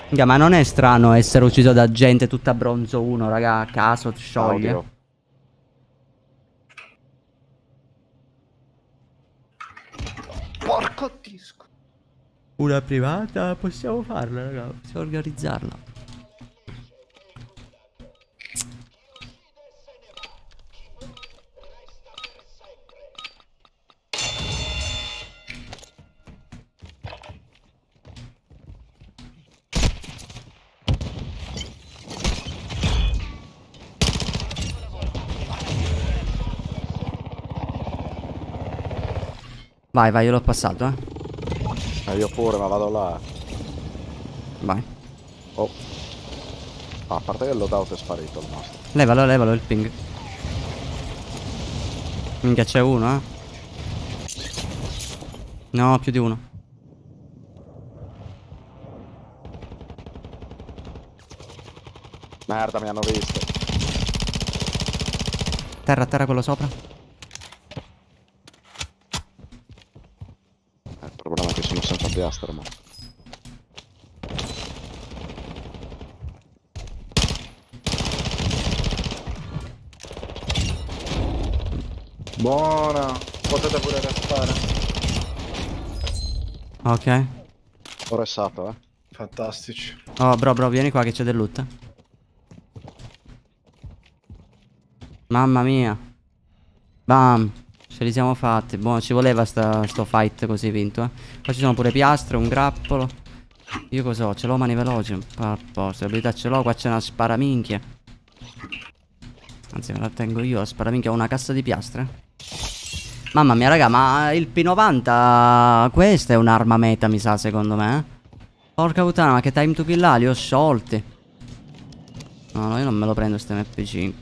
Speaker 1: Minchia, ma non è strano essere ucciso da gente tutta bronzo 1, raga, a caso, scioglie.
Speaker 2: Audio.
Speaker 4: Porco disco.
Speaker 1: Una privata, possiamo farla, raga, possiamo organizzarla. Vai, io l'ho passato,
Speaker 2: Io pure, ma vado là.
Speaker 1: Vai.
Speaker 2: Oh. A parte che il loadout è sparito il nostro.
Speaker 1: Levalo il ping. Minchia, c'è uno, No, più di uno.
Speaker 2: Merda, mi hanno visto.
Speaker 1: Terra quello sopra.
Speaker 2: Il problema è che sono senza piastre, ma.
Speaker 4: Buona. Potete pure restare.
Speaker 1: Ok.
Speaker 2: Ho ressato,
Speaker 4: Fantastici.
Speaker 1: Oh, bro, vieni qua che c'è del loot. Mamma mia. Bam. Ce li siamo fatti. Boh, ci voleva sto fight così vinto, eh. Qua ci sono pure piastre, un grappolo. Io cos'ho? Ce l'ho mani veloci. A posto, l'abilità ce l'ho. Qua c'è una sparaminchia. Anzi, me la tengo io. La sparaminchia. Ho una cassa di piastre. Mamma mia, raga, ma il P90. Questa è un'arma meta, mi sa, secondo me. Porca puttana, ma che time to kill ha? Li ho sciolti. No, io non me lo prendo ste MP5.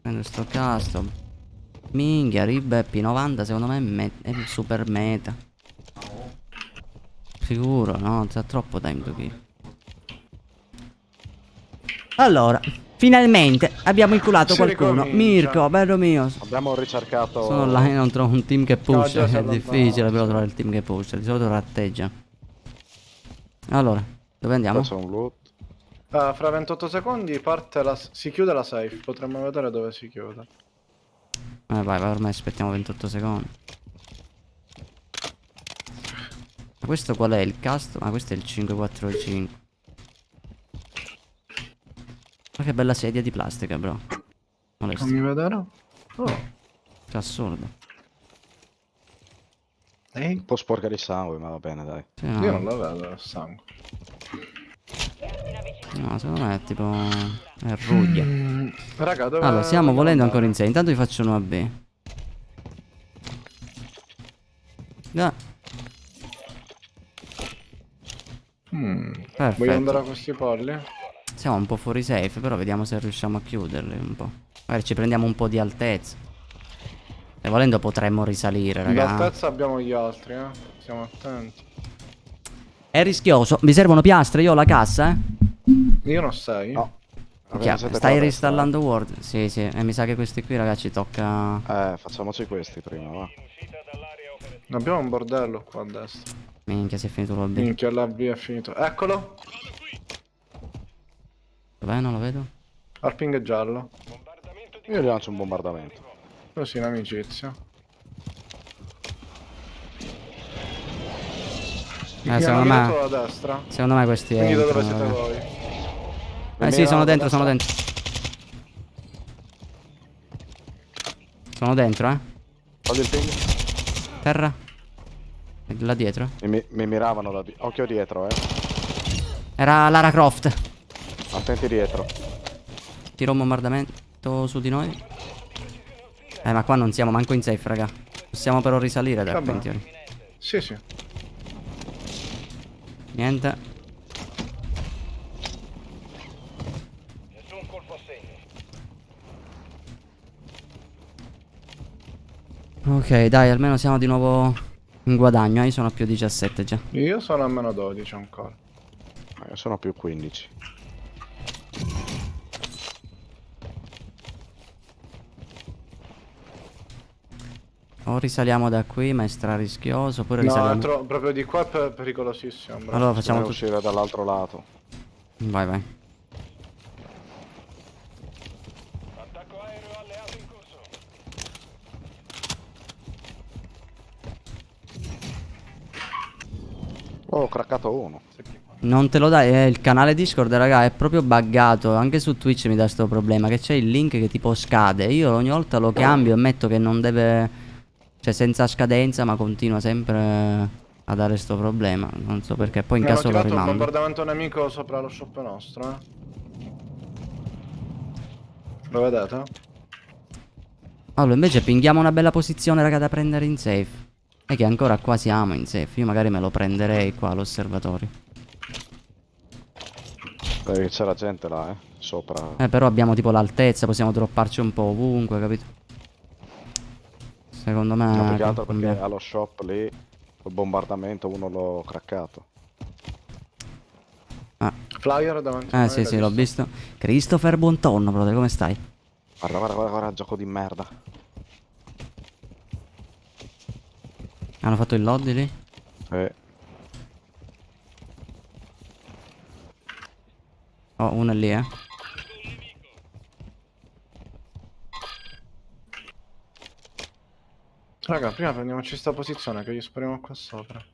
Speaker 1: Prendo sto custom. Minchia, Rib P90 secondo me è super meta. Sicuro, no? C'è troppo time to kill. Allora, finalmente abbiamo inculato
Speaker 4: Si
Speaker 1: qualcuno.
Speaker 4: ricomincia.
Speaker 1: Mirko, bello mio.
Speaker 2: Abbiamo ricercato...
Speaker 1: Sono online, non trovo un team che push.
Speaker 4: già si
Speaker 1: È
Speaker 4: allontana.
Speaker 1: difficile però trovare il team che push. Di solito ratteggia. Allora, dove andiamo?
Speaker 2: Qua c'è un loot.
Speaker 4: Fra 28 secondi parte si chiude la safe. Potremmo vedere dove si chiude.
Speaker 1: Vai, ormai aspettiamo 28 secondi. Ma questo qual è? Il custom? Ah, questo è il 545. Ma che bella sedia di plastica, bro. Molesto.
Speaker 4: Fammi vedere. Oh.
Speaker 1: Che assurdo.
Speaker 4: Ehi.
Speaker 2: Un po' sporca di sangue, ma va bene, dai.
Speaker 1: Sì,
Speaker 4: Io non
Speaker 1: no,
Speaker 4: la vedo il sangue.
Speaker 1: no, secondo me è tipo... è ruggia.
Speaker 4: Raga, dove...
Speaker 1: Allora, stiamo
Speaker 4: dobbiamo
Speaker 1: volendo ancora
Speaker 4: andare?
Speaker 1: in 6. Intanto vi faccio un AB. Da.
Speaker 4: Voglio
Speaker 1: Perfetto.
Speaker 4: andare a questi polli?
Speaker 1: Siamo un po' fuori safe, però vediamo se riusciamo a chiuderli un po'. Magari ci prendiamo un po' di altezza. E volendo potremmo risalire, raga.
Speaker 4: D'altezza abbiamo gli altri, Stiamo attenti.
Speaker 1: È rischioso. Mi servono piastre, io ho la cassa,
Speaker 4: Io non sei.
Speaker 2: No.
Speaker 1: Chiaro,
Speaker 2: Siete
Speaker 1: stai
Speaker 2: qua
Speaker 1: ristallando Word? Sì, sì. E mi sa che questi qui, ragazzi, tocca...
Speaker 2: facciamoci questi prima, va.
Speaker 4: Abbiamo un bordello qua a destra.
Speaker 1: Minchia, si è finito l'OB.
Speaker 4: Minchia, l'AV è finito. Eccolo!
Speaker 1: Dov'è? Non lo vedo.
Speaker 4: Al ping giallo.
Speaker 2: Io gli lancio un bombardamento.
Speaker 4: Così in amicizia. Mi hanno
Speaker 1: Secondo
Speaker 4: venuto
Speaker 1: me...
Speaker 4: da destra.
Speaker 1: Secondo me questi
Speaker 4: Quindi da dove
Speaker 1: entrano,
Speaker 4: siete
Speaker 1: raga.
Speaker 4: voi?
Speaker 1: Sì, sono dentro, sono dentro. Sono dentro, eh.
Speaker 2: Togli il ping.
Speaker 1: Terra. E là dietro.
Speaker 2: Mi miravano da occhio dietro,
Speaker 1: Era Lara Croft.
Speaker 2: Attenti dietro.
Speaker 1: Tiro un bombardamento su di noi. Ma qua non siamo manco in safe, raga. Possiamo però risalire da qui in teoria.
Speaker 4: Sì, sì.
Speaker 1: Niente.
Speaker 7: Nessun colpo a segno.
Speaker 1: Ok, dai, almeno siamo di nuovo in guadagno. Io sono a più 17 già.
Speaker 4: Io sono a meno 12 ancora.
Speaker 2: Io sono a più 15.
Speaker 1: O risaliamo da qui, ma è strarischioso. Oppure
Speaker 4: No,
Speaker 1: risaliamo...
Speaker 4: proprio di qua è pericolosissimo. Bro.
Speaker 1: Allora
Speaker 2: Facciamo
Speaker 1: facciamo tutto.
Speaker 2: uscire dall'altro lato.
Speaker 1: Vai, vai.
Speaker 7: Attacco aereo alleato in corso.
Speaker 2: Oh, ho craccato uno.
Speaker 1: Non te lo dai, il canale Discord, raga, è proprio buggato. Anche su Twitch mi dà sto problema, che c'è il link che tipo scade. Io ogni volta lo cambio e metto che non deve... Cioè senza scadenza, ma continua sempre a dare sto problema. Non so perché, poi in
Speaker 4: Mi hanno
Speaker 1: caso lo
Speaker 4: tirato un
Speaker 1: rimando.
Speaker 4: bombardamento nemico sopra lo shop nostro, Lo vedete?
Speaker 1: Allora, invece pinghiamo una bella posizione, raga, da prendere in safe. E che ancora qua siamo in safe. Io magari me lo prenderei qua all'osservatorio.
Speaker 2: Perché c'è la gente là, sopra.
Speaker 1: Però abbiamo tipo l'altezza, possiamo dropparci un po' ovunque, capito? Secondo me...
Speaker 2: No, più che altro perché
Speaker 1: conviene.
Speaker 2: allo shop lì, il bombardamento uno l'ho craccato.
Speaker 4: Flyer davanti a noi,
Speaker 1: Sì,
Speaker 4: l'hai
Speaker 1: sì, l'ho visto. Christopher Buontonno, brother, come stai?
Speaker 2: Guarda, gioco di merda.
Speaker 1: Hanno fatto il lobby lì? Oh, uno è lì,
Speaker 4: Raga, prima prendiamoci sta posizione che gli spariamo qua sopra.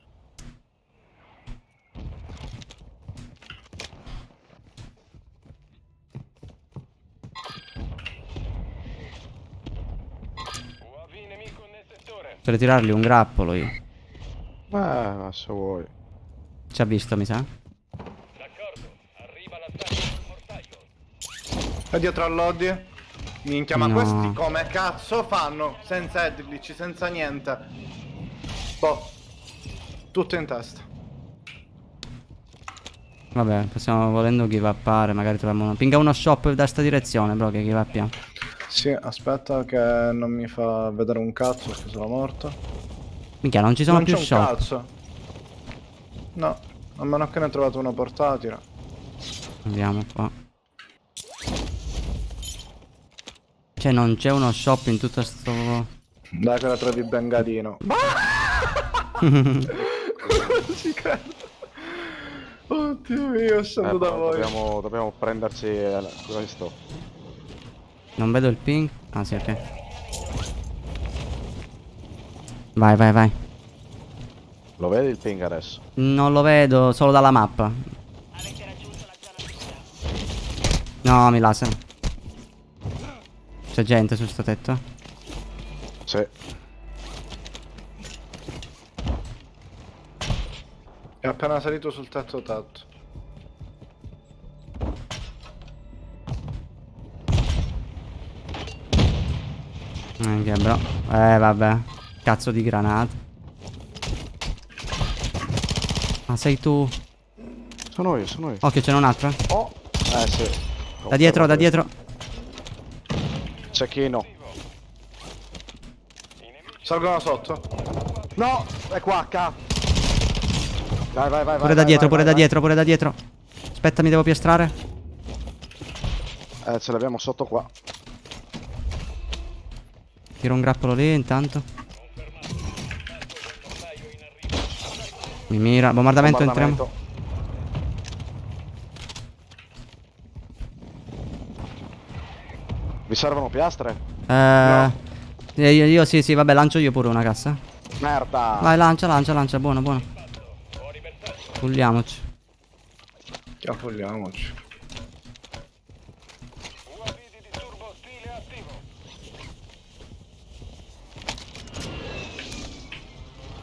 Speaker 1: Per tirargli un grappolo io.
Speaker 2: Ma se vuoi.
Speaker 1: Ci ha visto, mi sa.
Speaker 7: D'accordo, arriva l'attacco sul mortaio.
Speaker 4: È dietro all'Oddi. Minchia, ma
Speaker 1: No.
Speaker 4: questi come cazzo fanno? Senza headglitch, senza niente. Boh. Tutto in testa.
Speaker 1: Vabbè, possiamo volendo give uppare. Magari troviamo uno. Pinga uno shop da sta direzione, bro, che give uppiamo.
Speaker 4: Sì, aspetta che non mi fa vedere un cazzo perché sono morto.
Speaker 1: Minchia, non ci sono
Speaker 4: Non
Speaker 1: più
Speaker 4: c'è un
Speaker 1: shop.
Speaker 4: cazzo. No, a meno che ne ho trovato uno portatile.
Speaker 1: Andiamo qua. Cioè, non c'è uno shop in tutto sto.
Speaker 4: Dai che la trovi bengalino. Non ci credo. Oddio mio, scendo da voi.
Speaker 2: Dobbiamo prenderci questo.
Speaker 1: Non vedo il ping. Ah, sì, ok. Vai, vai, vai.
Speaker 2: Lo vedi il ping adesso?
Speaker 1: Non lo vedo solo dalla mappa.
Speaker 5: Avete raggiunto la zona sicura.
Speaker 1: No, mi lascia. C'è gente su sto tetto.
Speaker 2: Sì.
Speaker 4: È appena salito sul tetto tatto.
Speaker 1: Che bro. Vabbè. Cazzo di granata. Ma sei tu.
Speaker 2: Sono io.
Speaker 1: Occhio, c'è un altro.
Speaker 2: Oh! Sì.
Speaker 1: Da dietro, da dietro.
Speaker 2: Cecchino.
Speaker 4: Salgono sotto.
Speaker 2: No! È qua, cazzo! Vai.
Speaker 1: Pure da dietro, pure da dietro, pure da dietro. Aspetta, mi devo piastrare.
Speaker 2: Ce l'abbiamo sotto qua.
Speaker 1: Tiro un grappolo lì intanto. Mi mira. Bombardamento, entriamo.
Speaker 2: Vi servono piastre?
Speaker 1: Io sì, vabbè, lancio io pure una cassa.
Speaker 2: Merda!
Speaker 1: Vai, lancia, buono. Pulliamoci.
Speaker 4: Chiaffolliamoci.
Speaker 7: UAV di disturbo ostile attivo.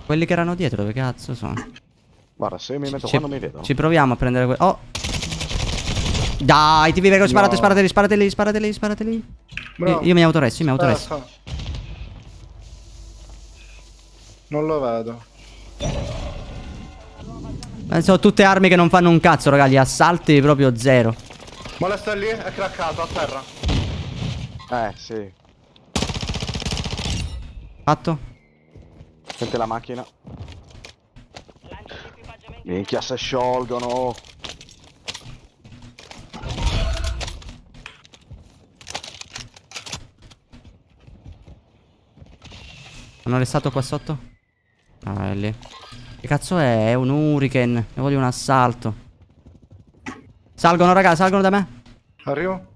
Speaker 1: Quelli che erano dietro, dove cazzo sono?
Speaker 2: Guarda, se mi metto qua non mi vedono.
Speaker 1: Ci proviamo a prendere oh! Dai, ti vi prego, sparate lì.
Speaker 4: Bro,
Speaker 1: Io mi autoresto,
Speaker 4: aspetta. Non lo vedo.
Speaker 1: Sono tutte armi che non fanno un cazzo, raga. Gli assalti proprio zero.
Speaker 4: Molesta lì, è craccato a terra.
Speaker 2: Sì.
Speaker 1: Fatto?
Speaker 2: Senti la macchina.
Speaker 5: Lancio di equipaggiamento.
Speaker 2: Minchia, se sciolgono.
Speaker 1: Hanno restato qua sotto? Ah, è lì. Che cazzo è? È un hurricane. Ne voglio un assalto. Salgono, raga, salgono da me.
Speaker 4: Arrivo.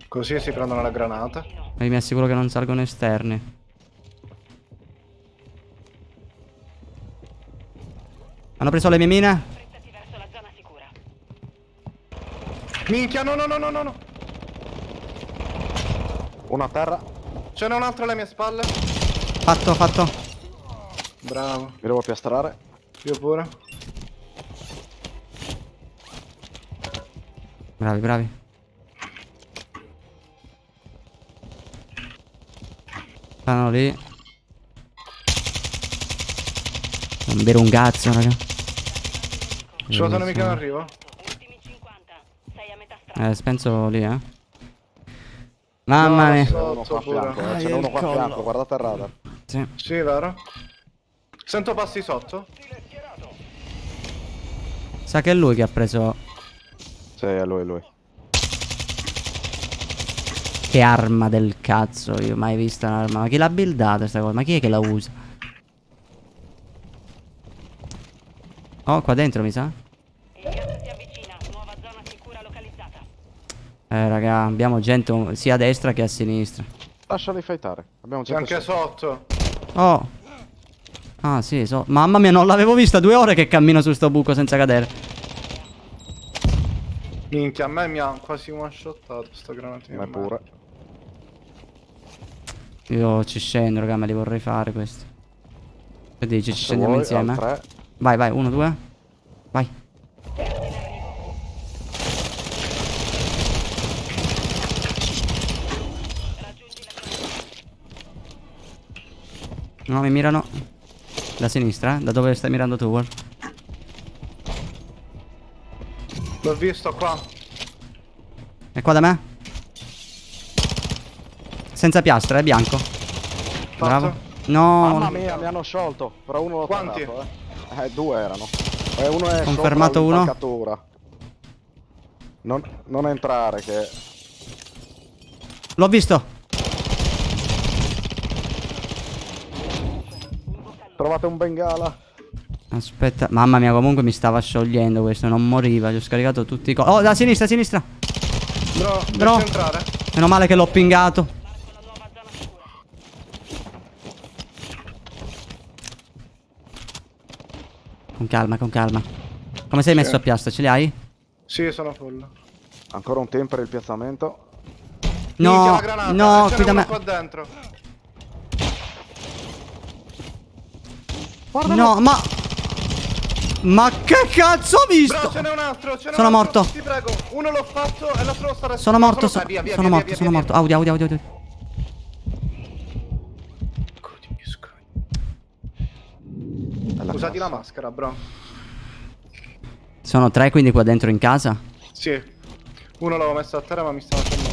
Speaker 4: Così si prendono la granata.
Speaker 1: Ma io mi assicuro che non salgono esterni. Hanno preso le mie mine?
Speaker 5: Frettati verso la zona sicura.
Speaker 4: Minchia, no.
Speaker 2: Uno a terra.
Speaker 4: Ce n'è un altro alle mie spalle.
Speaker 1: Fatto.
Speaker 4: Bravo.
Speaker 2: Mi devo piastrare.
Speaker 4: Io pure.
Speaker 1: Bravi. Stanno lì. Non bere un cazzo, raga.
Speaker 4: Sulla nemica in arrivo.
Speaker 5: Ultimi 50. Sei a metà strada.
Speaker 1: Penso lì, Mamma
Speaker 4: No,
Speaker 1: mia.
Speaker 2: Ce n'è uno qua a
Speaker 4: pure.
Speaker 2: fianco. Ce n'è uno qua a fianco. Guardate il radar.
Speaker 1: Sì.
Speaker 4: Sì, vero? Sento passi sotto.
Speaker 1: Sa che è lui che ha preso.
Speaker 2: Sì, è lui.
Speaker 1: Che arma del cazzo. Io ho mai visto un'arma. Ma chi l'ha buildata sta cosa? Ma chi è che la usa? Oh, qua dentro mi sa.
Speaker 5: Il gas si avvicina. Nuova zona sicura localizzata.
Speaker 1: Raga, abbiamo gente sia a destra che a sinistra.
Speaker 2: Lasciali fightare. Abbiamo
Speaker 4: C'è
Speaker 2: gente
Speaker 4: anche sotto.
Speaker 1: Oh. Ah, sì, mamma mia, non l'avevo vista 2 ore che cammino su sto buco senza cadere.
Speaker 4: Minchia, a me mi ha quasi one-shottato sto granatino.
Speaker 2: Me pure.
Speaker 1: Io ci scendo, raga, me li vorrei fare questi. Che dici, ci
Speaker 2: Se
Speaker 1: scendiamo
Speaker 2: vuoi,
Speaker 1: insieme?
Speaker 2: al 3.
Speaker 1: Vai, vai, 1, 2. Vai. No, mi mirano da sinistra, Da dove stai mirando tu, Wall?
Speaker 4: L'ho visto qua.
Speaker 1: È qua da me? Senza piastra, è bianco. Bravo. No.
Speaker 2: Mamma mia, mi hanno sciolto. Però uno l'ho
Speaker 4: Quanti?
Speaker 2: toccato, due erano. E uno è
Speaker 1: Confermato
Speaker 2: sopra
Speaker 1: uno.
Speaker 2: l'impalcatura. Non entrare che...
Speaker 1: L'ho visto.
Speaker 2: Trovate un bengala.
Speaker 1: Aspetta, mamma mia, comunque mi stava sciogliendo questo, non moriva, gli ho scaricato tutti i Oh, da sinistra, a sinistra.
Speaker 4: Bro,
Speaker 1: Bro.
Speaker 4: riesci a entrare?
Speaker 1: Meno male che l'ho pingato.
Speaker 5: La nuova zona sicura.
Speaker 1: Con calma, con calma. Come sei messo a piastra? Ce li hai?
Speaker 4: Sì, sono full.
Speaker 2: Ancora un tempo per il piazzamento.
Speaker 4: Minchia,
Speaker 1: No,
Speaker 4: la granata,
Speaker 1: no,
Speaker 4: ce n'è
Speaker 1: qui da
Speaker 4: uno
Speaker 1: me.
Speaker 4: qua dentro.
Speaker 1: No, ma che cazzo ho visto?
Speaker 4: Bro, ce n'è un altro, ce n'è
Speaker 1: Sono
Speaker 4: un altro,
Speaker 1: morto.
Speaker 4: ti prego. Uno l'ho fatto e l'altro lo sta restando.
Speaker 1: Sono morto,
Speaker 4: Solo te, via, via,
Speaker 1: sono
Speaker 4: via,
Speaker 1: morto,
Speaker 4: via,
Speaker 1: sono
Speaker 4: via,
Speaker 1: morto. Audio, audio, audio, audio.
Speaker 4: Usati la maschera, bro.
Speaker 1: Sono 3 quindi qua dentro in casa?
Speaker 4: Sì. Uno l'avevo messo a terra ma mi stava facendo.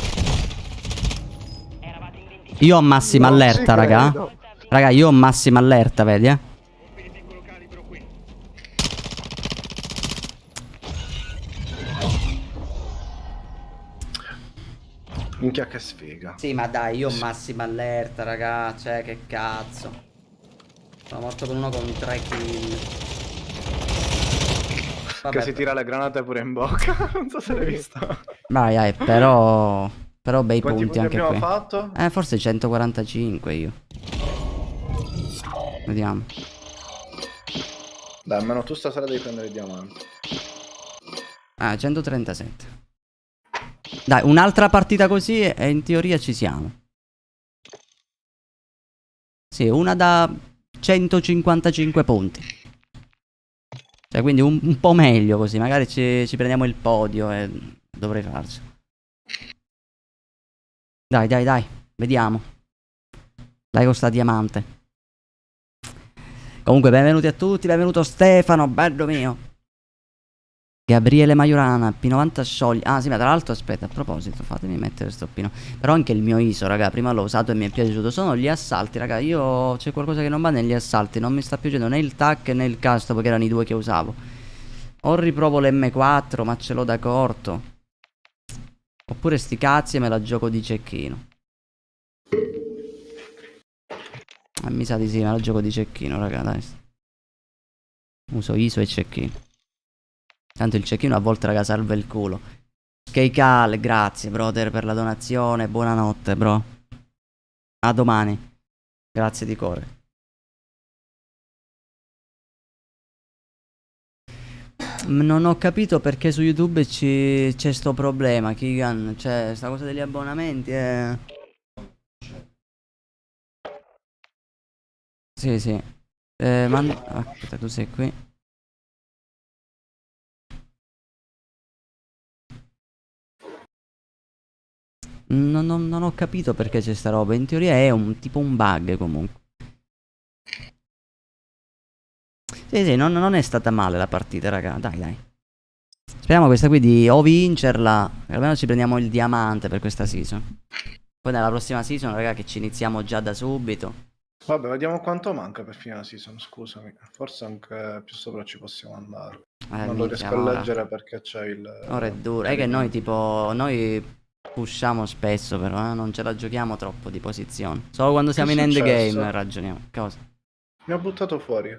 Speaker 5: Eravate in 20.
Speaker 1: Io ho massima
Speaker 2: Non ci
Speaker 1: allerta, raga.
Speaker 2: credo.
Speaker 1: Raga, io ho massima allerta, vedi,
Speaker 4: Minchia che sfiga.
Speaker 1: Sì, ma dai, io ho massima allerta, raga. Cioè, che cazzo. Sono morto con uno con 3 kill.
Speaker 4: Che si tira le granate pure in bocca. Non so se l'hai visto.
Speaker 1: Vai, però bei
Speaker 4: Quanti
Speaker 1: punti
Speaker 4: punti
Speaker 1: anche
Speaker 4: abbiamo
Speaker 1: qui.
Speaker 4: fatto?
Speaker 1: Forse 145 io. Vediamo.
Speaker 4: Dai, almeno tu stasera devi prendere i diamanti.
Speaker 1: 137. Dai, un'altra partita così e in teoria ci siamo. Sì, una da 155 punti. Cioè, quindi un po' meglio così. Magari ci prendiamo il podio e dovrei farci. Dai, dai, dai. Vediamo. Dai con sta diamante. Comunque, benvenuti a tutti. Benvenuto Stefano, bello mio. Gabriele Majorana, P90 sciogli. Ah sì, ma tra l'altro aspetta, a proposito, fatemi mettere sto pino. Però anche il mio ISO, raga, prima l'ho usato e mi è piaciuto. Sono gli assalti, raga, io c'è qualcosa che non va negli assalti. Non mi sta piacendo né il TAC né il custom, che erano i due che usavo. O riprovo l'M4, ma ce l'ho da corto. Oppure sti cazzi e me la gioco di cecchino. Mi sa di sì, me la gioco di cecchino, raga, dai. Uso ISO e cecchino. Tanto il cecchino a volte, raga, salva il culo. Keikal, grazie, brother, per la donazione. Buonanotte, bro. A domani. Grazie di cuore. Non ho capito perché su YouTube c'è sto problema, Kigan. Cioè, sta cosa degli abbonamenti è... Sì, sì. Aspetta, tu sei qui. Non ho capito perché c'è sta roba. In teoria è tipo un bug comunque. Sì, sì, non è stata male la partita, raga. Dai, dai. Speriamo questa qui di o vincerla. Almeno ci prendiamo il diamante per questa season. Poi nella prossima season, raga, che ci iniziamo già da subito.
Speaker 4: Vabbè, vediamo quanto manca per finire la season, scusami. Forse anche più sopra ci possiamo andare. Non lo riesco a leggere perché c'è il...
Speaker 1: Ora è duro. È che noi tipo... Noi pushiamo spesso però, non ce la giochiamo troppo di posizione. Solo quando siamo in endgame ragioniamo. Cosa?
Speaker 4: Mi ha buttato fuori.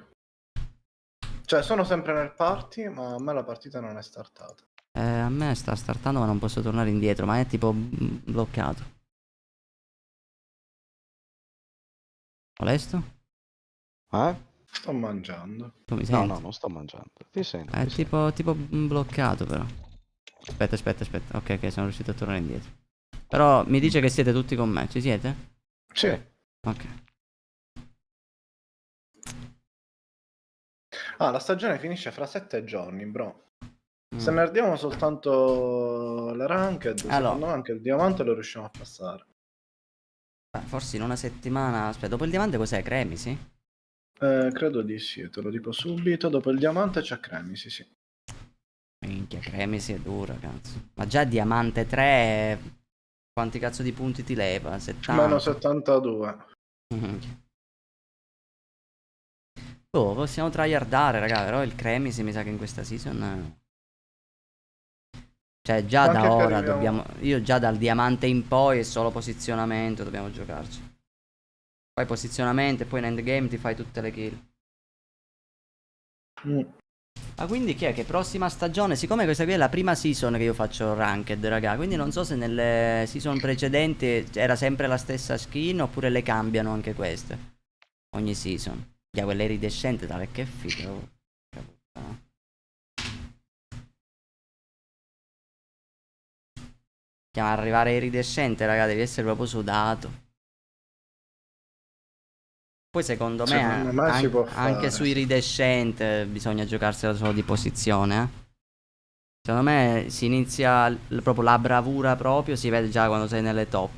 Speaker 4: Cioè, sono sempre nel party, ma a me la partita non è startata.
Speaker 1: A me sta startando ma non posso tornare indietro, ma è tipo bloccato. Molesto?
Speaker 4: Sto mangiando.
Speaker 1: Tu mi
Speaker 2: No,
Speaker 1: senti?
Speaker 2: no, non sto mangiando. Ti sento.
Speaker 1: È tipo bloccato però. Aspetta. Ok, sono riuscito a tornare indietro. Però mi dice che siete tutti con me. Ci siete?
Speaker 4: Sì.
Speaker 1: Ok.
Speaker 4: Ah, la stagione finisce fra 7 giorni, bro.
Speaker 1: Mm.
Speaker 4: Se ne ardiamo soltanto le ranked,
Speaker 1: Allora.
Speaker 4: secondo me anche il diamante lo riusciamo a passare.
Speaker 1: Forse in una settimana. Aspetta, dopo il diamante cos'è? Cremisi?
Speaker 4: Credo di sì, te lo dico subito. Dopo il diamante c'è Cremisi, sì.
Speaker 1: Minchia, Cremisi è dura, cazzo. Ma già diamante 3. Quanti cazzo di punti ti leva? 70?
Speaker 4: Meno 72.
Speaker 1: Minchia. Oh, possiamo tryhardare, raga, però il Cremisi mi sa che in questa season. Cioè, già
Speaker 4: Anche
Speaker 1: da
Speaker 4: che
Speaker 1: ora
Speaker 4: arriviamo-
Speaker 1: dobbiamo. Io già dal diamante in poi è solo posizionamento, dobbiamo giocarci. Poi posizionamento e poi in endgame ti fai tutte le kill.
Speaker 4: Mm.
Speaker 1: Ma quindi chi è che prossima stagione? Siccome questa qui è la prima season che io faccio ranked, raga, quindi non so se nelle season precedenti era sempre la stessa skin oppure le cambiano anche queste. Ogni season. Già quella iridescente, tale che figa. Oh. Che puttana. Chiama arrivare iridescente, raga, devi essere proprio sudato. Poi secondo me,
Speaker 4: Secondo me si può fare,
Speaker 1: anche su
Speaker 4: sì.
Speaker 1: iridescente bisogna giocarsela solo di posizione, eh. Secondo me si inizia proprio la bravura proprio, si vede già quando sei nelle top.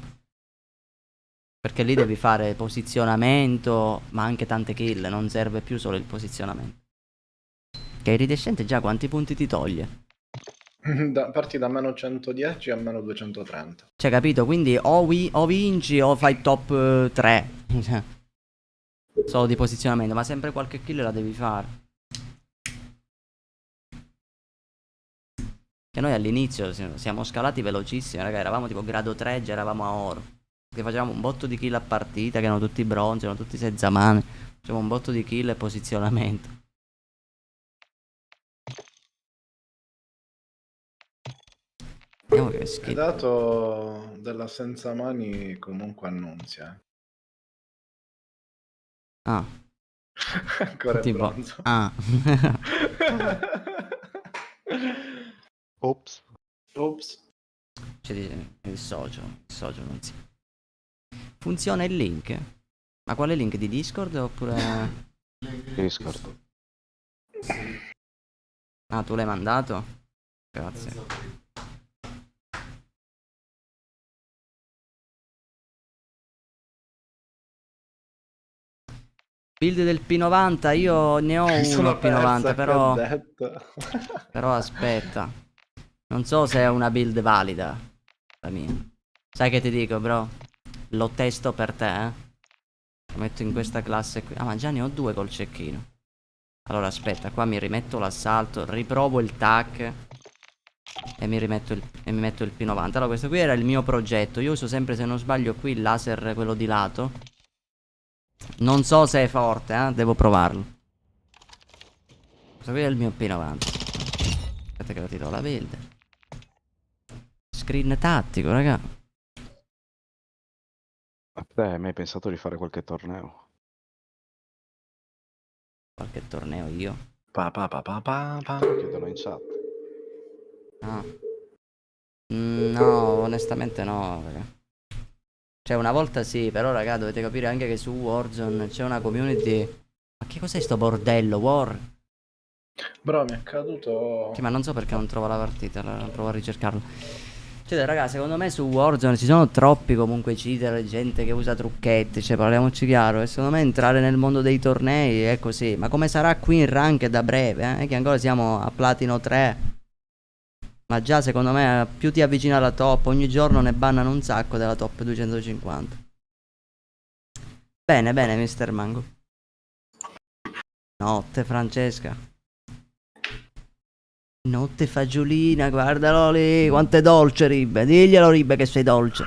Speaker 1: Perché lì devi fare posizionamento, ma anche tante kill, non serve più solo il posizionamento. Che iridescente già quanti punti ti toglie?
Speaker 4: Parti da meno 110 a meno 230.
Speaker 1: Cioè, capito? Quindi o vinci o fai top 3. Solo di posizionamento, ma sempre qualche kill la devi fare. Che noi all'inizio siamo scalati velocissimi, raga, eravamo tipo grado 3, già eravamo a oro. Che facevamo un botto di kill a partita, che erano tutti bronzi, erano tutti senza mani. Facevamo un botto di kill e posizionamento. Vediamo che
Speaker 4: Il
Speaker 1: schifo.
Speaker 4: dato della senza mani comunque annunzia.
Speaker 1: Ah,
Speaker 4: Ancora il
Speaker 1: tipo.
Speaker 4: bronzo.
Speaker 1: Ah.
Speaker 2: Ops.
Speaker 4: Ops.
Speaker 1: C'è il socio non si. Funziona il link? Ma quale link di Discord oppure.
Speaker 2: Discord.
Speaker 1: Ah, tu l'hai mandato? Grazie. Build del P90, io ne ho
Speaker 4: Mi
Speaker 1: uno
Speaker 4: sono
Speaker 1: P90,
Speaker 4: persa
Speaker 1: però.
Speaker 4: che ha detto.
Speaker 1: Però aspetta. Non so se è una build valida. La mia. Sai che ti dico, bro? Lo testo per te, eh. Lo metto in questa classe qui. Ah, ma già ne ho due col cecchino. Allora aspetta, qua mi rimetto l'assalto, riprovo il tac e mi metto il P90. Allora questo qui era il mio progetto. Io uso sempre, se non sbaglio, qui il laser, quello di lato. Non so se è forte, devo provarlo. Questo qui è il mio P90. Aspetta che lo tiro la build. Screen tattico, raga.
Speaker 2: A te hai mai pensato di fare qualche torneo?
Speaker 1: Qualche torneo io.
Speaker 4: Pa.
Speaker 2: Lo chiedono in chat.
Speaker 1: Ah. No, onestamente no, raga. Cioè una volta sì, però raga dovete capire anche che su Warzone c'è una community. Ma che cos'è sto bordello, War?
Speaker 4: Bro, mi è caduto.
Speaker 1: Sì, ma non so perché non trovo la partita, allora provo a ricercarlo. Cioè raga, secondo me su Warzone ci sono troppi comunque cheater, gente che usa trucchetti, cioè parliamoci chiaro. E secondo me entrare nel mondo dei tornei è così. Ma come sarà qui in ranked da breve, che ancora siamo a Platino 3. Ma già secondo me più ti avvicini alla top, ogni giorno ne bannano un sacco della top 250. Bene, bene, Mr. Mango. Notte, Francesca. Notte fagiolina, guardalo lì, quanto è dolce, Ribbe. Diglielo, Ribbe, che sei dolce.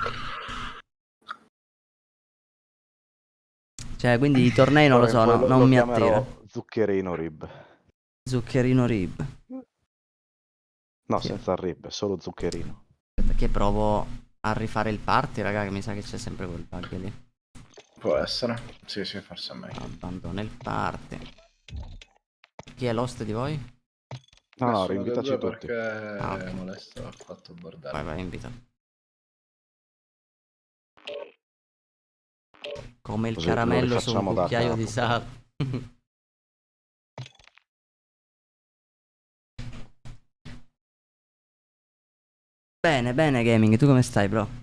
Speaker 1: Cioè, quindi i tornei non lo so,
Speaker 2: Poi
Speaker 1: non
Speaker 2: lo
Speaker 1: mi
Speaker 2: chiamerò
Speaker 1: attira.
Speaker 2: Zuccherino Rib.
Speaker 1: Zuccherino Ribbe.
Speaker 2: No,
Speaker 1: Sì.
Speaker 2: senza Rib, solo Zuccherino.
Speaker 1: Aspetta che provo a rifare il party, raga, che mi sa che c'è sempre quel bug lì.
Speaker 4: Può essere. Sì, forse è meglio.
Speaker 1: Abbandona il party. Chi è l'host di voi?
Speaker 2: No,
Speaker 4: Nessuno
Speaker 2: rinvitaci
Speaker 4: dei due
Speaker 2: tutti.
Speaker 4: perché
Speaker 1: ok.
Speaker 4: Molesto ha fatto bordello.
Speaker 1: Vai, invita. Come il
Speaker 2: Così lo
Speaker 1: caramello su un
Speaker 2: rifacciamo da
Speaker 1: cucchiaio
Speaker 2: capo.
Speaker 1: di sale. Bene, bene gaming, tu come stai, bro?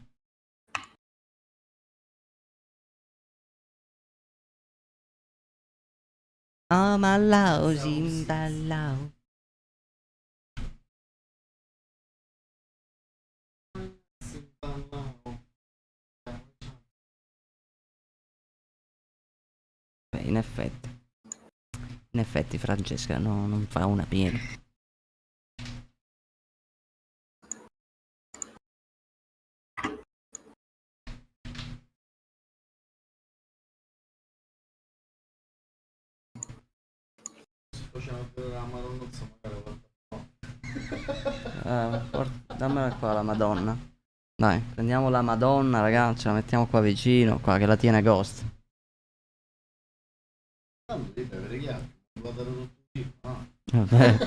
Speaker 1: Oh, malao, zimballao. Beh, in effetti Francesca non fa una piena. Dammela qua la Madonna. Dai, prendiamo la Madonna, ragazzi, ce la mettiamo qua vicino, qua che la tiene Ghost.
Speaker 3: Tanto dite, preghiamo. Lo darò tutti. No.
Speaker 1: Vabbè.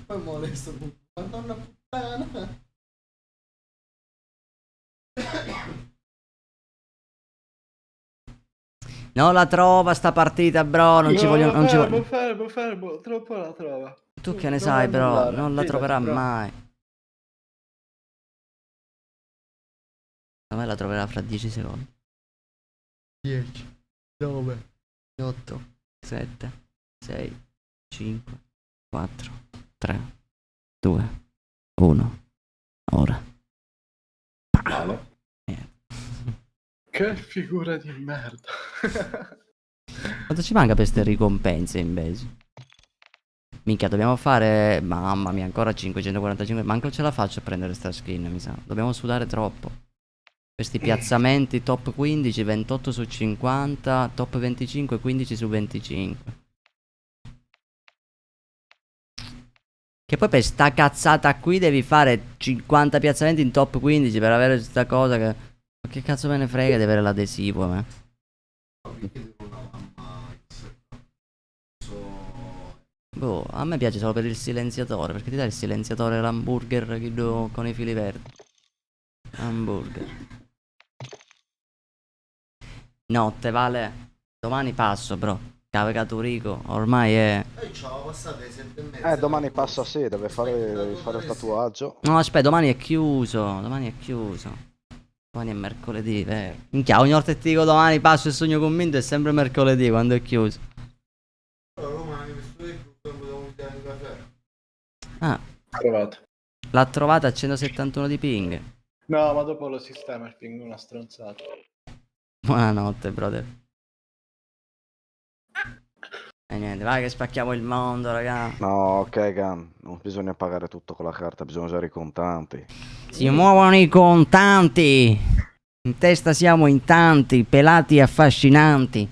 Speaker 3: Poi molesto. Madonna puttana.
Speaker 1: Non la trova sta partita, bro, non ci voglio... Non ci voglio...
Speaker 4: fermo, troppo la trova.
Speaker 1: Tu che ne sai, bro, non la troverà mai. Secondo me la troverà fra 10 secondi. 10, 9, 8, 7, 6, 5, 4, 3, 2, 1. Ora.
Speaker 6: Male.
Speaker 4: Che figura di merda.
Speaker 1: Quanto ci manca per queste ricompense invece? Minchia, dobbiamo fare... Mamma mia, ancora 545. Manco ce la faccio a prendere sta skin, mi sa. Dobbiamo sudare troppo. Questi piazzamenti top 15, 28 su 50, top 25, 15 su 25. Che poi per sta cazzata qui devi fare 50 piazzamenti in top 15 per avere questa cosa che... Ma che cazzo me ne frega di avere l'adesivo a me? Boh, a me piace solo per il silenziatore, perché ti dà il silenziatore l'hamburger con i fili verdi. Hamburger. Notte, Vale. Domani passo, bro. Cavacato Rico, ormai è...
Speaker 3: Ciao, passate 7:30.
Speaker 2: Domani passa a sé, devi fare il tatuaggio.
Speaker 1: No, aspetta, domani è chiuso. Domani è chiuso. Domani è mercoledì, vero? Minchia, ogni volta che ti dico domani passo e sogno convinto è sempre mercoledì quando è chiuso.
Speaker 3: Romani, mi sto devo un caffè.
Speaker 1: Ah,
Speaker 4: Trovato.
Speaker 1: l'ha trovata a 171 di ping.
Speaker 4: No, ma dopo lo sistema il ping una stronzata.
Speaker 1: Buonanotte, brother. E niente, vai che spacchiamo il mondo, raga.
Speaker 2: No, ok, Gan, non bisogna pagare tutto con la carta, bisogna usare i contanti.
Speaker 1: Si muovono i contanti. In testa siamo in tanti, pelati e affascinanti.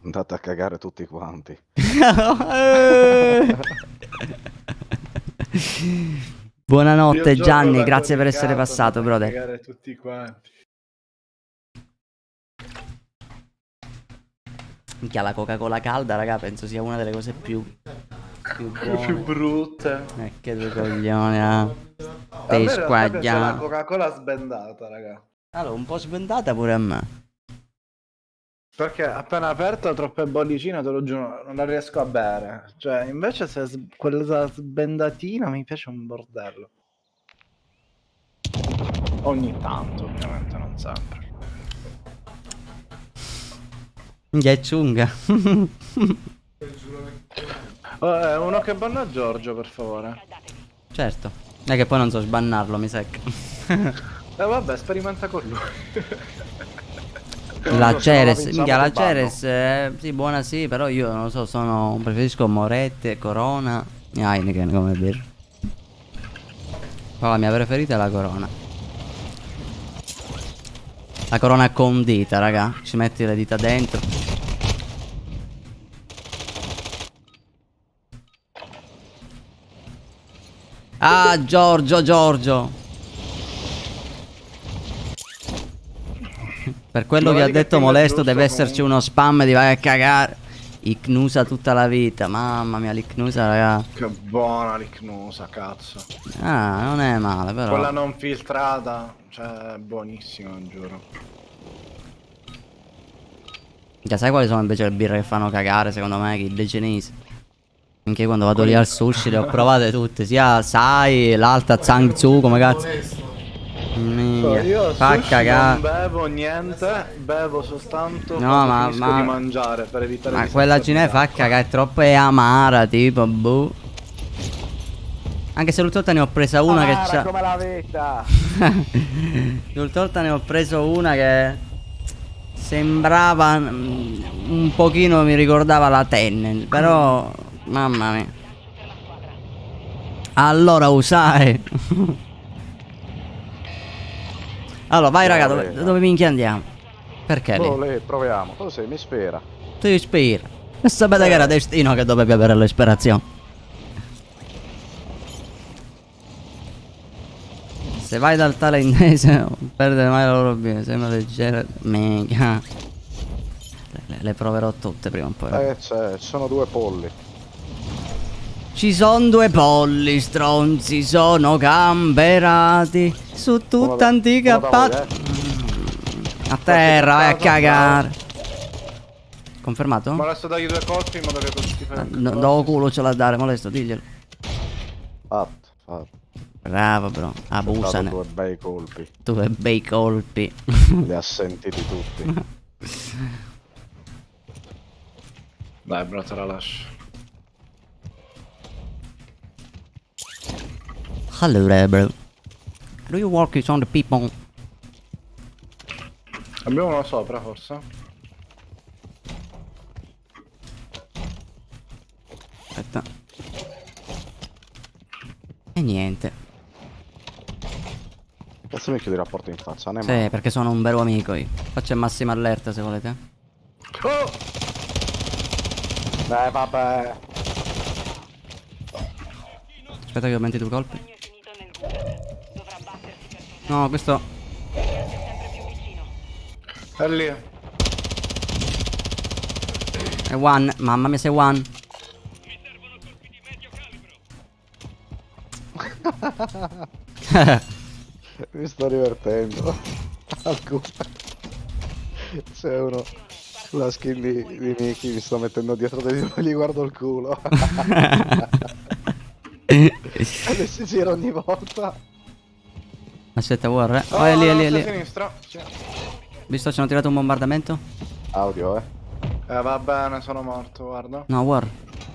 Speaker 2: Andate a cagare tutti quanti.
Speaker 1: Buonanotte
Speaker 4: Io
Speaker 1: Gianni,
Speaker 4: gioco
Speaker 1: grazie per
Speaker 4: da
Speaker 1: essere
Speaker 4: codicato,
Speaker 1: passato,
Speaker 4: da
Speaker 1: brother.
Speaker 4: cagare tutti quanti.
Speaker 1: Minchia, la Coca-Cola calda, raga, penso sia una delle cose più buone.
Speaker 4: Più brutte.
Speaker 1: Che due coglioni, ah.
Speaker 4: A
Speaker 1: Te
Speaker 4: me in realtà piace la
Speaker 1: squagliamo.
Speaker 4: Coca-Cola sbendata, raga.
Speaker 1: Allora, un po' sventata pure a me.
Speaker 4: Perché appena aperta troppe bollicine, te lo giuro, non la riesco a bere. Cioè, invece se quella sbendatina mi piace un bordello. Ogni tanto, ovviamente, non sempre.
Speaker 1: Minchia, è ciunga.
Speaker 4: Uno che banna Giorgio, per favore.
Speaker 1: Certo. Non è che poi non so sbannarlo, mi secca.
Speaker 4: Vabbè, sperimenta con lui.
Speaker 1: La Ceres,
Speaker 2: vinciamo
Speaker 1: minchia, la
Speaker 2: col ballo.
Speaker 1: Ceres, sì, buona sì, però io non lo so, preferisco Moretti, Corona e Heineken come birra. Però la mia preferita è la Corona. La Corona condita, raga, ci metti le dita dentro. Ah, Giorgio. Per quello che ha detto Molesto deve esserci uno spam di vai a cagare. Icnusa tutta la vita. Mamma mia, l'Icnusa, raga.
Speaker 4: Che buona l'icnusa, cazzo.
Speaker 1: Ah, non è male, però.
Speaker 4: Quella non filtrata, cioè, buonissima, giuro.
Speaker 1: Già, sai quali sono invece le birre che fanno cagare, secondo me? Che le cinesi. Anche quando vado lì al sushi le ho provate tutte. Sia Sai, l'alta Zhangzu, come cazzo.
Speaker 4: Io al
Speaker 1: Fa
Speaker 4: sushi
Speaker 1: cagare.
Speaker 4: non bevo niente, bevo soltanto
Speaker 1: No,
Speaker 4: quando finisco
Speaker 1: ma
Speaker 4: di mangiare per evitare
Speaker 1: Ma
Speaker 4: di
Speaker 1: quella
Speaker 4: saziarmi
Speaker 1: cinese fa
Speaker 4: d'acqua.
Speaker 1: cagare, è troppo è amara, tipo, boh. Anche se l'ultima volta ne ho presa una che c'ha.
Speaker 6: come la vita.
Speaker 1: L'ultima volta ne ho preso una che sembrava un pochino, mi ricordava la Tennen, però mamma mia. Allora usare. Allora vai raga, dove minchia andiamo? Perché lì?
Speaker 2: lì, proviamo. Cosa sei? Mi spera.
Speaker 1: Tu ispira. E sapete che era destino che dovevi avere l'ispirazione. Se vai dal thailandese non perde mai la loro vita, sembra leggera. Mega. Le proverò tutte prima o poi.
Speaker 2: C'è, ci sono 2 polli.
Speaker 1: Ci sono 2 polli, stronzi, sono camperati su tutta antica
Speaker 2: uno da voi,
Speaker 1: A terra, vai a cagare. Confermato?
Speaker 4: Molesto dagli 2 colpi in modo che così ti fai.
Speaker 1: Do culo ce l'ha a dare, molesto, diglielo.
Speaker 2: Fatto, fatto.
Speaker 1: Bravo bro, abusane.
Speaker 2: 2 bei colpi.
Speaker 1: 2 bei colpi.
Speaker 2: Li ha sentiti tutti.
Speaker 4: Dai bro, te la lascio.
Speaker 1: Allora bro, do you work on the people?
Speaker 4: Abbiamo uno sopra forse?
Speaker 1: Aspetta. E niente.
Speaker 2: Cazzo mi chiudi la porta in faccia, ne
Speaker 1: Sì, perché sono un vero amico io. Faccio il massimo allerta se volete.
Speaker 4: Oh!
Speaker 2: vabbè.
Speaker 1: Aspetta che aumenti 2 colpi.
Speaker 5: È finito nel gulag. Dovrà battersi per tornare.
Speaker 1: No, questo.
Speaker 5: Sempre più vicino.
Speaker 4: È lì.
Speaker 1: È one. Mamma mia, sei one.
Speaker 2: Mi sto divertendo. C'è uno. La skin di Miki mi sto mettendo dietro di lui, gli guardo il culo. E lui si gira ogni volta.
Speaker 1: Aspetta, guarda. Oh, è lì, è lì, è
Speaker 4: A
Speaker 1: lì.
Speaker 4: sinistra. Sì.
Speaker 1: Visto ci hanno tirato un bombardamento?
Speaker 2: Audio,
Speaker 4: Va bene, sono morto, guarda.
Speaker 1: No, war.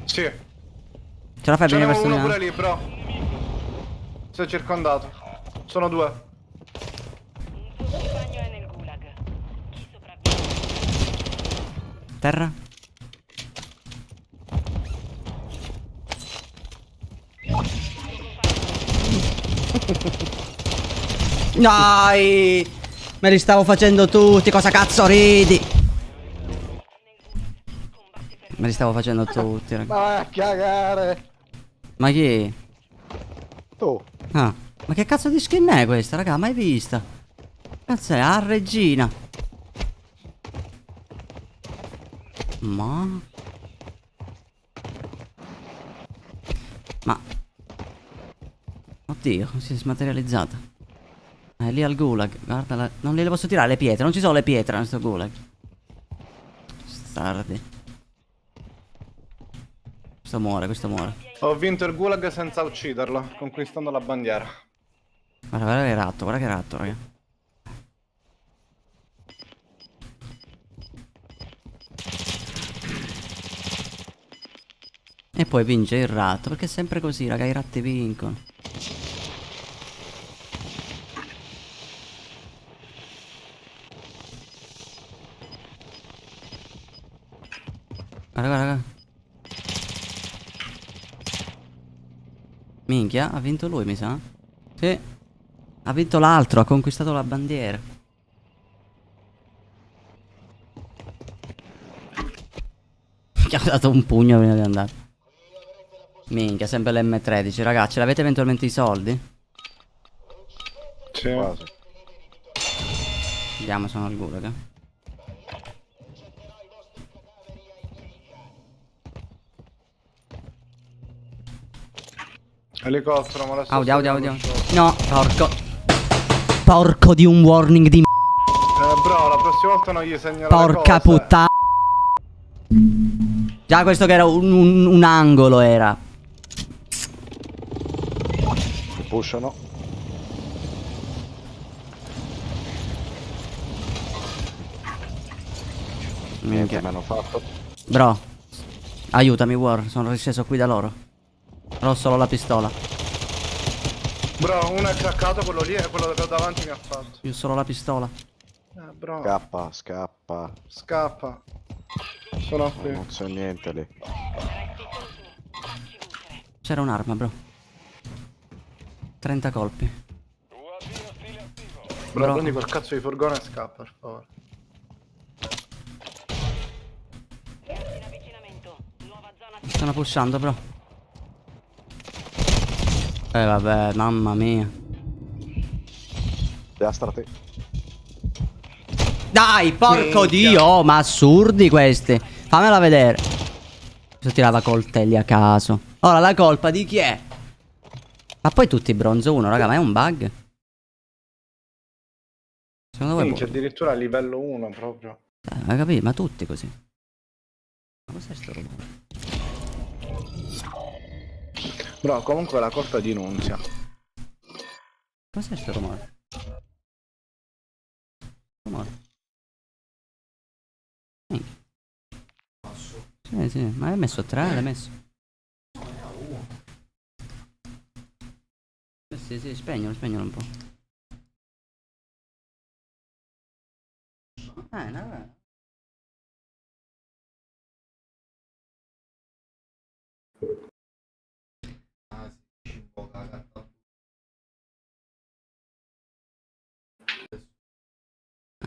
Speaker 4: Sì.
Speaker 1: Ce la fai a
Speaker 4: Ce
Speaker 1: venire
Speaker 4: n'è
Speaker 1: verso
Speaker 4: uno
Speaker 1: di me?
Speaker 4: pure lì, bro. Sei circondato. Sono 2.
Speaker 5: Un tuo compagno è nel gulag. Chi sopravvive?
Speaker 1: Terra? Dai! Me li stavo facendo tutti, cosa cazzo ridi? Me li stavo facendo tutti, raga.
Speaker 2: Ma vai a cagare!
Speaker 1: Ma chi?
Speaker 2: Tu!
Speaker 1: Ah, ma che cazzo di skin è questa, raga? Mai vista? Cazzo è? Ah, regina. Ma... Oddio, si è smaterializzata. È lì al gulag, guarda, non le posso tirare le pietre, non ci sono le pietre in questo gulag. Stardi. Questo muore, questo muore.
Speaker 4: Ho vinto il gulag senza ucciderlo, conquistando la bandiera.
Speaker 1: Guarda, guarda che ratto, raga. E poi vince il ratto, perché è sempre così, raga, i ratti vincono. Guarda, guarda, guarda. Minchia, ha vinto lui, mi sa. Sì. Ha vinto l'altro, ha conquistato la bandiera. Gli ha dato un pugno prima di andare. Minchia, sempre l'M13, ragazzi, l'avete eventualmente i soldi?
Speaker 4: Sì.
Speaker 2: Quasi.
Speaker 1: Vediamo, sono al gulag.
Speaker 4: Elicottero, ma adesso...
Speaker 1: Audio. No, porco di un warning di
Speaker 4: bro, la prossima volta non gli segnalo
Speaker 1: porca
Speaker 4: le cose.
Speaker 1: puttana. Già questo che era un angolo era.
Speaker 2: Mi pushano. Niente
Speaker 1: Minchia.
Speaker 2: mi hanno fatto.
Speaker 1: Bro, aiutami War, sono risceso qui da loro. Però ho solo la pistola.
Speaker 4: Bro, uno è craccato, quello lì e quello che davanti mi ha fatto.
Speaker 1: Io ho solo la pistola.
Speaker 4: Bro,
Speaker 2: Scappa.
Speaker 4: scappa. Sono qui.
Speaker 2: Non so niente lì.
Speaker 1: C'era un'arma, bro. 30 colpi.
Speaker 4: Bro, prendi quel cazzo di furgone e scappa, per favore.
Speaker 5: In avvicinamento. Nuova zona
Speaker 1: Stanno pushando, bro. Vabbè, mamma mia.
Speaker 2: Deastrate.
Speaker 1: Dai, porco
Speaker 4: Minchia.
Speaker 1: dio, oh, ma assurdi questi. Fammela vedere. Si tirava coltelli a caso. Ora la colpa di chi è? Ma poi tutti bronzo 1, raga, ma è un bug? Secondo voi?
Speaker 4: Minchia, addirittura a livello 1 proprio.
Speaker 1: Hai capito? Ma tutti così. Ma cos'è sto rumore?
Speaker 4: Bro, comunque la colpa è di Nunzia.
Speaker 1: Cos'è sto rumore? Rumore. Sì, ma hai messo 3, l'hai messo? Sì, spegnolo un po'. No.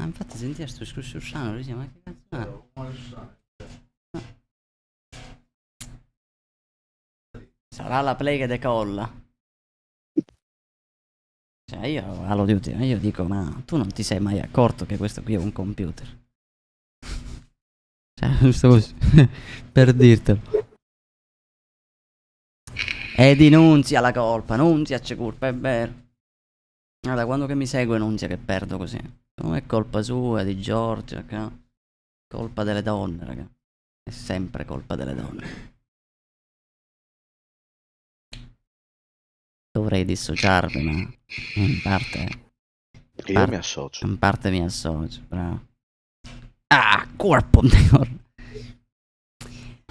Speaker 1: Infatti senti sto scrusciano, dice, ma che cazzo è? Sarà la play che decolla. Cioè io dico, ma tu non ti sei mai accorto che questo qui è un computer? Cioè, giusto così. Per dirtelo. E di Nunzia la colpa, Nunzia c'è colpa, è vero. Guarda, quando che mi segue Nunzia che perdo così. Non è colpa sua, di Giorgio, raga. Colpa delle donne, raga. È sempre colpa delle donne. Dovrei dissociarmi, ma in parte...
Speaker 2: Io mi associo.
Speaker 1: In parte mi associo, bravo. Ah, corpo di corno.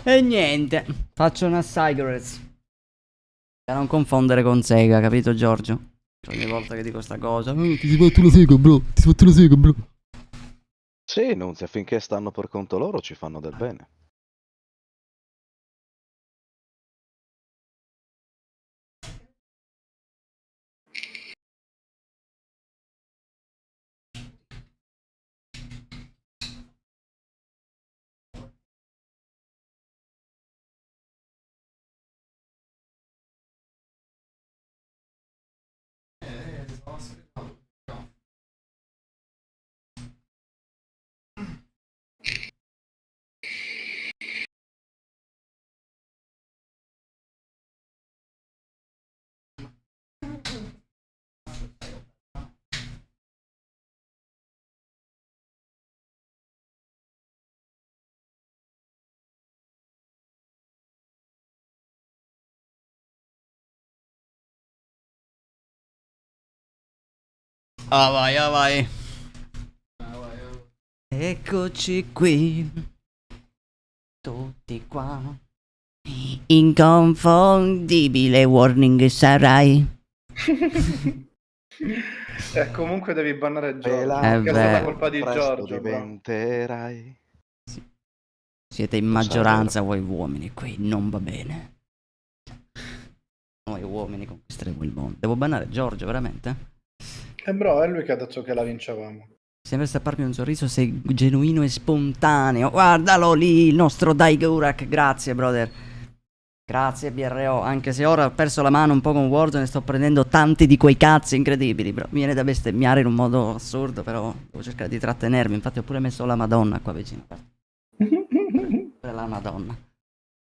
Speaker 1: E niente, faccio una cigarettes. Da non confondere con Sega, capito Giorgio? Ogni volta che dico sta cosa, ti sei fatto la sega, bro. Ti sei fatto la sega, bro.
Speaker 2: Sì, Nunzia, finché stanno per conto loro ci fanno del bene.
Speaker 1: Ah vai. Eccoci qui. Tutti qua. Inconfondibile warning sarai.
Speaker 4: E comunque devi bannare Giorgio.
Speaker 1: È
Speaker 4: Che è stata
Speaker 1: vero.
Speaker 4: colpa di
Speaker 2: Presto
Speaker 4: Giorgio, bro.
Speaker 2: diventerai.
Speaker 1: Siete in maggioranza voi uomini qui, non va bene. Noi uomini conquisteremo il mondo. Devo bannare Giorgio, veramente?
Speaker 4: Bro, è lui che ha detto che la vincevamo.
Speaker 1: Sembra strapparmi un sorriso, sei genuino e spontaneo. Guardalo lì, il nostro Daigurak. Grazie, brother. Grazie, BRO. Anche se ora ho perso la mano un po' con Warzone e sto prendendo tanti di quei cazzi incredibili, bro. Mi viene da bestemmiare in un modo assurdo, però devo cercare di trattenermi. Infatti ho pure messo la Madonna qua vicino. Pure la Madonna.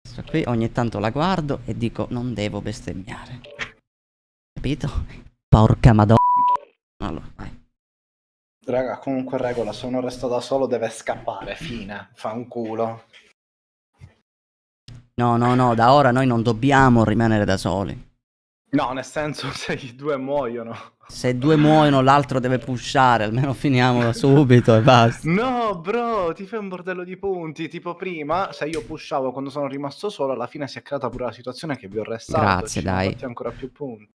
Speaker 1: Sto qui, ogni tanto la guardo e dico, non devo bestemmiare. Capito? Porca madonna. Allora, vai.
Speaker 4: Raga, comunque regola, se uno resta da solo deve scappare, fine. Fa un culo.
Speaker 1: No, no, no, da ora noi non dobbiamo rimanere da soli.
Speaker 4: No, nel senso, se i due muoiono.
Speaker 1: Se due muoiono, l'altro deve pushare, almeno finiamo subito e basta.
Speaker 4: No, bro, ti fai un bordello di punti. Tipo prima, se io pushavo quando sono rimasto solo, alla fine si è creata pure la situazione che vi ho restato.
Speaker 1: Grazie,
Speaker 4: ci siamo
Speaker 1: dai.
Speaker 4: fatti ancora più punti.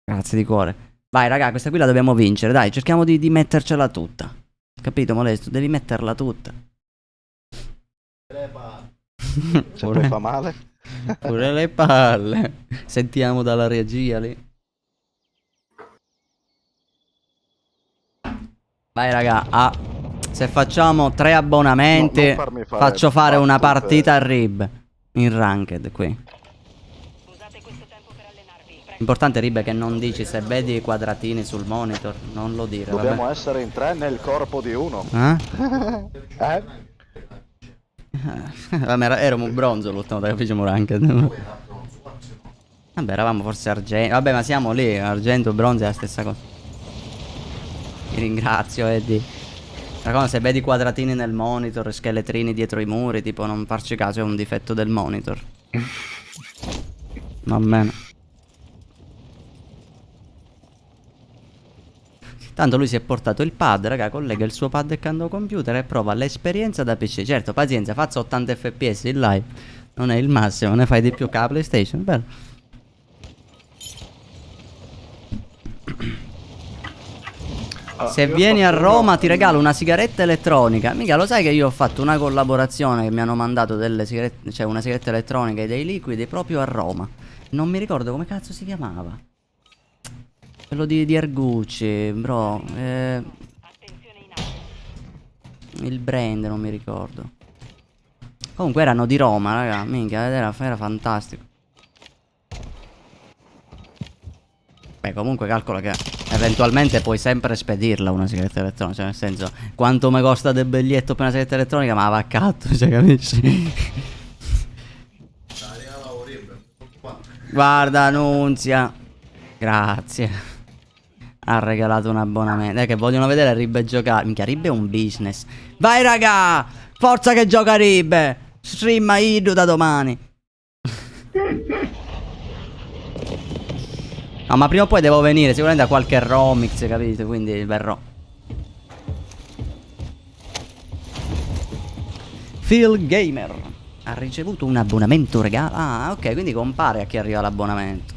Speaker 1: Grazie di cuore. Vai, raga, questa qui la dobbiamo vincere, dai, cerchiamo di mettercela tutta. Capito, Molesto? Devi metterla tutta.
Speaker 2: Se poi fa male.
Speaker 1: Pure le palle. Sentiamo dalla regia lì. Vai, raga, se facciamo 3 abbonamenti,
Speaker 2: No, non farmi fare
Speaker 1: faccio fare una
Speaker 2: battute.
Speaker 1: partita a Rib. In ranked qui.
Speaker 5: Usate questo tempo per allenarvi. Prego.
Speaker 1: L'importante, Rib, è che non dici se vedi i quadratini sul monitor. Non lo dire,
Speaker 2: Dobbiamo
Speaker 1: vabbè.
Speaker 2: essere in 3 nel corpo di uno.
Speaker 1: Eh? Vabbè, eravamo un bronzo l'ultima volta che facciamo ranked. Vabbè, eravamo forse argento. Vabbè, ma siamo lì, argento e bronzo è la stessa cosa. Ti ringrazio, Eddie. Raga, se vedi quadratini nel monitor, scheletrini dietro i muri, tipo non farci caso, è un difetto del monitor. Va bene. Tanto lui si è portato il pad, raga, collega il suo pad accanto al computer e prova l'esperienza da PC. Certo, pazienza, faccio 80 fps in live. Non è il massimo, ne fai di più che la PlayStation, bello. Se
Speaker 4: io ho
Speaker 1: vieni a
Speaker 4: fatto
Speaker 1: Roma ti regalo una sigaretta elettronica. Mica lo sai che io ho fatto una collaborazione che mi hanno mandato delle sigarette, cioè una sigaretta elettronica e dei liquidi proprio a Roma. Non mi ricordo come cazzo si chiamava. Quello di Ergucci, bro.
Speaker 5: Attenzione in alto.
Speaker 1: Il brand non mi ricordo. Comunque erano di Roma, raga. Minchia, era fantastico. Beh, comunque calcola che eventualmente puoi sempre spedirla una sigaretta elettronica. Cioè, nel senso, quanto mi costa del biglietto per una sigaretta elettronica, ma va a cazzo, cioè, capisci? Guarda, Nunzia. Grazie. Ha regalato un abbonamento. Che vogliono vedere Ribbe giocare. Minchia, Ribbe è un business. Vai, raga! Forza che gioca Ribbe! Stream a Idu da domani. No, ma prima o poi devo venire, sicuramente a qualche Romix, capite? Quindi verrò. Phil Gamer ha ricevuto un abbonamento regalo. Ah, ok, quindi compare a chi arriva l'abbonamento.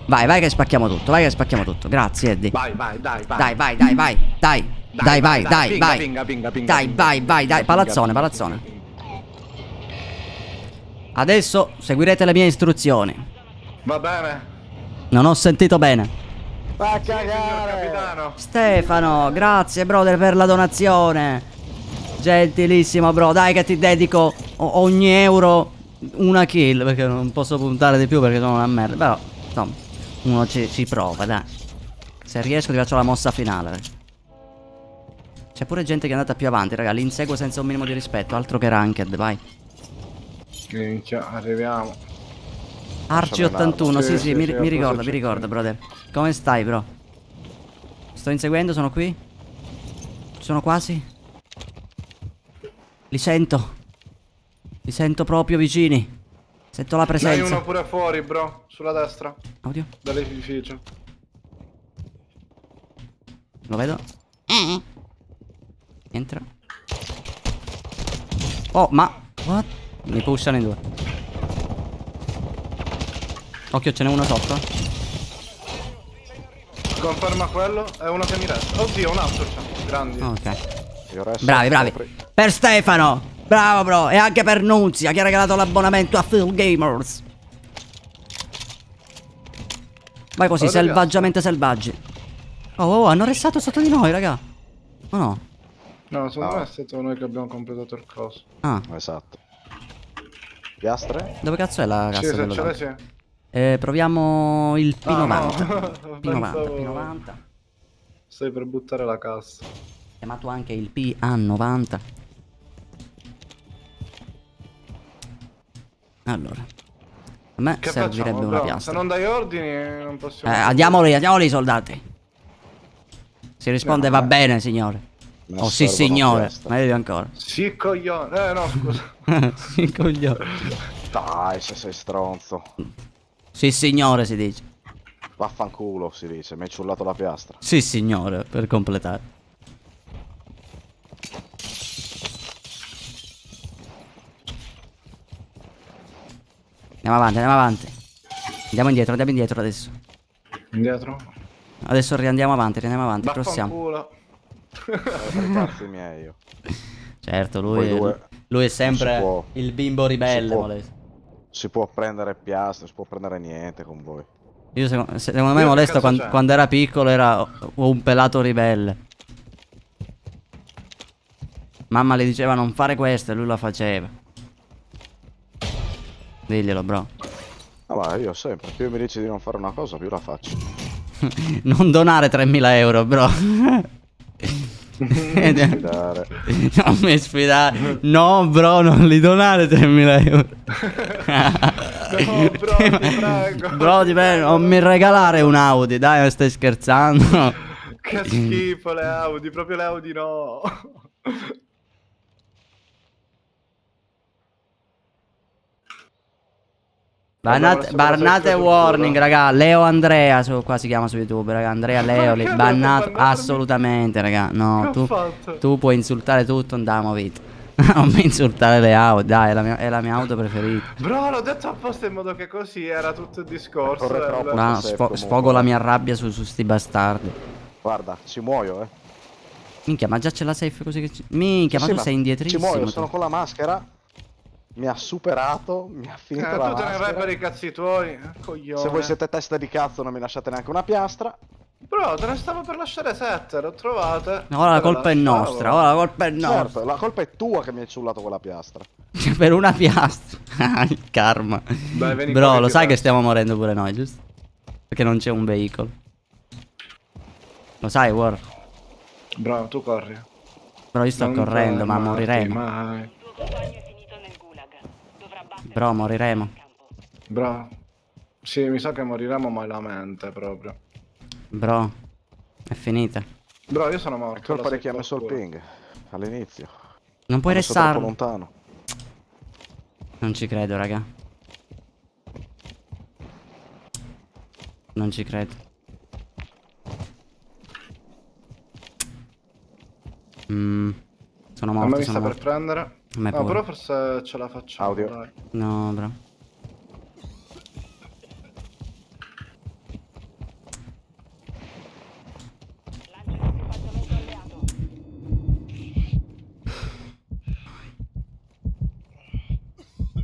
Speaker 1: Vai, vai che spacchiamo tutto, vai che spacchiamo tutto. Grazie, Eddie.
Speaker 4: Vai, dai.
Speaker 1: Dai, vai, dai, vai, dai. Dai, vai, dai, vai.
Speaker 4: Pinga,
Speaker 1: Dai, vai, vai, dai. Palazzone, palazzone. Adesso seguirete le mie istruzioni.
Speaker 4: Va bene.
Speaker 1: Non ho sentito bene.
Speaker 2: Va a
Speaker 4: Signor
Speaker 2: cagare.
Speaker 4: capitano.
Speaker 1: Stefano, grazie, brother, per la donazione. Gentilissimo, bro. Dai che ti dedico ogni euro una kill, perché non posso puntare di più perché sono una merda. Però, insomma, uno ci prova, dai. Se riesco ti faccio la mossa finale. C'è pure gente che è andata più avanti, raga. Li inseguo senza un minimo di rispetto. Altro che ranked, vai.
Speaker 4: Minchia, arriviamo.
Speaker 1: Arci 81, sì,
Speaker 4: Sì,
Speaker 1: mi
Speaker 4: sì,
Speaker 1: ricordo,
Speaker 4: sì,
Speaker 1: mi
Speaker 4: sì.
Speaker 1: ricordo, brother. Come stai, bro? Sto inseguendo, sono qui. Sono quasi. Li sento. Li sento proprio vicini. Sento la
Speaker 4: Dai
Speaker 1: presenza.
Speaker 4: uno pure fuori, bro. Sulla destra.
Speaker 1: Oddio,
Speaker 4: Dall'edificio.
Speaker 1: lo vedo. Entra. Oh, ma what? Mi pushano in due. Occhio, ce n'è uno sotto.
Speaker 4: Conferma quello. È uno che mi resta. Oddio, un altro c'è. Grandi.
Speaker 1: Ok.
Speaker 2: Io resto
Speaker 1: Bravi, bravi.
Speaker 2: sopra.
Speaker 1: Per Stefano. Bravo, bro. E anche per Nunzia, che ha regalato l'abbonamento a Phil Gamers. Vai così,
Speaker 4: Guarda,
Speaker 1: selvaggiamente selvaggi. Oh, hanno restato sotto di noi, raga. Oh no.
Speaker 4: No, secondo
Speaker 2: No.
Speaker 4: me è stato noi che abbiamo completato il coso.
Speaker 1: Ah,
Speaker 2: Esatto. Piastre?
Speaker 1: dove cazzo è la cassa?
Speaker 4: Sì, se
Speaker 1: quello
Speaker 4: ce
Speaker 1: là?
Speaker 4: l'hai sì.
Speaker 1: Proviamo il P90.
Speaker 4: no.
Speaker 1: P90,
Speaker 4: Pensavo-
Speaker 1: P90.
Speaker 4: Stai per buttare la cassa.
Speaker 1: Chiamato anche il PA90. Allora, a me
Speaker 4: Che
Speaker 1: servirebbe
Speaker 4: facciamo,
Speaker 1: una
Speaker 4: bro?
Speaker 1: piastra.
Speaker 4: Se non dai ordini non possiamo...
Speaker 1: Andiamo lì, soldati. Si risponde va bene, signore.
Speaker 2: Mi
Speaker 1: Oh sì,
Speaker 2: serve una
Speaker 1: signore.
Speaker 2: piastra.
Speaker 1: Meglio ancora.
Speaker 4: Sì, coglione. No, scusa.
Speaker 1: Sì, coglione.
Speaker 2: Dai, se sei stronzo.
Speaker 1: Sì, signore, si dice.
Speaker 2: Vaffanculo, si dice. Mi hai ciullato la piastra.
Speaker 1: Sì, signore, per completare. Andiamo avanti, andiamo avanti. Andiamo indietro adesso.
Speaker 4: Indietro.
Speaker 1: Adesso riandiamo avanti, crossiamo.
Speaker 4: Vaffanculo.
Speaker 2: Per i cazzi miei io.
Speaker 1: Certo,
Speaker 2: Voi due
Speaker 1: lui è
Speaker 2: si
Speaker 1: sempre
Speaker 2: può-
Speaker 1: il bimbo ribelle,
Speaker 2: si può-
Speaker 1: Molesto.
Speaker 2: Si può prendere piastre, si può prendere niente con voi.
Speaker 1: Io secondo me
Speaker 4: Io che
Speaker 1: Molesto
Speaker 4: cazzo c'è?
Speaker 1: quando era piccolo era un pelato ribelle. Mamma le diceva non fare questo e lui la faceva. Diglielo, bro.
Speaker 2: Ah, ma io sempre, più mi dici di non fare una cosa, più la faccio.
Speaker 1: Non donare 3.000 euro, bro.
Speaker 2: Dare.
Speaker 1: Non mi sfidare. No, bro, non li donare 3.000 euro.
Speaker 4: No, bro, ti prego.
Speaker 1: Bro, ti prego, non mi regalare un Audi, dai, stai scherzando.
Speaker 4: Che schifo le Audi, proprio le Audi no.
Speaker 1: Bannate warning, raga. Leo Andrea, qua si chiama su YouTube, raga. Andrea Leo,
Speaker 4: Ma che
Speaker 1: bannato
Speaker 4: devo bannarmi?
Speaker 1: assolutamente, raga. No,
Speaker 4: Che ho fatto?
Speaker 1: tu puoi insultare tutto, andiamo vita. Non mi insultare le auto, dai, è la mia auto preferita.
Speaker 4: Bro, l'ho detto apposta in modo che così era tutto il discorso.
Speaker 2: Corre troppo.
Speaker 1: Ma
Speaker 2: safe comunque.
Speaker 1: sfogo la mia rabbia su sti bastardi.
Speaker 2: Guarda, ci muoio,
Speaker 1: Minchia, ma già c'è la safe così che minchia,
Speaker 2: Sì,
Speaker 1: ma tu
Speaker 2: ma
Speaker 1: sei indietrissimo.
Speaker 2: Ci muoio,
Speaker 1: tu.
Speaker 2: sono con la maschera. Mi ha superato, mi ha finito la
Speaker 4: Tu te ne vai
Speaker 2: maschera.
Speaker 4: per i cazzi tuoi, coglione.
Speaker 2: Se voi siete teste di cazzo non mi lasciate neanche una piastra.
Speaker 4: Bro, te ne stavo per lasciare 7, l'ho trovate.
Speaker 1: Ora la
Speaker 4: Te le
Speaker 1: colpa è
Speaker 4: lasciavo.
Speaker 1: nostra, ora la colpa è nostra.
Speaker 2: Certo, la colpa è tua che mi hai ciullato quella piastra.
Speaker 1: Per una piastra. Il karma.
Speaker 4: Dai, vieni
Speaker 1: Bro,
Speaker 4: qua
Speaker 1: lo
Speaker 4: ti
Speaker 1: sai che
Speaker 4: passo.
Speaker 1: stiamo morendo pure noi, giusto? Perché non c'è un veicolo. Lo sai, War?
Speaker 4: Bro, tu corri.
Speaker 1: Bro, io sto
Speaker 4: Non
Speaker 1: correndo, ma
Speaker 4: fermarti
Speaker 1: moriremo.
Speaker 4: mai.
Speaker 5: Il tuo compagno è finito nel gulag. Dovrà battere
Speaker 1: Bro, moriremo.
Speaker 5: il campo.
Speaker 4: Bro. Sì, mi sa che moriremo malamente proprio.
Speaker 1: Bro, è finita.
Speaker 4: Bro, io sono
Speaker 2: È
Speaker 4: morto.
Speaker 2: colpa
Speaker 4: lo
Speaker 2: di
Speaker 4: sai
Speaker 2: chi ha messo il
Speaker 4: qualcuno.
Speaker 2: ping all'inizio.
Speaker 1: Non puoi
Speaker 2: Ho messo troppo
Speaker 1: restare.
Speaker 2: lontano.
Speaker 1: Non ci credo, raga. Non ci credo. Sono
Speaker 4: A me
Speaker 1: morto,
Speaker 4: mi
Speaker 1: sono
Speaker 4: sta per
Speaker 1: morto.
Speaker 4: prendere.
Speaker 1: A me
Speaker 4: No,
Speaker 1: pure.
Speaker 4: però forse ce la facciamo.
Speaker 2: Audio.
Speaker 4: Dai.
Speaker 1: No, bro.
Speaker 5: Lancia l'equipaggiamento alleato.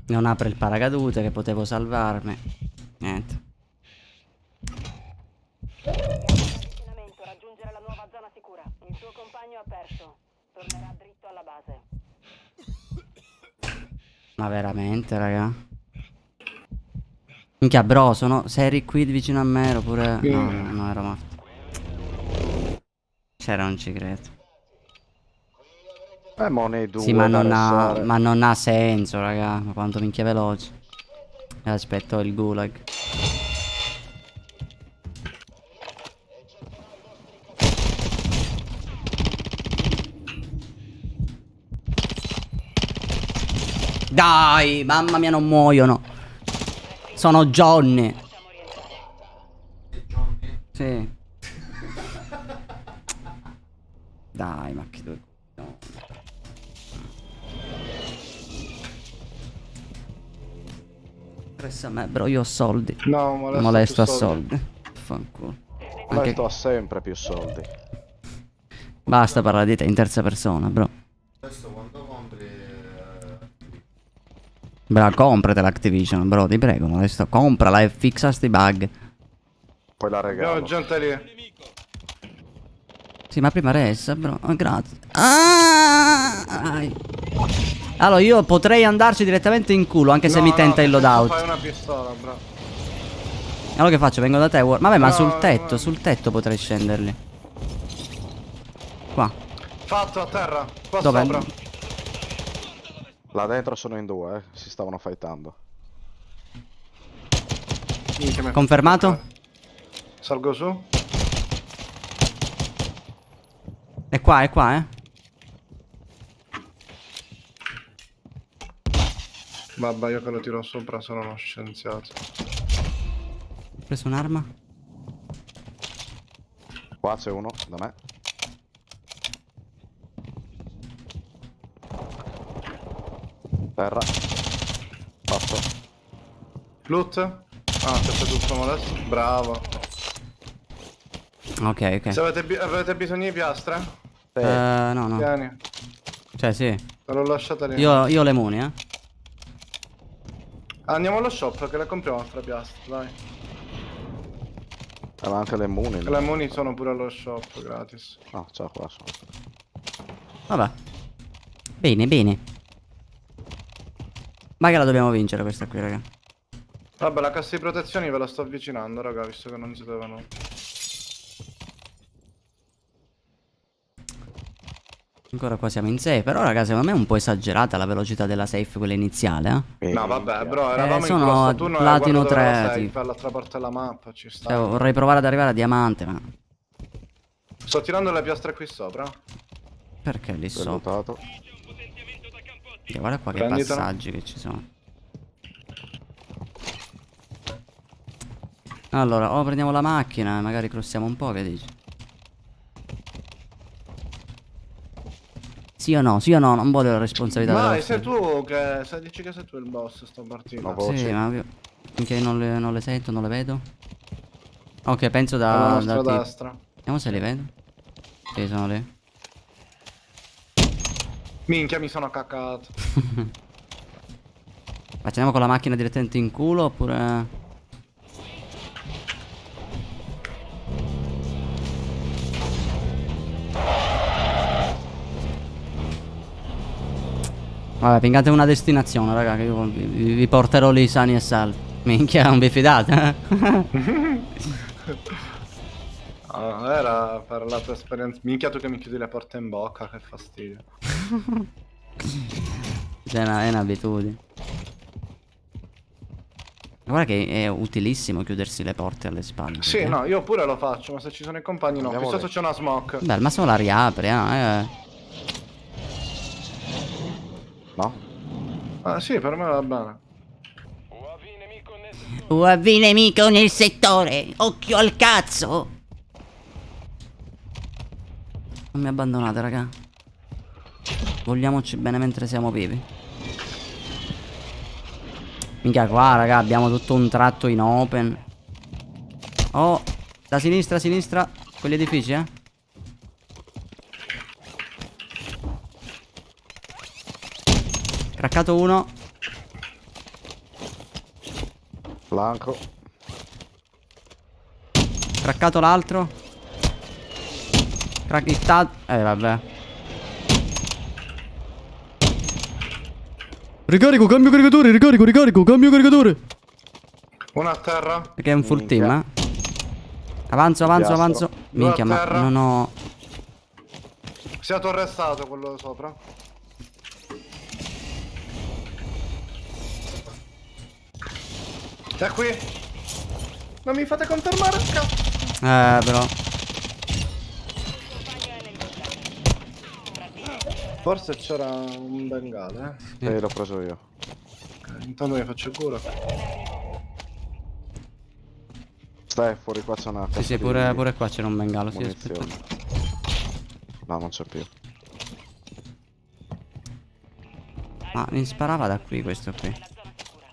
Speaker 1: Non apre il paracadute che potevo salvarmi. Niente.
Speaker 5: Avvicinamento, raggiungere la nuova zona sicura. Il tuo compagno ha perso. Tornerà dritto alla base.
Speaker 1: Ma veramente, raga? Minchia, bro, se eri qui vicino a me ero pure... No, no, ero morto. C'era, non ci credo.
Speaker 2: Mo nei due
Speaker 1: Sì, ma
Speaker 2: da
Speaker 1: non
Speaker 2: restare.
Speaker 1: ha senso, raga. Ma quanto minchia veloce. Aspetto il gulag. Dai, mamma mia, non muoiono. Sono Johnny. Sì. Dai, ma che due... No. Interessa a me, bro, io ho soldi.
Speaker 4: No,
Speaker 1: Molesto a
Speaker 4: più
Speaker 1: soldi. Fanculo. Anche...
Speaker 2: Questo ha sempre più soldi.
Speaker 1: Basta parlare di te in terza persona, bro.
Speaker 3: Questo quando compri
Speaker 1: Bro, compratela l'Activision, bro, ti prego, Molesto. Comprala e fixa sti bug.
Speaker 2: Poi la
Speaker 4: Abbiamo
Speaker 2: regalo.
Speaker 4: gente lì.
Speaker 1: Sì, ma prima resta, bro. Grazie. Ai. Allora, io potrei andarci direttamente in culo, anche se
Speaker 4: No,
Speaker 1: mi
Speaker 4: no,
Speaker 1: tenta il
Speaker 4: nel senso
Speaker 1: loadout.
Speaker 4: Fai una pistola, bro.
Speaker 1: Allora che faccio? Vengo da te, vabbè, ma
Speaker 4: No,
Speaker 1: sul
Speaker 4: no.
Speaker 1: tetto potrei scenderli. Qua.
Speaker 4: Fatto a terra. Qua
Speaker 1: Dove?
Speaker 4: sopra.
Speaker 2: Là dentro sono in due, si stavano fightando.
Speaker 4: Minchia, mi ha
Speaker 1: Confermato?
Speaker 4: fatto toccare. Salgo su.
Speaker 1: È qua, eh.
Speaker 4: Vabbè, io che lo tiro sopra sono uno scienziato.
Speaker 1: Ho preso un'arma.
Speaker 2: Qua c'è uno da me. Terra. Fatto.
Speaker 4: Loot? Ah, c'è tutto adesso. Bravo.
Speaker 1: Ok, ok.
Speaker 4: Se avete bisogno di piastre?
Speaker 1: No, no.
Speaker 4: Vieni.
Speaker 1: Cioè, sì.
Speaker 4: Te l'ho lasciata lì.
Speaker 1: Io ho le muni, eh.
Speaker 4: Andiamo allo shop che le compriamo altre piastre, dai.
Speaker 2: Ma anche le muni.
Speaker 4: Che le muni sono pure allo shop, gratis.
Speaker 2: No, ciao qua sono.
Speaker 1: Vabbè. Bene, bene. Ma che la dobbiamo vincere questa qui, raga.
Speaker 4: Vabbè, la cassa di protezioni ve la sto avvicinando, raga, visto che non si devono.
Speaker 1: Ancora qua siamo in 6. Però, raga, secondo me è un po' esagerata la velocità della safe, quella iniziale, eh.
Speaker 4: No, vabbè, bro, eravamo in
Speaker 1: sono
Speaker 4: questo turno e
Speaker 1: platino
Speaker 4: guarda dove
Speaker 1: 3,
Speaker 4: la safe,
Speaker 1: tipo.
Speaker 4: all'altra parte della mappa, ci sta.
Speaker 1: Cioè, vorrei provare ad arrivare a diamante, ma...
Speaker 4: Sto tirando le piastre qui sopra.
Speaker 1: Perché lì
Speaker 2: L'ho
Speaker 1: sopra?
Speaker 2: notato.
Speaker 1: Guarda qua che
Speaker 4: Prenditela.
Speaker 1: passaggi che ci sono. Allora, o prendiamo la macchina e magari crossiamo un po', che dici? Sì o no? Sì o no? Non voglio la responsabilità
Speaker 4: Ma
Speaker 1: della
Speaker 4: sei
Speaker 1: vostra.
Speaker 4: tu che... Se dici che sei tu il boss sta partita.
Speaker 2: No, voci.
Speaker 1: Sì, ma io... Finché non le sento, non le vedo. Ok, penso
Speaker 4: Alla
Speaker 1: da
Speaker 4: nostra
Speaker 1: tipo.
Speaker 4: destra.
Speaker 1: Vediamo se li vedo. Sì, sono lì.
Speaker 4: Minchia, mi sono caccato.
Speaker 1: Facciamo con la macchina direttamente in culo oppure... Vabbè, pingate una destinazione, raga, che io vi porterò lì sani e salvi. Minchia, non vi fidate, eh?
Speaker 4: Ah, era per la tua esperienza. Minchia, tu che mi chiudi le porte in bocca, che fastidio.
Speaker 1: Cioè, è un'abitudine. Guarda che è utilissimo chiudersi le porte alle spalle.
Speaker 4: Sì,
Speaker 1: perché-
Speaker 4: no, io pure lo faccio, ma se ci sono i compagni no. Qui
Speaker 2: Andiamo
Speaker 4: sotto
Speaker 2: lì.
Speaker 4: c'è una smoke.
Speaker 1: Beh, al massimo la riapri,
Speaker 2: No?
Speaker 4: Ah, sì, per me va bene.
Speaker 7: UAV nemico nel settore.
Speaker 8: UAV nemico nel settore. Occhio al cazzo.
Speaker 1: Non mi abbandonate, raga. Vogliamoci bene mentre siamo vivi. Minchia, qua, raga, abbiamo tutto un tratto in open. Oh, da sinistra, a sinistra. Quegli edifici, eh. Craccato uno.
Speaker 2: Blanco.
Speaker 1: Craccato l'altro. Cracchittato. Vabbè. Ricarico, cambio caricatore, ricarico, cambio caricatore.
Speaker 4: Una a terra.
Speaker 1: Perché è un full
Speaker 2: Minchia.
Speaker 1: team, eh. Avanzo, avanzo,
Speaker 2: Piastro.
Speaker 1: avanzo. Minchia,
Speaker 4: Due a
Speaker 1: ma
Speaker 4: terra.
Speaker 1: non ho...
Speaker 4: Si è autorestato quello sopra. È qui. Non mi fate confermare, cazzo.
Speaker 1: Però...
Speaker 5: Compagno è nel gulag. Sopravvive.
Speaker 4: Forse c'era un bengale, eh.
Speaker 2: L'ho preso io.
Speaker 4: Ok, intanto mi faccio cura.
Speaker 2: Stai fuori qua c'è una
Speaker 1: Sì,
Speaker 2: cassa
Speaker 1: sì,
Speaker 2: di
Speaker 1: pure qua c'era un bengalo, sì,
Speaker 2: munizioni.
Speaker 1: aspetta.
Speaker 2: No, non c'è più.
Speaker 1: Ah, mi sparava da qui questo qui.
Speaker 5: Nella zona sicura.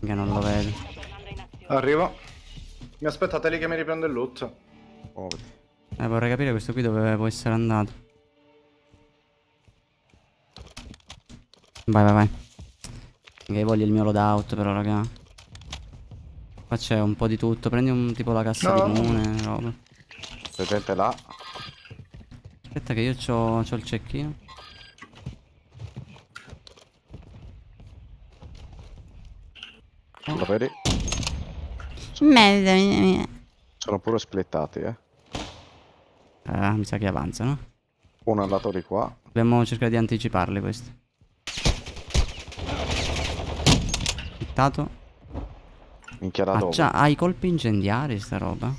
Speaker 1: Che non lo vedo.
Speaker 5: Sta tornando in azione.
Speaker 4: Arrivo. Mi aspettate lì che mi riprendo il loot.
Speaker 2: Muoviti.
Speaker 1: Vorrei capire questo qui dove può essere andato. Vai, vai, vai. Che voglio il mio loadout però, raga. Qua c'è un po' di tutto. Prendi un tipo la cassa
Speaker 4: No.
Speaker 1: di mune, roba.
Speaker 2: C'è gente là.
Speaker 1: Aspetta che io c'ho il cecchino.
Speaker 2: Lo vedi?
Speaker 8: Merda mia.
Speaker 2: Sono pure splittati, eh.
Speaker 1: Mi sa che avanzano.
Speaker 2: Uno è andato di qua.
Speaker 1: Dobbiamo cercare di anticiparli questi. Hittato.
Speaker 2: Minchia da dove?
Speaker 1: Ha i colpi incendiari sta roba.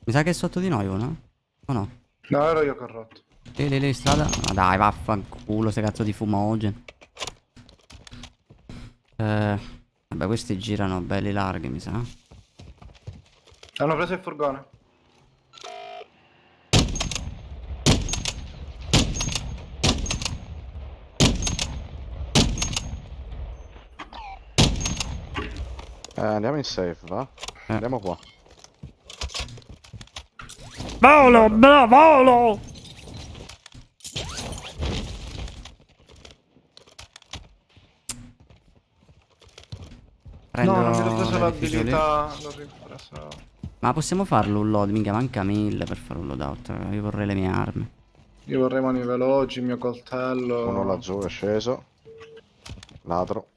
Speaker 1: Mi sa che è sotto di noi uno? O no?
Speaker 4: No, ero io corrotto.
Speaker 1: Lì, strada. Ma dai, vaffanculo, ste cazzo di fumogene. Vabbè, questi girano belli larghi, mi sa.
Speaker 4: Hanno preso il furgone.
Speaker 2: Andiamo in safe, va? Andiamo qua.
Speaker 1: Volo, volo! Prendo
Speaker 4: No, non mi ero preso
Speaker 1: l'edificio lì.
Speaker 4: l'abilità. L'ho ripreso.
Speaker 1: Ma possiamo farlo un load? Minchia, manca 1000 per fare un loadout. Io vorrei le mie armi.
Speaker 4: Io vorrei mani veloci, il mio coltello.
Speaker 2: Uno laggiù è sceso. Ladro.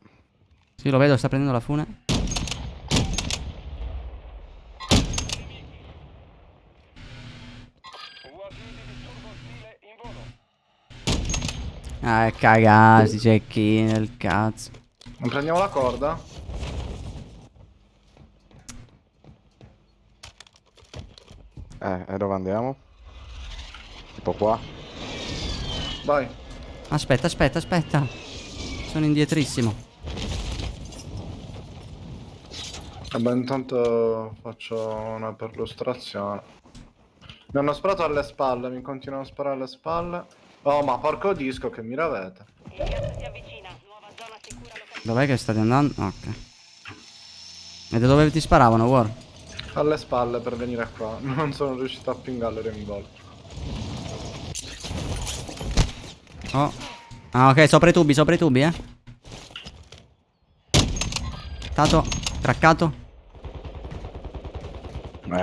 Speaker 1: Sì, lo vedo, sta prendendo la fune.
Speaker 7: UAV di disturbo ostile in volo.
Speaker 1: Ah, cagati, cecchini del cazzo.
Speaker 4: Non prendiamo la corda?
Speaker 2: E dove andiamo? Tipo qua.
Speaker 4: Vai.
Speaker 1: Aspetta. Sono indietrissimo.
Speaker 4: Vabbè, intanto faccio una perlustrazione. Mi hanno sparato alle spalle, mi continuano a sparare alle spalle. Oh, ma porco disco, che mira avete.
Speaker 5: Il gas si avvicina. Nuova zona sicura localizzata.
Speaker 1: Dov'è che state andando? Ok. E da dove ti sparavano, War?
Speaker 4: Alle spalle per venire qua. Non sono riuscito a pingarlo in volo.
Speaker 1: Oh. Ah, ok, sopra i tubi, eh. Tato, craccato.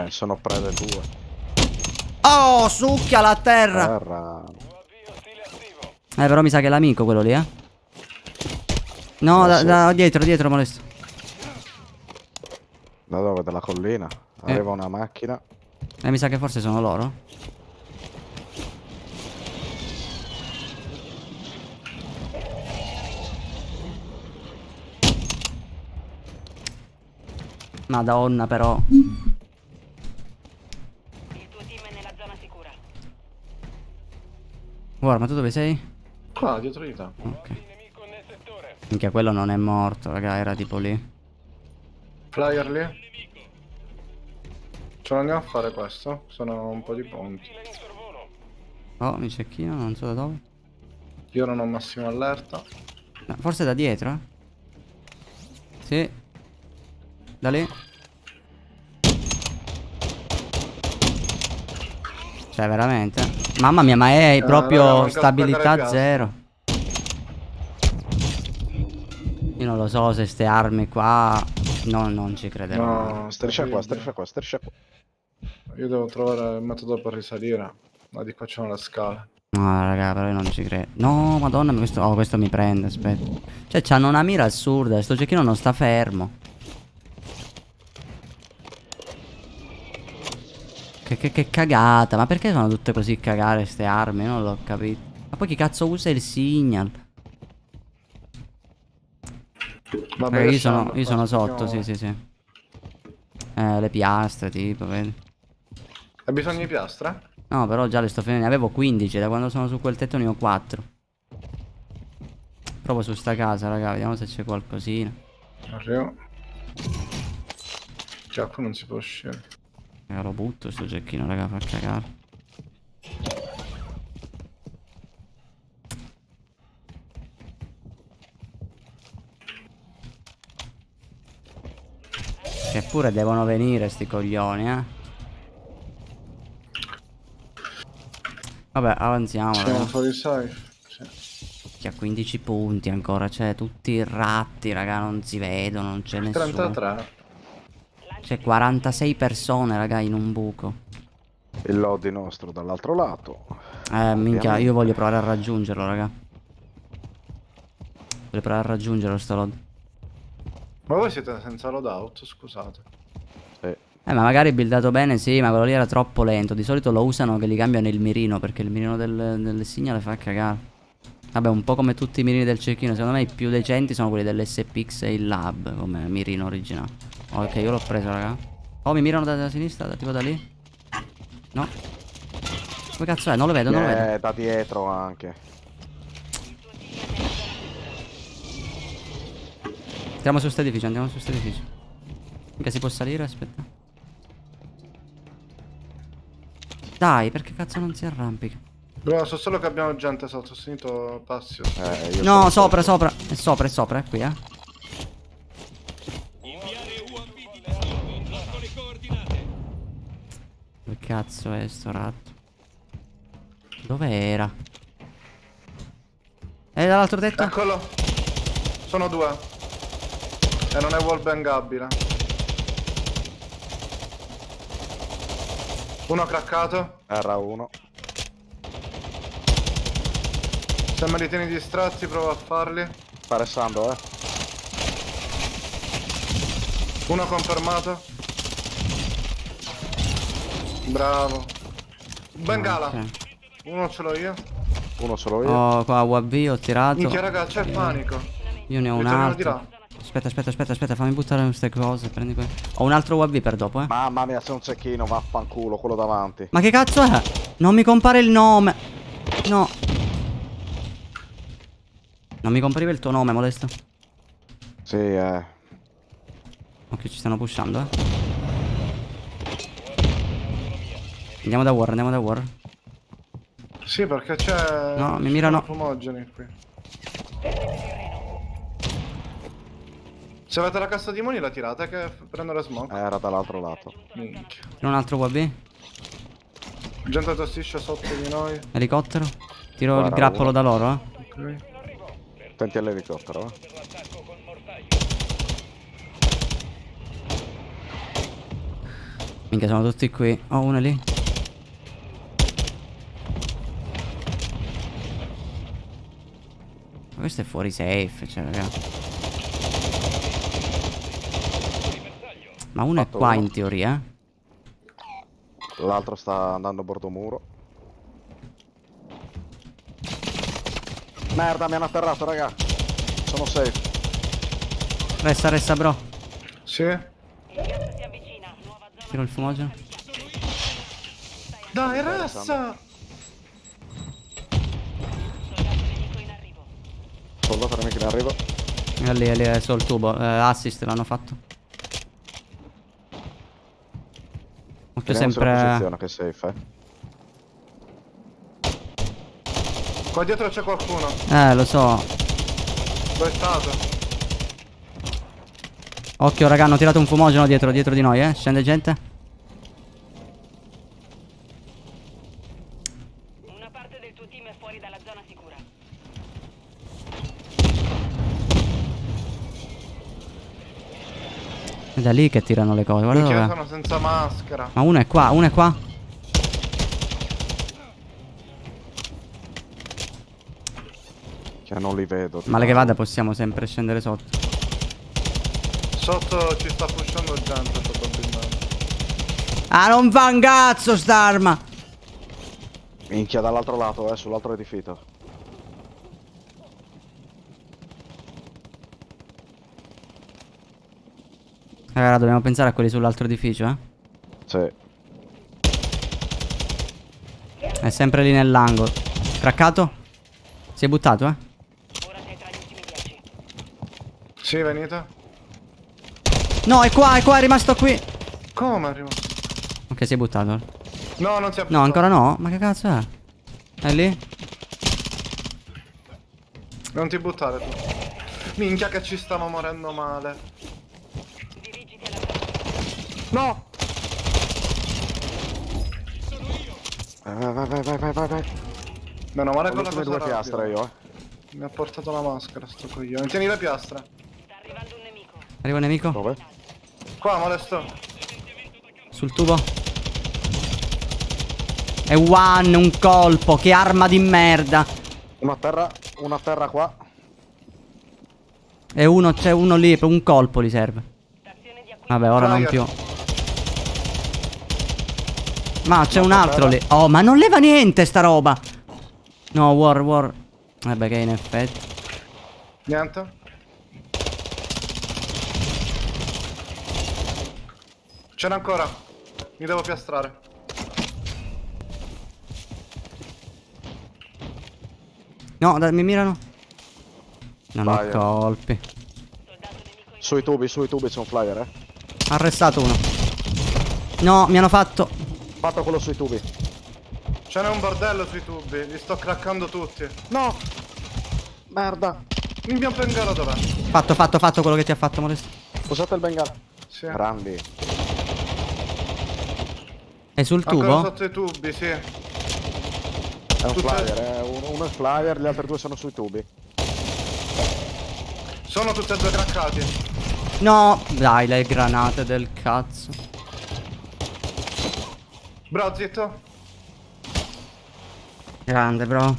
Speaker 2: Sono prede tue.
Speaker 1: Oh, succhia la terra.
Speaker 2: Terra.
Speaker 7: UAV ostile attivo.
Speaker 1: Però mi sa che è l'amico quello lì, eh. No, dietro, molesto.
Speaker 2: Da dove? Dalla collina. Arriva una macchina.
Speaker 1: Mi sa che forse sono loro. Madonna, però.
Speaker 5: Il tuo team è nella zona sicura.
Speaker 1: Guarda, ma tu dove sei?
Speaker 4: Qua, dietro di te.
Speaker 1: Ok.
Speaker 7: Nemico nel settore.
Speaker 1: Minchia, quello non è morto, raga, era tipo lì.
Speaker 4: Flyer lì. Ce lo andiamo a fare questo? Sono un po' di punti.
Speaker 7: Ostile in sorvolo.
Speaker 1: Oh, mi cecchino, non so da dove.
Speaker 4: Io non ho massimo allerta.
Speaker 1: No, forse da dietro, eh? Sì. Da lì. Cioè, veramente. Mamma mia, ma è proprio
Speaker 4: raga, manca
Speaker 1: stabilità
Speaker 4: spaccare il
Speaker 1: zero. Io non lo so se ste armi qua. No, non ci crederò.
Speaker 4: No,
Speaker 2: Striscia qua,
Speaker 4: terribile.
Speaker 2: striscia qua.
Speaker 4: Io devo trovare il metodo per risalire. Ma di qua c'è le scale.
Speaker 1: No, raga, però io non ci credo. No, madonna, questo, oh, questo mi prende, aspetta. Cioè, c'hanno una mira assurda. Sto cecchino non sta fermo. Che cagata. Ma perché sono tutte così cagare ste armi? Non l'ho capito. Ma poi chi cazzo usa il signal?
Speaker 4: Vabbè,
Speaker 1: Io
Speaker 4: lasciamo,
Speaker 1: sono
Speaker 4: qua
Speaker 1: sotto,
Speaker 4: stiamo-
Speaker 1: sì. Le piastre, tipo, vedi.
Speaker 4: Hai bisogno di piastre?
Speaker 1: No, però già le sto finendo. Ne avevo 15. Da quando sono su quel tetto ne ho 4. Proprio su sta casa, raga. Vediamo se c'è qualcosina.
Speaker 4: Arrivo. Già, qui non si può uscire.
Speaker 1: Lo butto sto gecchino, raga, fa cagare. Che pure devono venire sti coglioni, eh. Vabbè, avanziamo,
Speaker 4: C'è
Speaker 1: raga.
Speaker 4: un po' di safe. Sì.
Speaker 1: Che ha 15 punti ancora, cioè tutti ratti, raga, non si vedono, non c'è nessuno.
Speaker 4: 33.
Speaker 1: C'è 46 persone, raga, in un buco.
Speaker 2: Il lobby nostro dall'altro lato.
Speaker 1: Minchia, io voglio provare a raggiungerlo, raga. Voglio provare a raggiungerlo sto load.
Speaker 4: Ma voi siete senza loadout, scusate.
Speaker 2: Sì.
Speaker 1: Ma magari buildato bene, sì, ma quello lì era troppo lento. Di solito lo usano che gli cambiano il mirino, perché il mirino del signale fa cagare. Vabbè, un po' come tutti i mirini del cecchino. Secondo me i più decenti sono quelli dell'SPX e il Lab, come mirino originale. Ok, io l'ho preso, raga. Oh, mi mirano da sinistra, tipo da lì. No. Come cazzo è? Non lo vedo, non lo vedo.
Speaker 2: Da dietro anche.
Speaker 1: Andiamo su sto edificio, andiamo su sto edificio. Mica si può salire, aspetta. Dai, perché cazzo non si arrampica?
Speaker 4: Bro, so solo che abbiamo gente sotto, ho sentito Passio.
Speaker 2: Io
Speaker 1: No,
Speaker 2: sono
Speaker 1: sopra,
Speaker 2: sotto.
Speaker 1: sopra. È sopra, è qui, eh. Dove cazzo è sto ratto? Dove era? È dall'altro tetto?
Speaker 4: Eccolo. Sono due. E non è wallbangabile. Uno craccato.
Speaker 2: R1.
Speaker 4: Se me li tieni distratti provo a farli.
Speaker 2: Sta restando,
Speaker 4: Uno confermato. Bravo. Bengala.
Speaker 1: Ok.
Speaker 4: Uno ce l'ho io.
Speaker 2: Uno solo io.
Speaker 1: Oh, qua UAV ho tirato.
Speaker 4: Minchia raga, c'è panico.
Speaker 1: Io ne ho un
Speaker 4: Ritorniamo di là.
Speaker 1: altro. Aspetta, fammi buttare queste cose. Prendi quello. Ho un altro UAV per dopo, eh.
Speaker 2: Mamma mia, c'è un cecchino, vaffanculo, quello davanti.
Speaker 1: Ma che cazzo è? Non mi compare il nome. No. Non mi compariva il tuo nome, modesto.
Speaker 2: Sì,
Speaker 1: Ok, ci stanno pushando, eh. Andiamo da war.
Speaker 4: Sì, perché c'è...
Speaker 1: No, mi mirano.
Speaker 4: sono fumogeni qui. Se avete la cassa di moni la tirate che prendo le smoke.
Speaker 2: era dall'altro lato.
Speaker 4: Minchia.
Speaker 1: Tiro un altro UAV.
Speaker 4: Gente tossisce sotto di noi.
Speaker 1: Elicottero. Tiro il
Speaker 2: Guarda,
Speaker 1: grappolo
Speaker 2: uno.
Speaker 1: da loro, eh.
Speaker 4: Ok.
Speaker 2: Attenti all'elicottero,
Speaker 1: Minchia, sono tutti qui. Oh, uno è lì. Ma questo è fuori safe, cioè, raga. Ma uno è
Speaker 2: Fatto
Speaker 1: qua
Speaker 2: uno.
Speaker 1: in teoria, eh.
Speaker 2: L'altro sta andando a bordo muro. Merda, mi hanno atterrato, raga. Sono safe.
Speaker 1: Resta, bro.
Speaker 4: Sì?
Speaker 5: Il gas si avvicina. Nuova zona.
Speaker 1: Tiro il fumogeno.
Speaker 4: Dai, resta!
Speaker 5: Soldato nemico in arrivo.
Speaker 2: Soldato nemico in arrivo.
Speaker 1: È lì, è solo il tubo. Assist l'hanno fatto. Occhio
Speaker 2: Teniamo sulla
Speaker 1: sempre.
Speaker 2: posizione che è safe,
Speaker 4: Qua dietro c'è qualcuno.
Speaker 1: Lo so.
Speaker 4: Dove è stato?
Speaker 1: Occhio, raga, hanno tirato un fumogeno dietro di noi, eh. Scende gente.
Speaker 5: Una parte del tuo team è fuori dalla zona sicura.
Speaker 1: È da lì che tirano le cose. Guarda
Speaker 4: Minchia,
Speaker 1: dov'è.
Speaker 4: sono senza maschera.
Speaker 1: Ma uno è qua, uno è qua.
Speaker 2: Cioè non li vedo.
Speaker 1: Male che vada possiamo sempre scendere sotto.
Speaker 4: Sotto ci sta pushando gente probabilmente.
Speaker 1: Ah, non fa un cazzo st'arma.
Speaker 2: Minchia, dall'altro lato, sull'altro edificio.
Speaker 1: Allora dobbiamo pensare a quelli sull'altro edificio, eh.
Speaker 2: Sì.
Speaker 1: È sempre lì nell'angolo. Craccato? Si è buttato, eh.
Speaker 5: Ora sei tra gli ultimi 10.
Speaker 4: Sì, venite.
Speaker 1: No, è qua, è rimasto qui.
Speaker 4: Come è arrivato?
Speaker 1: Ok, si è buttato.
Speaker 4: No, non si è
Speaker 1: No, ancora no? Ma che cazzo è? È lì?
Speaker 4: Non ti buttare tu. Minchia che ci stiamo morendo male.
Speaker 5: Dirigiti alla zona.
Speaker 4: No!
Speaker 2: Vai.
Speaker 4: Meno male
Speaker 2: Ho
Speaker 4: con la
Speaker 2: le ultime
Speaker 4: cosa
Speaker 2: due piastre
Speaker 4: rabbia.
Speaker 2: io,
Speaker 4: Mi ha portato la maschera sto coglione. Tieni le piastre.
Speaker 5: Sta arrivando un nemico.
Speaker 1: Arriva un nemico.
Speaker 2: Dove?
Speaker 4: Qua, molesto.
Speaker 1: Sul tubo. È one, un colpo. Che arma di merda.
Speaker 2: Una a terra qua.
Speaker 1: E uno, c'è uno lì. Un colpo gli serve.
Speaker 5: Stazione di acquisto.
Speaker 1: Vabbè, ora non
Speaker 4: Flyer.
Speaker 1: più. Ma c'è un altro lì. Oh, ma non leva niente sta roba. No, war. Vabbè che in effetti.
Speaker 4: Niente. Ce n'è ancora. Mi devo piastrare.
Speaker 1: No, dai, mi mirano. Non ho
Speaker 2: Vai.
Speaker 1: colpi.
Speaker 2: Sui tubi c'è un flyer, eh.
Speaker 1: Arrestato uno. No, mi hanno fatto.
Speaker 2: Fatto quello sui tubi.
Speaker 4: Ce n'è un bordello sui tubi. Li sto craccando tutti.
Speaker 2: No! Merda!
Speaker 4: Il mio bengala dov'è?
Speaker 1: Fatto quello che ti ha fatto, Modesto.
Speaker 2: Usate il bengala.
Speaker 4: Sì.
Speaker 2: Grandi.
Speaker 1: È sul
Speaker 4: Ancora
Speaker 1: tubo?
Speaker 4: sotto i tubi, sì.
Speaker 2: È un
Speaker 4: Tutte-
Speaker 2: flyer, uno è flyer, gli altri due sono sui tubi.
Speaker 4: Sono tutti e due craccati.
Speaker 1: No, dai, le granate del cazzo.
Speaker 4: Bro, zitto.
Speaker 1: Grande, bro.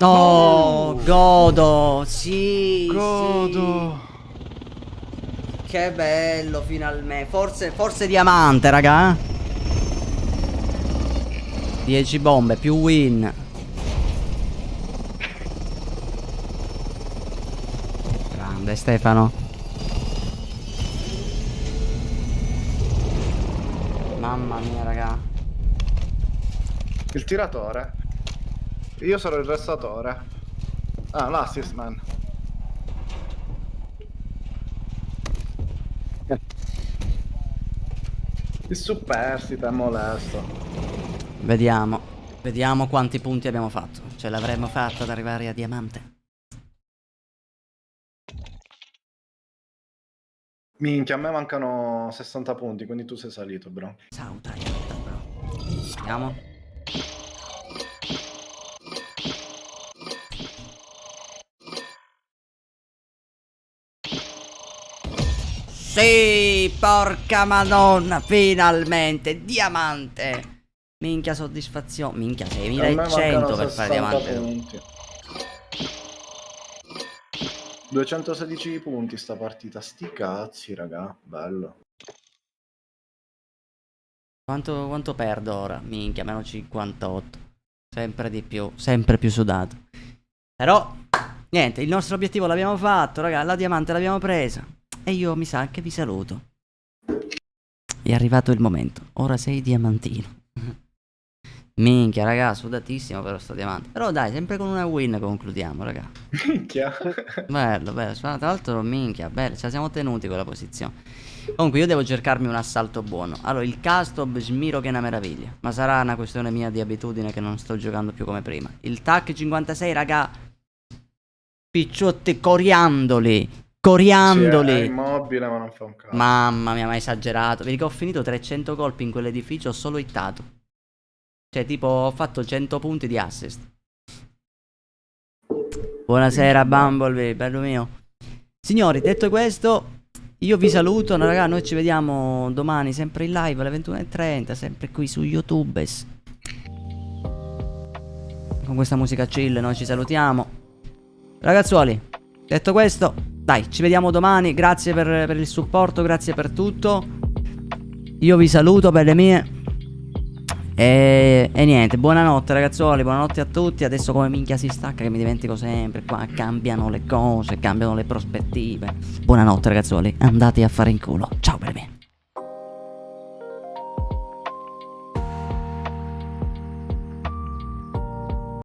Speaker 1: Oh, godo. Sì.
Speaker 4: Godo.
Speaker 1: sì. Che bello, finalmente. Forse diamante, raga. 10 bombe più win. Grande Stefano. Mamma mia, raga.
Speaker 4: Il tiratore. Io sono il restatore. Ah, l'assist man. Il superstite è molesto.
Speaker 1: Vediamo quanti punti abbiamo fatto. Ce l'avremmo fatta ad arrivare a diamante.
Speaker 4: Minchia, a me mancano 60 punti, quindi tu sei salito, bro.
Speaker 1: Sauta, bro. Vediamo. Sì, porca madonna, finalmente, diamante. Minchia soddisfazione, minchia
Speaker 4: A me
Speaker 1: 6100 per fare
Speaker 4: 60
Speaker 1: diamante.
Speaker 4: punti. 216 punti sta partita, sti cazzi, raga, bello.
Speaker 1: Quanto perdo ora? Minchia, meno 58. Sempre più sudato. Però, niente, il nostro obiettivo l'abbiamo fatto, raga, la diamante l'abbiamo presa. E io mi sa che vi saluto. È arrivato il momento. Ora sei diamantino. Minchia, raga, sudatissimo per sto diamante. Però dai, sempre con una win concludiamo, raga.
Speaker 4: Minchia.
Speaker 1: Bello. Tra l'altro, minchia, bello, ce la siamo tenuti quella posizione. Comunque io devo cercarmi un assalto buono. Allora, il Castob smiro che è una meraviglia. Ma sarà una questione mia di abitudine che non sto giocando più come prima. Il TAC 56, raga. Picciotti coriandoli.
Speaker 4: Sì, è
Speaker 1: Coriandoli.
Speaker 4: immobile ma non fa un cazzo.
Speaker 1: Mamma mia, ma esagerato. Vi dico, ho finito 300 colpi in quell'edificio, ho solo hittato. Cioè, tipo, ho fatto 100 punti di assist. Buonasera, Bumblebee, bello mio. Signori, detto questo, io vi saluto, no, raga, noi ci vediamo domani sempre in live alle 21:30, sempre qui su YouTube. Con questa musica chill noi ci salutiamo. Ragazzuoli, detto questo, dai, ci vediamo domani. Grazie per il supporto, grazie per tutto. Io vi saluto, belle mie. E niente, buonanotte ragazzuoli, buonanotte a tutti. Adesso come minchia si stacca che mi dimentico sempre. Qua cambiano le cose, cambiano le prospettive. Buonanotte ragazzuoli, andate a fare in culo. Ciao belle mie.